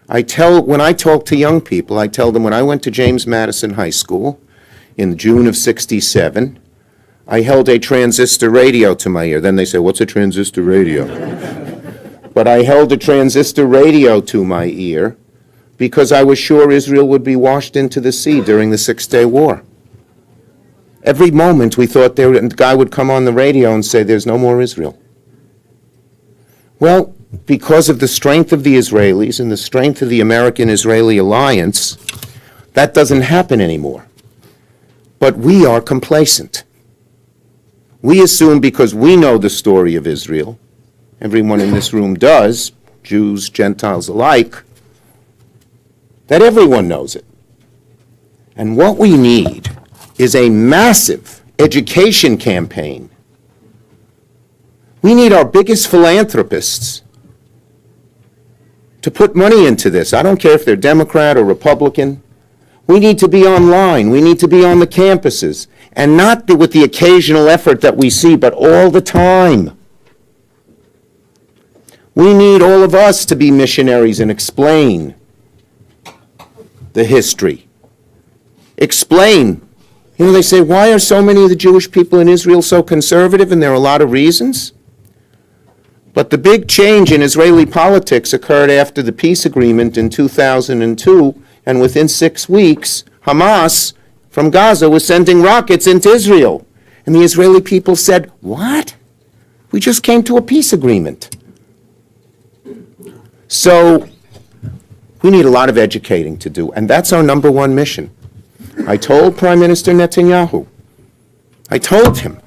When I talk to young people, I tell them when I went to James Madison High School in June of '67, I held a transistor radio to my ear. Then they say, "What's a transistor radio?" But I held a transistor radio to my ear because I was sure Israel would be washed into the sea during the Six-Day War. Every moment we thought a guy would come on the radio and say, "There's no more Israel." Well, because of the strength of the Israelis and the strength of the American-Israeli alliance, that doesn't happen anymore. But we are complacent. We assume because we know the story of Israel, everyone in this room does, Jews, Gentiles alike, that everyone knows it. And what we need is a massive education campaign. We need our biggest philanthropists to put money into this. I don't care if they're Democrat or Republican. We need to be online. We need to be on the campuses. And not with the occasional effort that we see, but all the time. We need all of us to be missionaries and explain the history. Explain. They say, why are so many of the Jewish people in Israel so conservative? And there are a lot of reasons. But the big change in Israeli politics occurred after the peace agreement in 2002, and within 6 weeks, Hamas from Gaza was sending rockets into Israel. And the Israeli people said, "What? We just came to a peace agreement." So we need a lot of educating to do, and that's our number one mission. I told Prime Minister Netanyahu, I told him,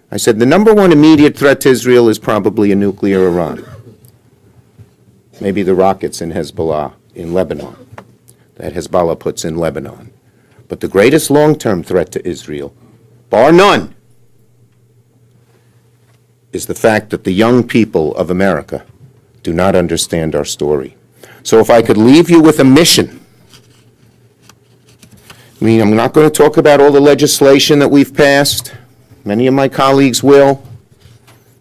I said, the number one immediate threat to Israel is probably a nuclear Iran. Maybe the rockets in Hezbollah in Lebanon, that Hezbollah puts in Lebanon. But the greatest long-term threat to Israel, bar none, is the fact that the young people of America do not understand our story. So if I could leave you with a mission, I'm not going to talk about all the legislation that we've passed. Many of my colleagues will.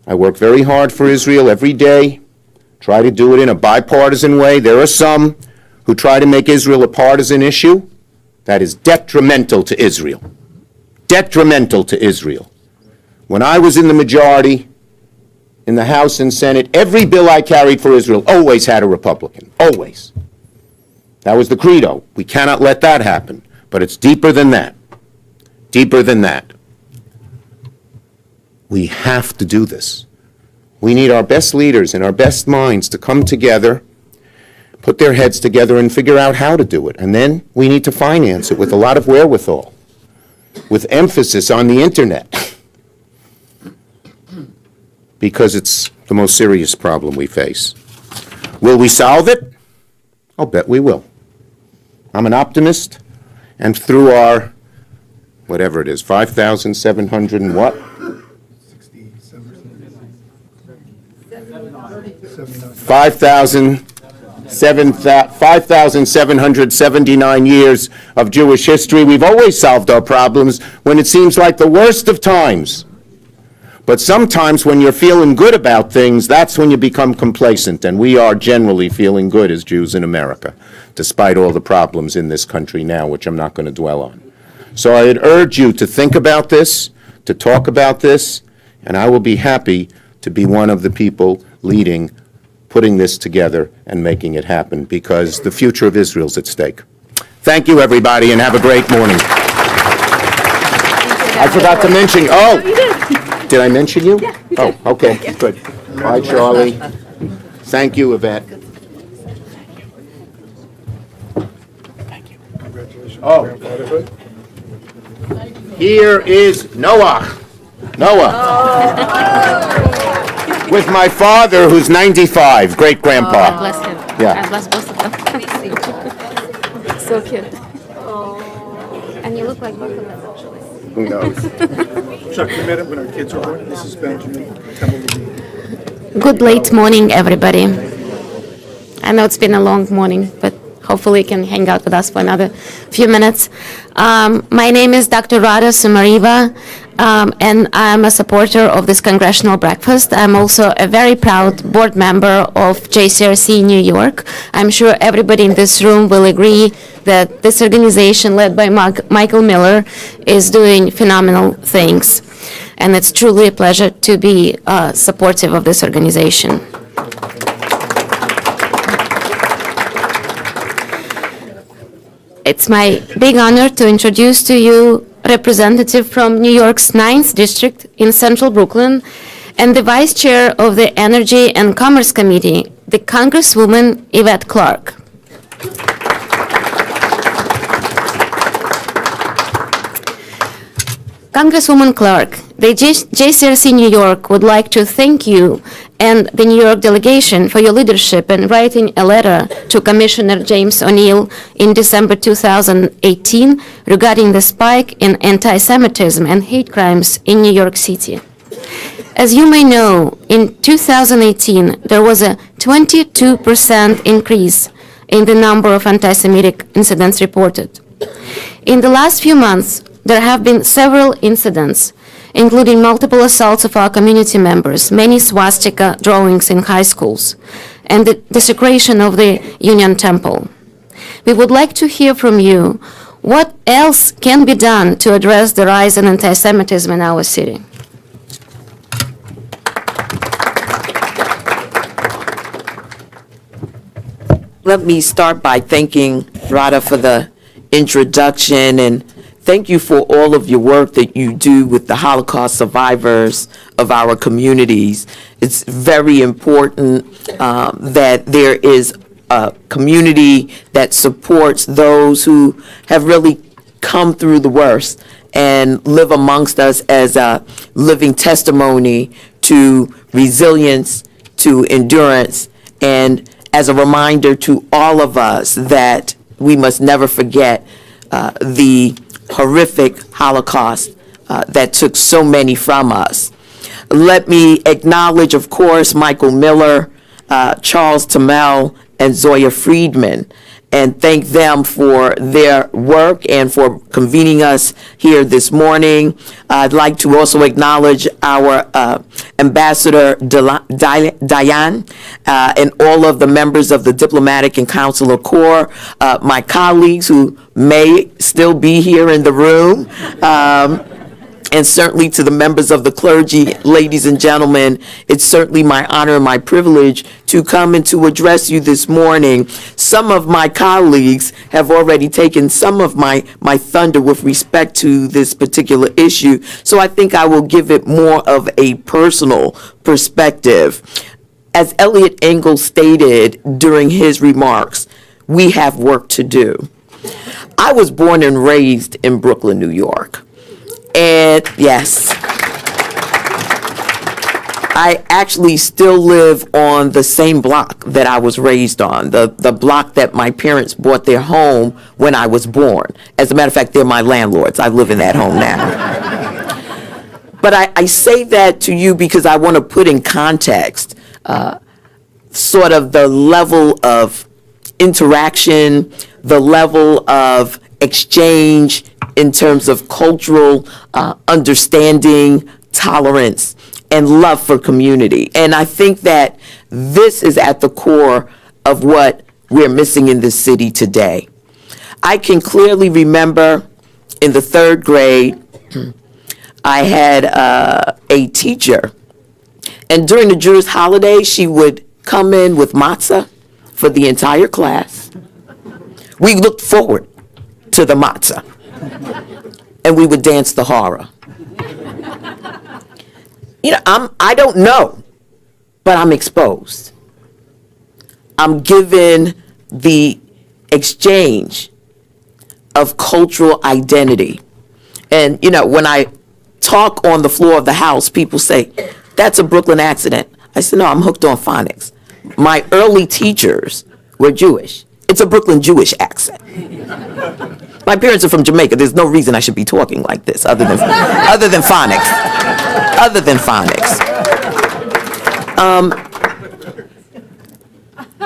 I work very hard for Israel every day, try to do it in a bipartisan way. There are some who try to make Israel a partisan issue. That is detrimental to Israel. detrimental to Israel. When I was in the majority in the House and Senate, every bill I carried for Israel always had a Republican, always. That was the credo. We cannot let that happen, but it's deeper than that, deeper than that. We have to do this. We need our best leaders and our best minds to come together, put their heads together and figure out how to do it. And then we need to finance it with a lot of wherewithal, with emphasis on the internet, because it's the most serious problem we face. Will we solve it? I'll bet we will. I'm an optimist, and through our, whatever it is, 5,700 and what? 5,779 years of Jewish history, we've always solved our problems when it seems like the worst of times. But sometimes when you're feeling good about things, that's when you become complacent, and we are generally feeling good as Jews in America, despite all the problems in this country now, which I'm not going to dwell on. So I'd urge you to think about this, to talk about this, and I will be happy to be one of the people leading, putting this together and making it happen, because the future of Israel's at stake. Thank you, everybody, and have a great morning. I forgot to mention, did I mention you? Yeah, you did. Oh, okay, good. Bye, Charlie. Thank you, Yvette. Thank you. Congratulations. Oh. Here is Noah. With my father, who's 95, great-grandpa. God bless him. Yeah. God bless both of them. So cute. And you look like both of them, actually. Who knows? Chuck, we met when our kids were born. This is Benjamin. Good late morning, everybody. I know it's been a long morning, but hopefully you can hang out with us for another few minutes. My name is Dr. Rada Sumariva, and I'm a supporter of this Congressional Breakfast. I'm also a very proud board member of JCRC New York. I'm sure everybody in this room will agree that this organization led by Michael Miller is doing phenomenal things. And it's truly a pleasure to be supportive of this organization. It's my big honor to introduce to you a representative from New York's 9th District in Central Brooklyn and the Vice Chair of the Energy and Commerce Committee, the Congresswoman Yvette Clarke. Congresswoman Clarke, the JCRC New York would like to thank you and the New York delegation for your leadership in writing a letter to Commissioner James O'Neill in December 2018 regarding the spike in anti-Semitism and hate crimes in New York City. As you may know, in 2018, there was a 22% increase in the number of anti-Semitic incidents reported. In the last few months, there have been several incidents, including multiple assaults of our community members, many swastika drawings in high schools, and the desecration of the Union Temple. We would like to hear from you what else can be done to address the rise in anti-Semitism in our city. Let me start by thanking Rada for the introduction, and thank you for all of your work that you do with the Holocaust survivors of our communities. It's very important that there is a community that supports those who have really come through the worst and live amongst us as a living testimony to resilience, to endurance, and as a reminder to all of us that we must never forget the horrific Holocaust that took so many from us. Let me acknowledge, of course, Michael Miller, Charles Tamel, and Zoya Friedman, and thank them for their work and for convening us here this morning. I'd like to also acknowledge our Ambassador Diane and all of the members of the Diplomatic and Consular Corps, my colleagues who may still be here in the room, and certainly to the members of the clergy, ladies and gentlemen, it's certainly my honor and my privilege to come and to address you this morning. Some of my colleagues have already taken some of my thunder with respect to this particular issue, so I think I will give it more of a personal perspective. As Elliot Engel stated during his remarks, we have work to do. I was born and raised in Brooklyn, New York. And yes, I actually still live on the same block that I was raised on, the block that my parents bought their home when I was born. As a matter of fact, they're my landlords. I live in that home now. But I say that to you because I want to put in context sort of the level of interaction, the level of exchange in terms of cultural understanding, tolerance, and love for community. And I think that this is at the core of what we're missing in this city today. I can clearly remember in the 3rd grade, I had a teacher, and during the Jewish holiday, she would come in with matzah for the entire class. We looked forward to the matzah, and we would dance the horror. You know, I don't know, but I'm exposed. I'm given the exchange of cultural identity. And, you know, when I talk on the floor of the House, people say, that's a Brooklyn accident. I said, no, I'm hooked on phonics. My early teachers were Jewish. It's a Brooklyn Jewish accent. My parents are from Jamaica. There's no reason I should be talking like this other than phonics. Other than phonics.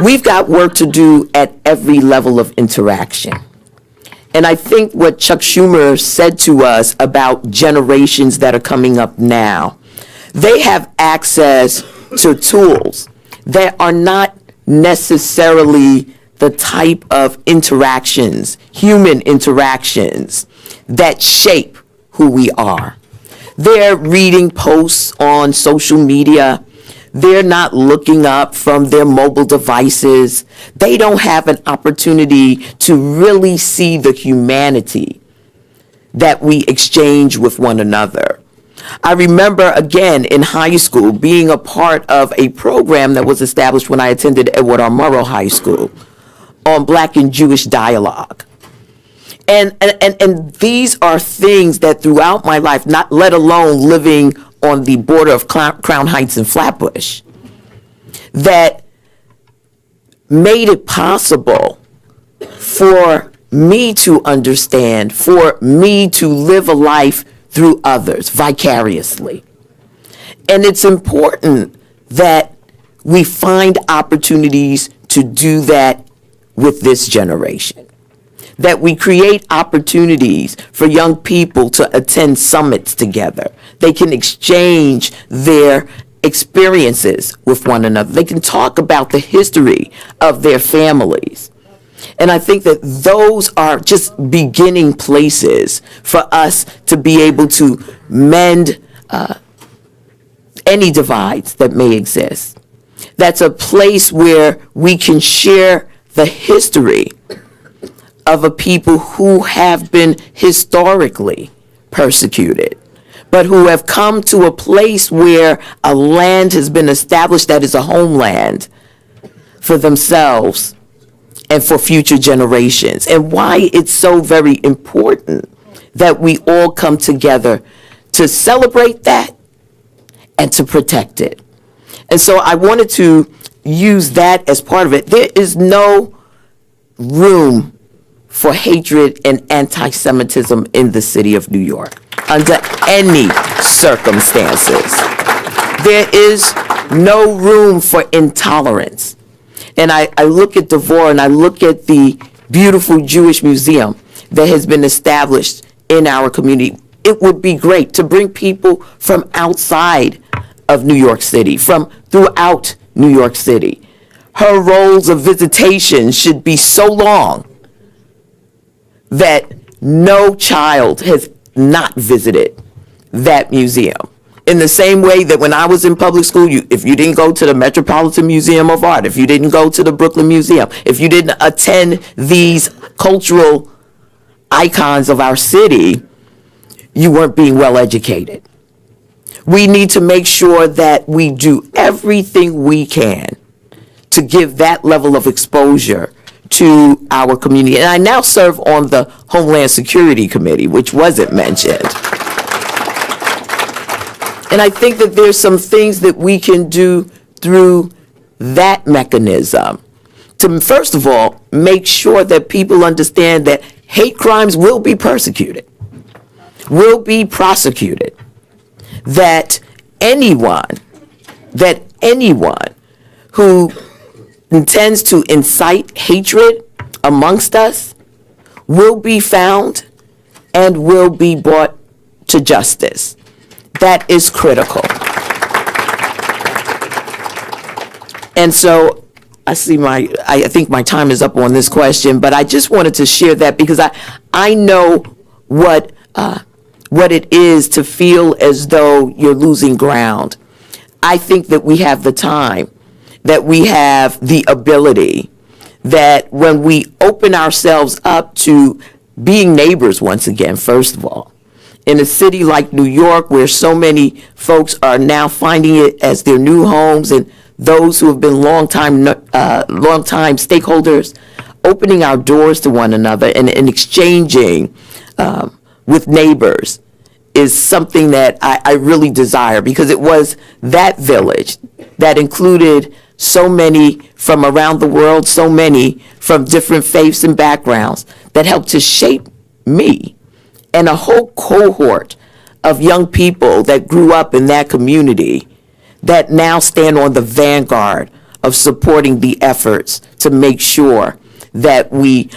We've got work to do at every level of interaction. And I think what Chuck Schumer said to us about generations that are coming up now, they have access to tools that are not necessarily the type of interactions, human interactions, that shape who we are. They're reading posts on social media. They're not looking up from their mobile devices. They don't have an opportunity to really see the humanity that we exchange with one another. I remember, again, in high school, being a part of a program that was established when I attended Edward R. Murrow High School on Black and Jewish dialogue. And these are things that throughout my life, not let alone living on the border of Crown Heights and Flatbush, that made it possible for me to understand, for me to live a life through others vicariously. And it's important that we find opportunities to do that with this generation. That we create opportunities for young people to attend summits together. They can exchange their experiences with one another. They can talk about the history of their families. And I think that those are just beginning places for us to be able to mend any divides that may exist. That's a place where we can share the history of a people who have been historically persecuted, but who have come to a place where a land has been established that is a homeland for themselves and for future generations, and why it's so very important that we all come together to celebrate that and to protect it. And so I wanted to use that as part of it. There is no room for hatred and anti-Semitism in the city of New York under any circumstances. There is no room for intolerance. And I look at Devore and I look at the beautiful Jewish museum that has been established in our community. It would be great to bring people from outside of New York City, from throughout New York City. Her roles of visitation should be so long that no child has not visited that museum. In the same way that when I was in public school, if you didn't go to the Metropolitan Museum of Art, if you didn't go to the Brooklyn Museum, if you didn't attend these cultural icons of our city, you weren't being well educated. We need to make sure that we do everything we can to give that level of exposure to our community. And I now serve on the Homeland Security Committee, which wasn't mentioned. And I think that there's some things that we can do through that mechanism to, first of all, make sure that people understand that hate crimes will be persecuted, will be prosecuted, that anyone who intends to incite hatred amongst us will be found and will be brought to justice. That is critical. And so I think my time is up on this question, but I just wanted to share that because I know what it is to feel as though you're losing ground. I think that we have the time, that we have the ability, that when we open ourselves up to being neighbors once again, first of all, in a city like New York, where so many folks are now finding it as their new homes, and those who have been longtime stakeholders, opening our doors to one another and exchanging with neighbors is something that I really desire, because it was that village that included so many from around the world, so many from different faiths and backgrounds, that helped to shape me and a whole cohort of young people that grew up in that community that now stand on the vanguard of supporting the efforts to make sure that we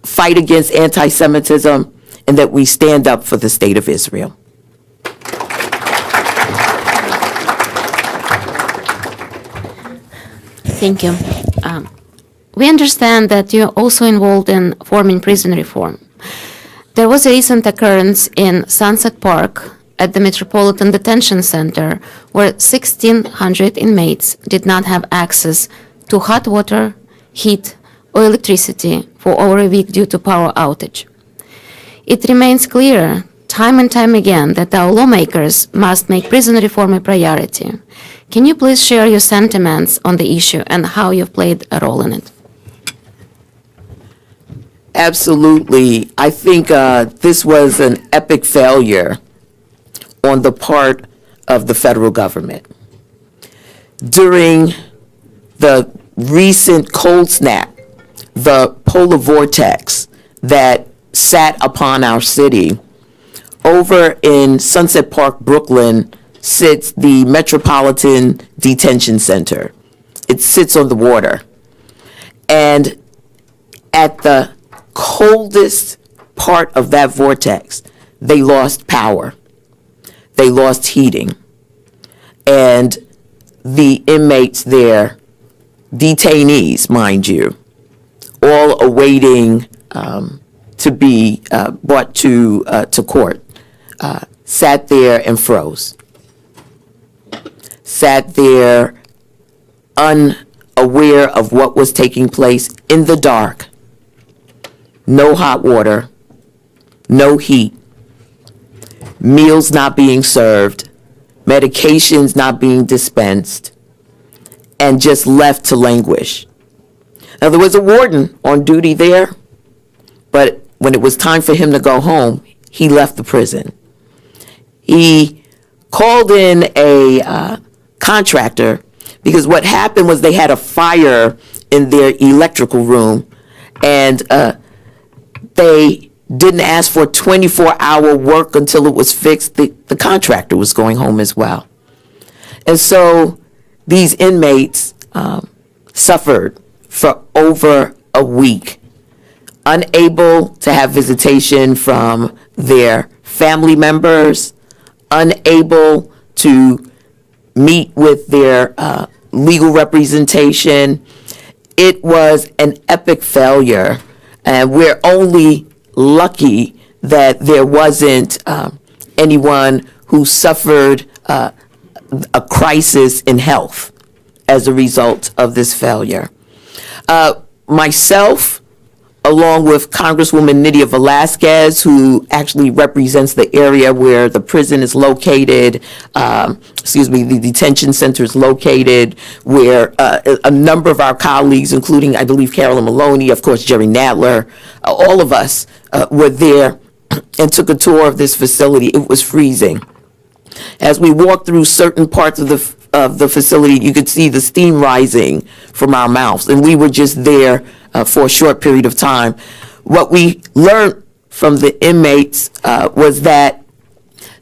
fight against anti-Semitism and that we stand up for the state of Israel. Thank you. We understand that you're also involved in forming prison reform. There was a recent occurrence in Sunset Park at the Metropolitan Detention Center where 1,600 inmates did not have access to hot water, heat, or electricity for over a week due to power outage. It remains clear time and time again that our lawmakers must make prison reform a priority. Can you please share your sentiments on the issue and how you've played a role in it? Absolutely. I think this was an epic failure on the part of the federal government. During the recent cold snap, the polar vortex that sat upon our city, over in Sunset Park, Brooklyn, sits the Metropolitan Detention Center. It sits on the water. And at the coldest part of that vortex, they lost power. They lost heating. And the inmates there, detainees, mind you, all awaiting to be brought to court, sat there and froze. Sat there unaware of what was taking place, in the dark. No hot water, no heat, meals not being served, medications not being dispensed, and just left to languish. Now, there was a warden on duty there, but when it was time for him to go home, he left the prison. He called in a contractor, because what happened was they had a fire in their electrical room, and they didn't ask for 24-hour work until it was fixed. The contractor was going home as well. And so these inmates suffered for over a week, unable to have visitation from their family members, unable to meet with their legal representation. It was an epic failure, and we're only lucky that there wasn't anyone who suffered a crisis in health as a result of this failure. Myself, along with Congresswoman Nydia Velázquez, who actually represents the area where the prison is located, the detention center is located, where a number of our colleagues, including, I believe, Carolyn Maloney, of course, Jerry Nadler, all of us were there and took a tour of this facility. It was freezing. As we walked through certain parts of the facility, you could see the steam rising from our mouths, and we were just there for a short period of time. What we learned from the inmates was that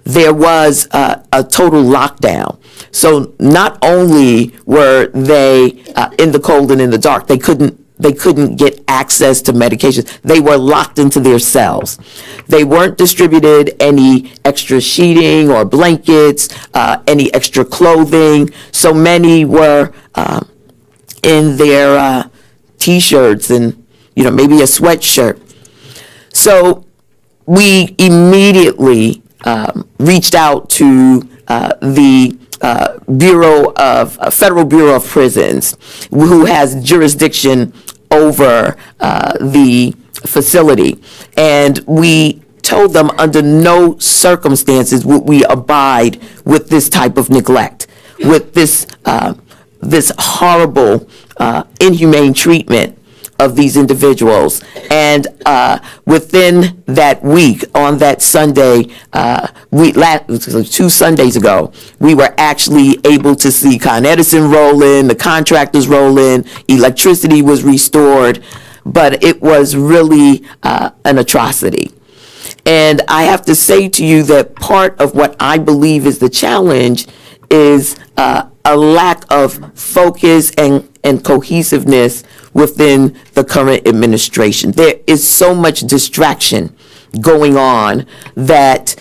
there was a total lockdown. So not only were they in the cold and in the dark, they couldn't get access to medications. They were locked into their cells. They weren't distributed any extra sheeting or blankets, any extra clothing. So many were in their T-shirts and, maybe a sweatshirt. So we immediately reached out to the Federal Bureau of Prisons, who has jurisdiction over the facility. And we told them under no circumstances would we abide with this type of neglect, with this horrible, inhumane treatment of these individuals. And within that week, on that Sunday, 2 Sundays ago, we were actually able to see Con Edison roll in, the contractors roll in, electricity was restored, but it was really an atrocity. And I have to say to you that part of what I believe is the challenge is a lack of focus and cohesiveness within the current administration. There is so much distraction going on that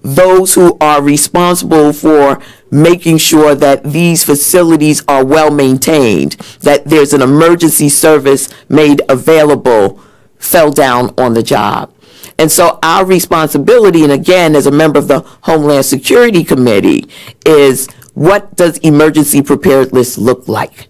those who are responsible for making sure that these facilities are well maintained, that there's an emergency service made available, fell down on the job. And so our responsibility, and again, as a member of the Homeland Security Committee, is what does emergency preparedness look like?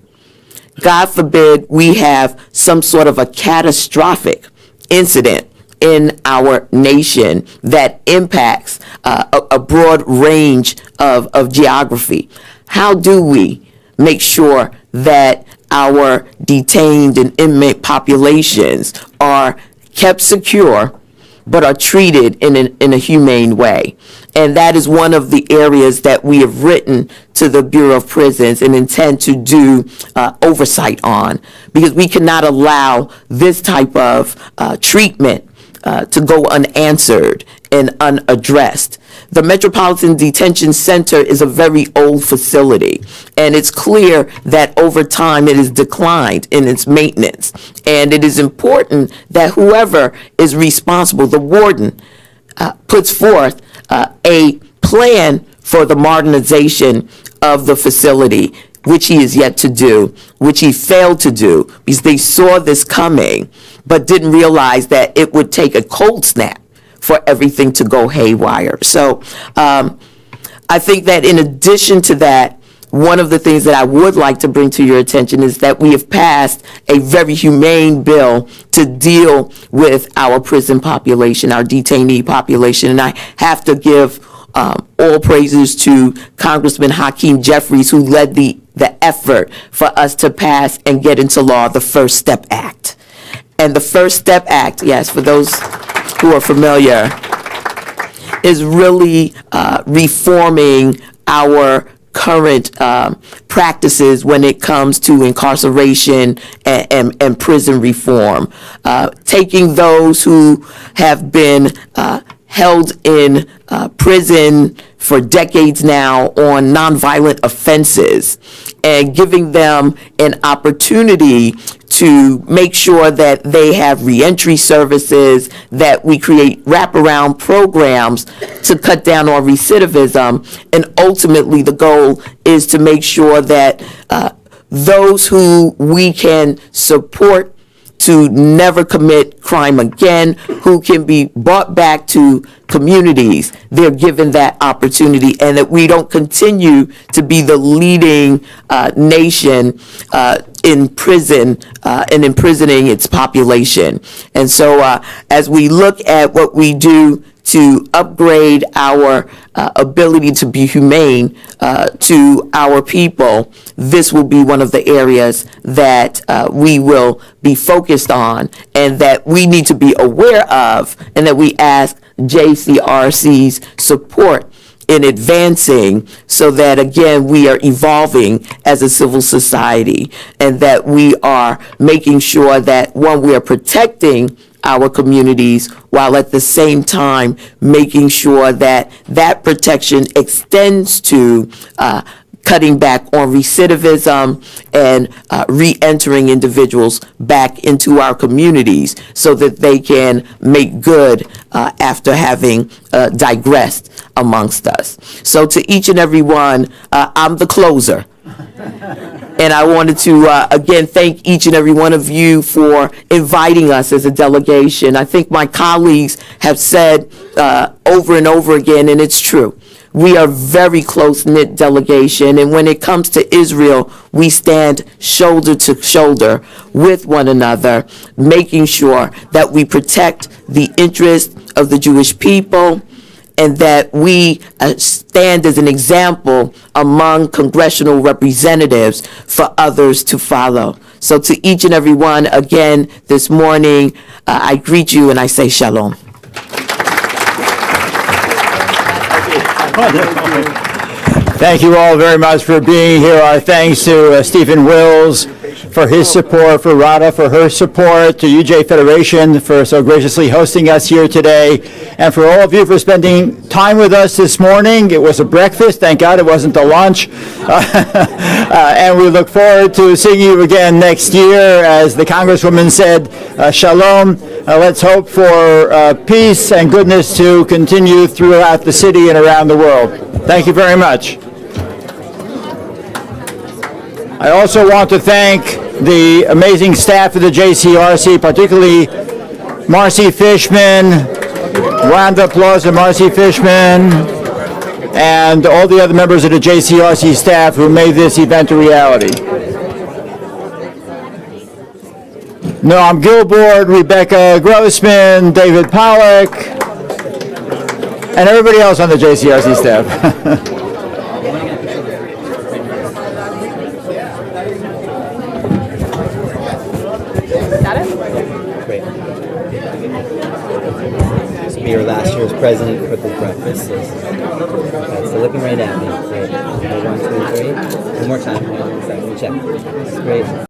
God forbid we have some sort of a catastrophic incident in our nation that impacts a broad range of geography. How do we make sure that our detained and inmate populations are kept secure but are treated in a humane way? And that is one of the areas that we have written to the Bureau of Prisons and intend to do oversight on, because we cannot allow this type of treatment to go unanswered and unaddressed. The Metropolitan Detention Center is a very old facility, and it's clear that over time it has declined in its maintenance. And it is important that whoever is responsible, the warden, puts forth a plan for the modernization of the facility, which he is yet to do, which he failed to do because they saw this coming, but didn't realize that it would take a cold snap for everything to go haywire. So I think that in addition to that, one of the things that I would like to bring to your attention is that we have passed a very humane bill to deal with our prison population, our detainee population. And I have to give all praises to Congressman Hakeem Jeffries, who led the effort for us to pass and get into law the First Step Act. And the First Step Act, yes, for those who are familiar, is really reforming our current practices when it comes to incarceration and prison reform. Taking those who have been held in prison for decades now on nonviolent offenses and giving them an opportunity to make sure that they have reentry services, that we create wraparound programs to cut down on recidivism. And ultimately, the goal is to make sure that those who we can support to never commit crime again, who can be brought back to communities, they're given that opportunity, and that we don't continue to be the leading nation in prison and imprisoning its population. And so as we look at what we do to upgrade our ability to be humane to our people, this will be one of the areas that we will be focused on and that we need to be aware of, and that we ask JCRC's support in advancing, so that again we are evolving as a civil society, and that we are making sure that, one, we are protecting our communities, while at the same time making sure that that protection extends to cutting back on recidivism and re-entering individuals back into our communities so that they can make good after having digressed amongst us. So to each and every one, I'm the closer. And I wanted to, again, thank each and every one of you for inviting us as a delegation. I think my colleagues have said over and over again, and it's true, we are a very close-knit delegation, and when it comes to Israel, we stand shoulder to shoulder with one another, making sure that we protect the interests of the Jewish people, and that we stand as an example among congressional representatives for others to follow. So to each and every one, again, this morning, I greet you and I say shalom. Thank you all very much for being here. Our thanks to Stephen Wills for his support, for Radha for her support, to UJA-Federation for so graciously hosting us here today, and for all of you for spending time with us this morning. It was a breakfast. Thank God it wasn't a lunch. And we look forward to seeing you again next year. As the Congresswoman said, shalom. Let's hope for peace and goodness to continue throughout the city and around the world. Thank you very much. I also want to thank the amazing staff of the JCRC, particularly Marcy Fishman, round of applause to Marcy Fishman, and all the other members of the JCRC staff who made this event a reality. Noam Gilboard, Rebecca Grossman, David Pollack, and everybody else on the JCRC staff. Your last year's president for the breakfast. So looking right at me. Great. 1, 2, 3. One more time. Second check. That's great.